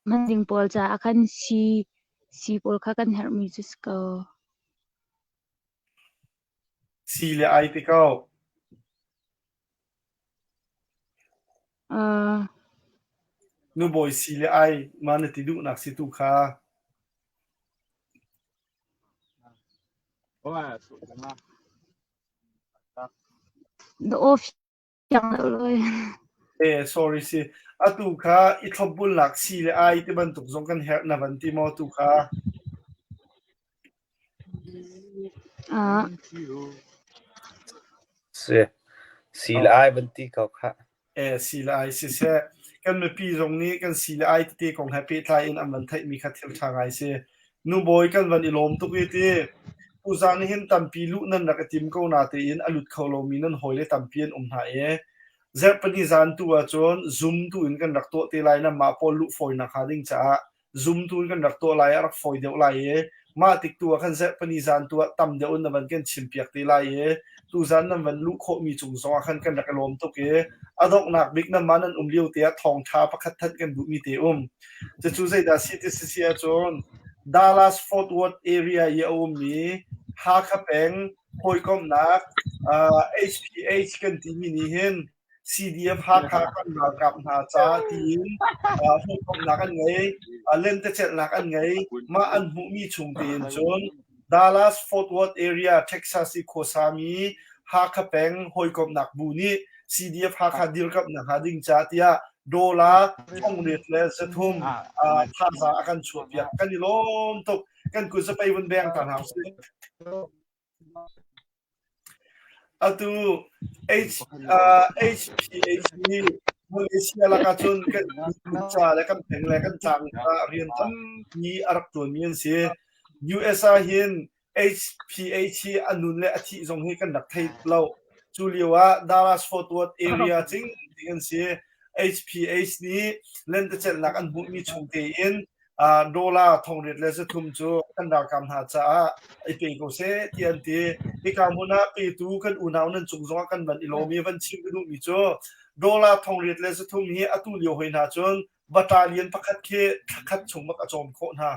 มันดิงปอลจะอาคันสีปอลค่ะกันเฮลมีจุดก็
สีเลยไอติเก้านูบอยสีเลยไอมันติดูนักสิตุค่ะ
โอฟยังเลย
sorry สิตุค่ะอีทบุญหลักสีเลยไอที่บรรทุกส่งกันเฮลนับวันที่มอตุค่ะ
สีละไอบันทีเขาค่ะ
สีละไอสิเสกันไม่ปีตรงนี้กันสีละไอที่ของแฮปปี้ไทยอินอันวันไทยมีคัดเทียบทางไอเสนูบอยกันวันอีลมตุกที่ผู้สานเห็นตัมปีลุนั่นนักติมก็นาเตียนอลุดเขาโลมีนั่นหอยเลยตัมปีนหายเจ็บปนิจานตัวจนซุ่มตัวอินกันรักตัวเตลัยนั่นมาพอลุฟอยนักหาดิ้งจ้าซุ่มตัวอินกันรักตัวไล่รักฟอยเดียวไล่มาติดตัวกันเจ็บปนิจานตัวตั้มเดียวนั่นวันกันชิมเปียกเตลัยตัวจานนั่นวันลุโคมีจุงสองขันกันรักลมตุกอดอกนักบิ๊กนั่นมันนั่นเลี้ยวเตียทองท้าประคัดทัดกันบุมีเตจะชูใจดาซิติสเซียจนDallas Fort Worth area เยอะมีฮาคาเปงหอยกอมนักHPH กันที่มีนี่เห็น CDF ฮาคากันนักกับนาจาทีมหอยกอมนักกันไงเล่นแต่เจ็ดนักกันไงมาอันหูมีชุมเตียนจน Dallas Fort Worth area Texas โคซามีฮาคาเปงหอยกอมนักบูนี่ CDF ฮาคาดิลกับนักฮาดิ้งจาติยาโดลาท่องเรียนเลยจะทุ่มภาษากันชวบยักกันนี่ล้มตกกันกุศไปบนแบงต่างหากสิatu HPH นี่มาเลเซียละกันจนกันจ่าและกันแผงและกันจังเรียนตั้งมีอารักตัวมีนเสีย USA เห็น HPH อันนู้นและอาทิตย์ทรงให้กันดักไทยเราจูเลียวว่า Dallas Fort Worth area จริงกันเสียHPH นี้เล่นแต่เจ็ดหลักอันบุมีชงเตียนโดลาทองเรียดเลสทุ่มจูกันดากำหาจ้าไอเปียกเสตียนตีที่กำมุนาปีตูกันอุณาวนั้นจุงจงกันบันอิโลมีวันชิมกันดูมีจูโดลาทองเรียดเลสทุ่มนี้อตุเลียวหินาจนบัตาเลียนพักเคขัดชงมักอจอมโคนา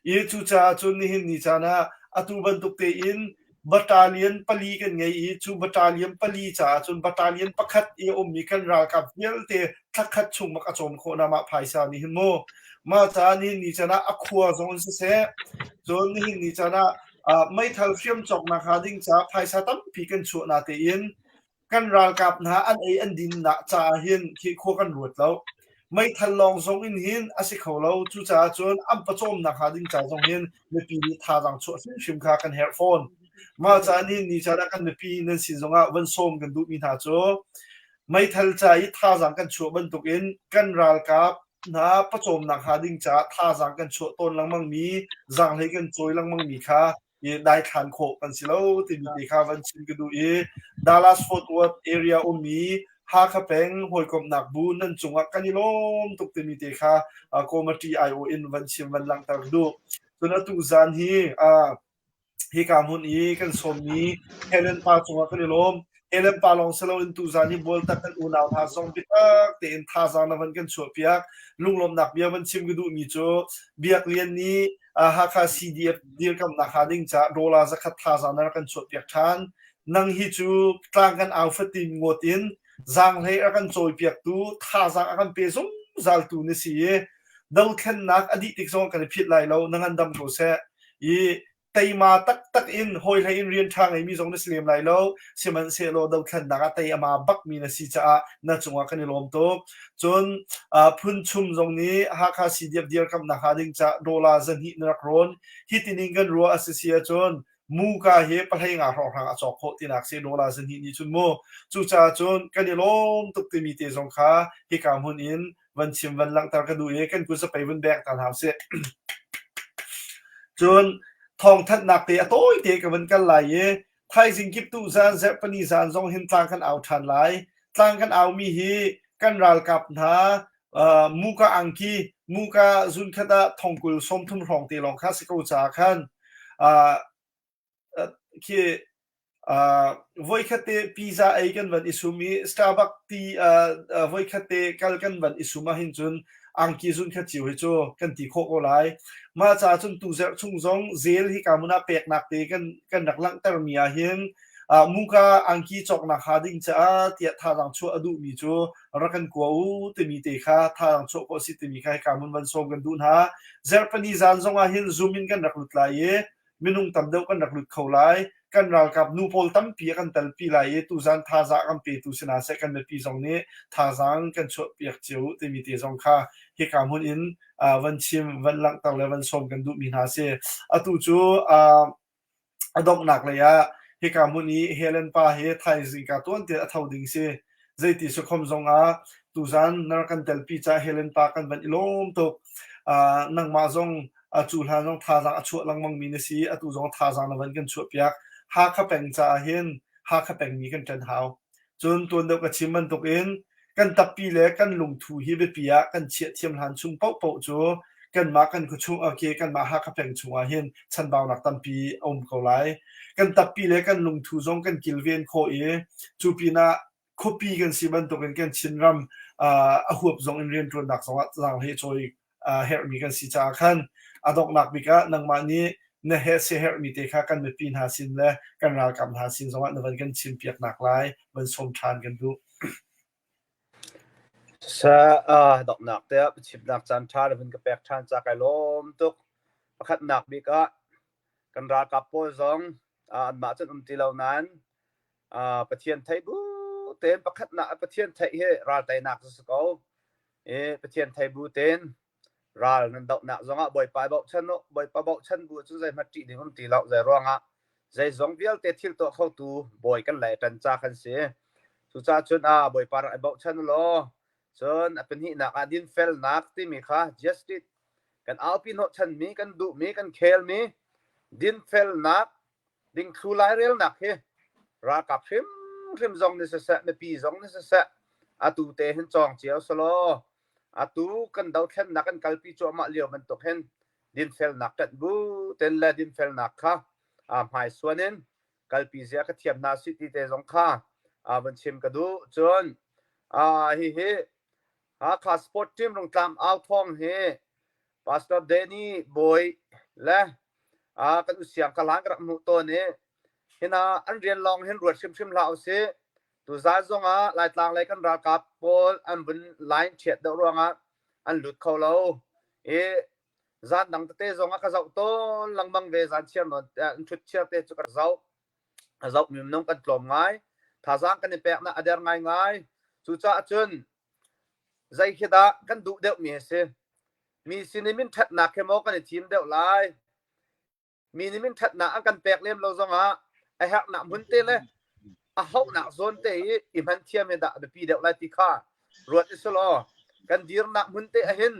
อีจูจ้าจนนี่หินนิจานะอตุบันตุกเตียนบัตาเลียนปลีกันไงอีจูบัตาเลียนปลีจ้าจนบัตาเลียนพักขัดเออมีกันรากับเยลเตขัดชงมักอจอมโคนามาภายสานี่หินโมมาจานี่นิจานะอควาจงเสจนนี่นิจานะไม่ทัลเฟียมจอกนาคาดิ้งจ้าภายสาตั้มพีกันชัวนาเตียนกันรากับนะอันอันดินนะจ้าหินที่ควกันรวดแล้วไม่ทันลองทรงอินหินอาศัยเขาเราจู่จ้าจนอันประจมนาคาดิ้งจ้าทรงหินในปีนี้ท่าจังชัวชิมคากันเฮดโฟนมาจานี่นิจานะกันในปีนั้นสินทรงวันส้มกันดูมีท่าจ้ไม่ทันใจท่าจังกันชัวบรรทุกอินกันรากับนะประจมนักหาดิ้งจ้าท่าจังกันชัวต้นลังมังมีจังให้กันจอยลังมังมีค่ะได้ทานโคกันสิแล้วติดมีค่ะวันชิมกันดูDallas Fort Worth area มีฮาคาเปงหอยกบหนักบูนั่นจงกันนี่ล้มตุกติมีเตค่ะโคมาทีไอโออินวันชิมวันลังตักดูจนตุจานฮีกามุนกันสมนี้เฮเลนปาจงกันนี่ล้มเอเลนปาลองสโลอินตูจานี่บอลตักกันอุณาวท่าซองปิตักเตนท่าจางนั้นกันชัวเปียกลุงลมหนักเบียวันชิมกันดูมีโจเบียกเลียนนี้ฮาคาซีดีเอฟดีกับนักหาดิ้งจ้าโดลาจะขัดท่าจางนั้นกันชัวเปียกทานนังฮิจูกลางกันเอาฟตินงวตินจางให้กันจอยเปียกตูท่าจางกันเปซุมจัลตูนี่สิดาวขันนักอดีตที่ส่งกันพิดไหลเรานังอันดำโกเสแต่มาตักอินหอยให้อินเรียนทางไอ้มีสองนักเรียนไหลแล้วเชื่อมันเสียโลดาวขันนักแต่มาบักมีนักศิษย์นักจงว่ากันในลมตกจนพื้นชุมตรงนี้หากาซีเดียบเดียร์กับนักหาดิ้งจะโดลาจันฮินักร้อนฮิตินิงกันรัวอาเซียจนมูกาเฮปะให้งาหอกทางจอกโคตินักเซโดลาจันฮินี่จนโมจู่จ้าจนกันในลมตกเตมีเตจงค้าฮิกามุนอิน วันชิมวันลังตากระดูกันกูจะไปวันแบกตาหาวเสียจนทองทัดหนักเตะโต้ยเตะกับวันกันไหลไทยสิงคิปตุซานเซปนิซานซองเห็นต่างกันเอาทันไหลต่างกันเอามีฮีกันรัลกับนะมูกาอังกีมูกาซุนคดาทองกุลสมทุนรองตีลองคาสิโกจาคันคีvoi khate pizza ai kan van isumi starbucks ti voi khate kal kan van isuma hin chun angki zun kha chiu hi chu kan ti kho ko lai ma cha chun tu zer chung zong zel hi kamuna pek nak te kan nak lang tar mia hin muka angki chok na khading cha tia tha rang chu adu mi chu rakan ko u te mi te kha tha rang chu ko si te mi kha kamun van som kan dun ha zer pani zan zonga hin zoomin kan rak lut lai ye minung tam deu kan rak lut khau lai kan ral kap nu pol tam pi kan tal pi lai ye tu zan tha za kan pe tu sina se kan me pi zong ne tha zang kan chu piak chiu te mi te zong kha hi kamun in van chim van lang tang le van som kan du mi na se atu chu adok nak le ya hi kamuni helen pa he thai zinga ton te athau ding se zaiti su khom zonga tuzan nar kan tel pi cha helen pa kan van ilom to nang ma zong chu han zong tha za chu lang mang mi ne si atu zong tha za na van kan chu piak ha kha peng cha hin ha kha peng mi kan tan hau chun ton dok ka chiman tok in kan tapi le kan lung thu hi be pia kan chia thiam han chung pau pau chu kan ma kan khu chung okay kan ma ha kha peng chunga hin chan baw nak tam pi om ko lai kan tapi le kan lung thu zong kan kilven kho e chupina copy kan siban to kan chinram a huap zong in ren tron dak zong zang he choi her mi kan si cha khan adok nak bika nang ma ni na he se her mi te kha kan me pin ha sin le kan ral kam ha sin zong na van kan chim piak nak lai ban som than kan du
sa dok nak te chip nak chan tha van ka pek than cha kai lom tuk pakhat nak bika kan ra kap po zong ma chen ti lo nan pathian thai bu ten pakhat na pathian thai he ra tai nak su ko pathian thai bu ten ra nan dok nak zonga boy pa bau chen no boy pa bau chen bu chu zai ma ti ding ti lo zai ronga zai zong vial te thil to khau tu boy kan lai tan cha khan se chu cha chun boy pa bau chen lo chun apen hi nak adin fel nak ti mi kha just it kan alpi no chen mi kan du mi kan khel mi din fel nak ding thu lai rel nak he ra kap hrim zong ni se me pi zong ni se atu te hin chong chiao solo atu kan dau khen nak kan kalpi cho ma lio man to hen din fel nak kan bu ten la din fel nak kha mai suanen kalpi zia ka thiam na si ti te zong kha ban chim ka du chon hi kha sport team rong tam out thong he pastor Denny boy la kan usiang kalang rak mu to ne hina an rian long hen ruat sim lao se tu za zonga lai tlang lai kan ra kap pol an bun line chet do ronga an lut kho lo zan dang te zonga ka zau to langmang ve zan chiam no an thut chia te chu ka zau mim nong kan tlom ngai tha zang kan pek na ader ngai chu cha chun zai khida kan du deuh mi se mi sinimin that na ke mo kan team deuh lai minimin that na kan pek lem lo zonga a hak na mun te le a hau na zon te i man thiam da be pi deuh lai ti kha ruat isolo kan dir na mun te a hin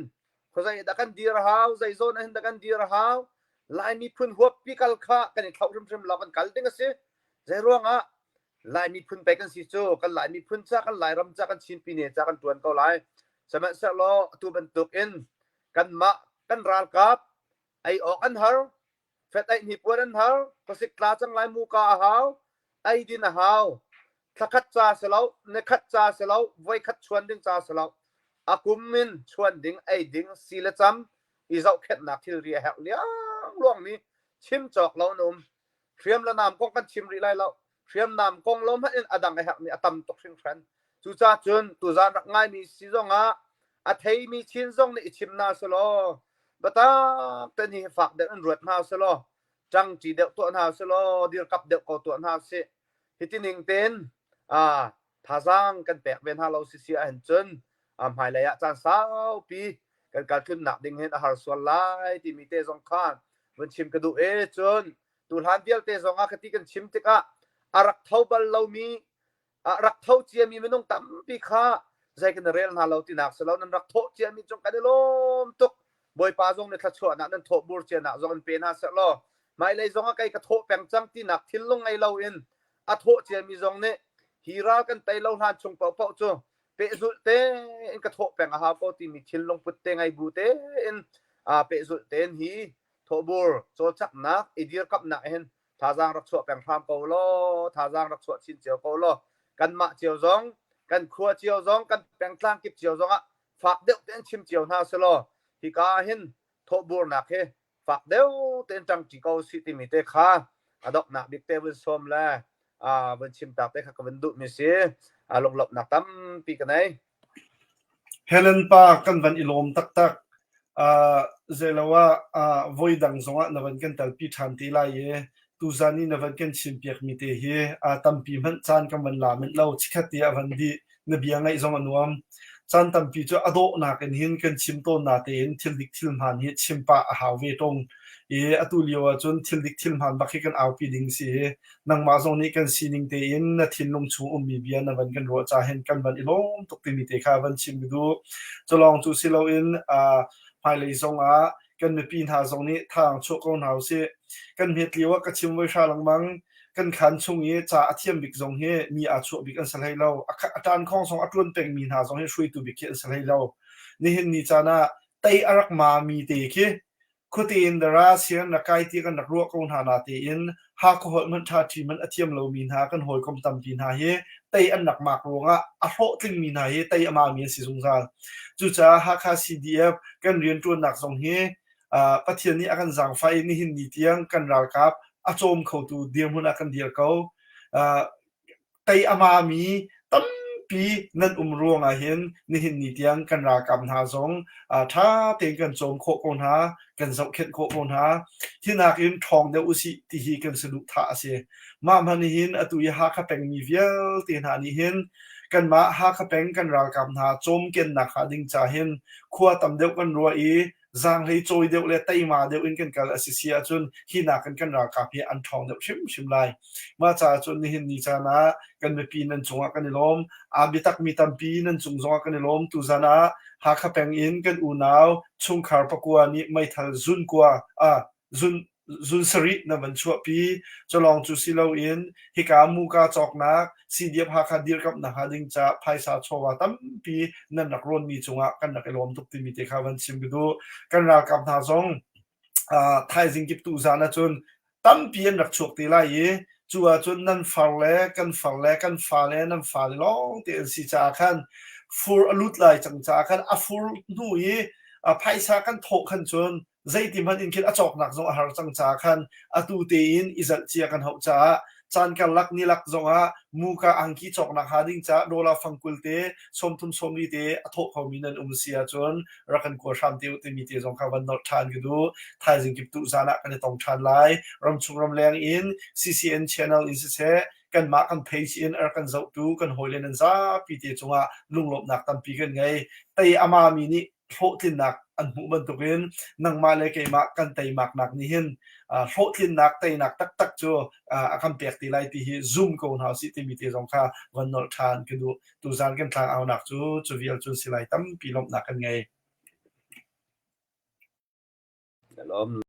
ko zai da kan dir hau zai zon a hin da kan dir hau lai mi phun huap pi kal kha kan thau rim lo kan kal ding ase zai ronga lai mi phun pe kan si chu kan lai mi phun cha kan lai ram cha kan chin pi ne cha kan tuan ko lai sama sa lo tu ban tuk in kan ma kan ral kap ai ok an har fet ai ni puan hau ko sik tla chang lai mu ka hau ai din hau thakhat cha selo ne khat cha selo voi khat chuan ding cha selo akum min chuan ding ai ding sila cham i zau khet na thil ri hak liang luang ni chim chok lo num thiam la nam kong kan chim ri lai lo thiam nam kong lom ha in adang ai hak ni atam tok sing than chu cha chun tu zan rak ngai mi si zonga a thei mi chin zong ni chim na selo bata ten hi fak de an ruat na selo chang chi deuh to na selo dir kap deuh ko to na se hitining ten thazang kan pek ven ha lo si si an chun mai la ya chan sao pi kan kal thun nak ding hen har swal lai ti mi te zong khan wen chim ka du chun tu han bial te zonga khati kan chim te ka arak thau bal lo mi rak thau chia mi menong tam pi kha zai kan rel na lo ti nak selo nan rak tho chian mi chong kan lom tuk boi pa jong ne thla chua na nan tho bur chian na zong pe na sa lo mai lei zong a kai ka tho peng chang ti nak thil long ngai lo in a tho chian mi zong ne hira kan tai lo han chung pau pau chu pe zu te in ka tho peng a ha ko ti mi thil long put te ngai bu te in pe zu ten hi tho bur cho chak na idir kap na hen tha jang rak chua peng tham ko lo tha jang rak chua chin chiao ko lo kan ma chiao zong kan khua chiao zong kan peng tlang kip chiao zong a phak deuh ten chim chiao na se lo hi ka hin tho bur na khe phak deuh ten chang chi ko si ti mi te kha adok na big table som la bên chim tạc te kha ka ben du mi se lok lok na tam pi ka nai
Helen pa kan van ilom tak tak zelawa voidang zonga na van kan tal pi than ti la ye tu zani na van kan chim piak mi te hi tam pi man chan kam van la men lo chikhati avan di na biangai zonga nuam chan tam pi chu ado na kan hin kan chim to na te in thil dik thil man hi chim pa a haw ve tong atu liwa chun thil dik thil man bakhi kan aw pi ding si nang ma zong ni kan sining te in na thin long chu mi bia na van kan ro cha hen kan van ilom tok ti mi te kha van chim du cholong chu silo in mai lei zong a kan me pin ha zong ni thang chu ko nau se kan het liwa ka chim wei sha lang mang kan khan chung ye cha athiam bik zong he mi a chu bik an salai lo atan khong song atlun peng min ha zong he shui tu bik an salai lo ni hin ni chana tai arak ma mi te ke khuti in dara sian na kai ti kan ro ko na na te in ha ko hol man tha thi man athiam lo min ha kan hoi kom tam pin ha he tai an nak mak ronga a ho tling min ha he tai ama mi si sung sa chu cha ha kha cdf kan rian tu nak zong he pathian ni akan jang fai ni hin ni tiang kan ral kap achom kho tu diam hun akan dir ko tai ama mi tam pi nan ruanga hin ni hin ni tiang kan ra kam na zong tha te kan chom kho kon ha kan zau khet kho kon ha thinak in thong de usi ti hi kan selu tha ase ma man hin atu ya ha kha peng mi vial te na ni hin kan ma ha kha peng kan ra kam na chom ken na kha ding cha hin khua tam deu kan ro i zang lei choi deu le tai ma deu in kan kal asisia chun hi na kan ra ka phi an thong deu shim lai ma cha chun ni hin ni cha na kan me pi nan chunga kan lom bitak mi tam pi nan chung zonga kan lom tu zana ha kha peng in kan u naw chung khar pakua ni mai thal zun kwa zun sari na van chua pi cholong chu silo in hika mu ka chok na cdf ha kha dir kap na ha ding cha phaisa chowa tam pi nan nak ron mi chunga kan nak lom tuk ti mi te kha van sim du kan ra kap na zong thai jing kip tu zana chun tam pi an rak chok ti la ye chua chun nan farle kan nan fal long te si cha khan fur alut lai chang cha khan a fur nu ye phaisa kan thok khan chun zai tim han in khin achok nak zong har chang cha khan atu te in izal chia kan ho cha chan kan lak ni lak zonga muka angki chok nak hading cha dola fangkul te somthum somli te athok khomin an umsia chon rakan ko sham te te mi te zong kha van not than gidu thai jing kip tu zana kan tong than lai ram chung ram leng in ccn channel is se kan ma kan page in kan zau tu kan hoilen an za pi te chunga lunglop nak tam pi kan ngai tai ama mi ni tho tin nak an mu ban tukin nang ma le ke ma kan tai mak nak ni hin tho tin nak tai nak tak tak chu akam pek ti lai ti hi zoom ko na si ti mi te jong kha van nol than ke du tu zan kan thang au nak chu vial chu silai tam pi lom nak kan ngai
lom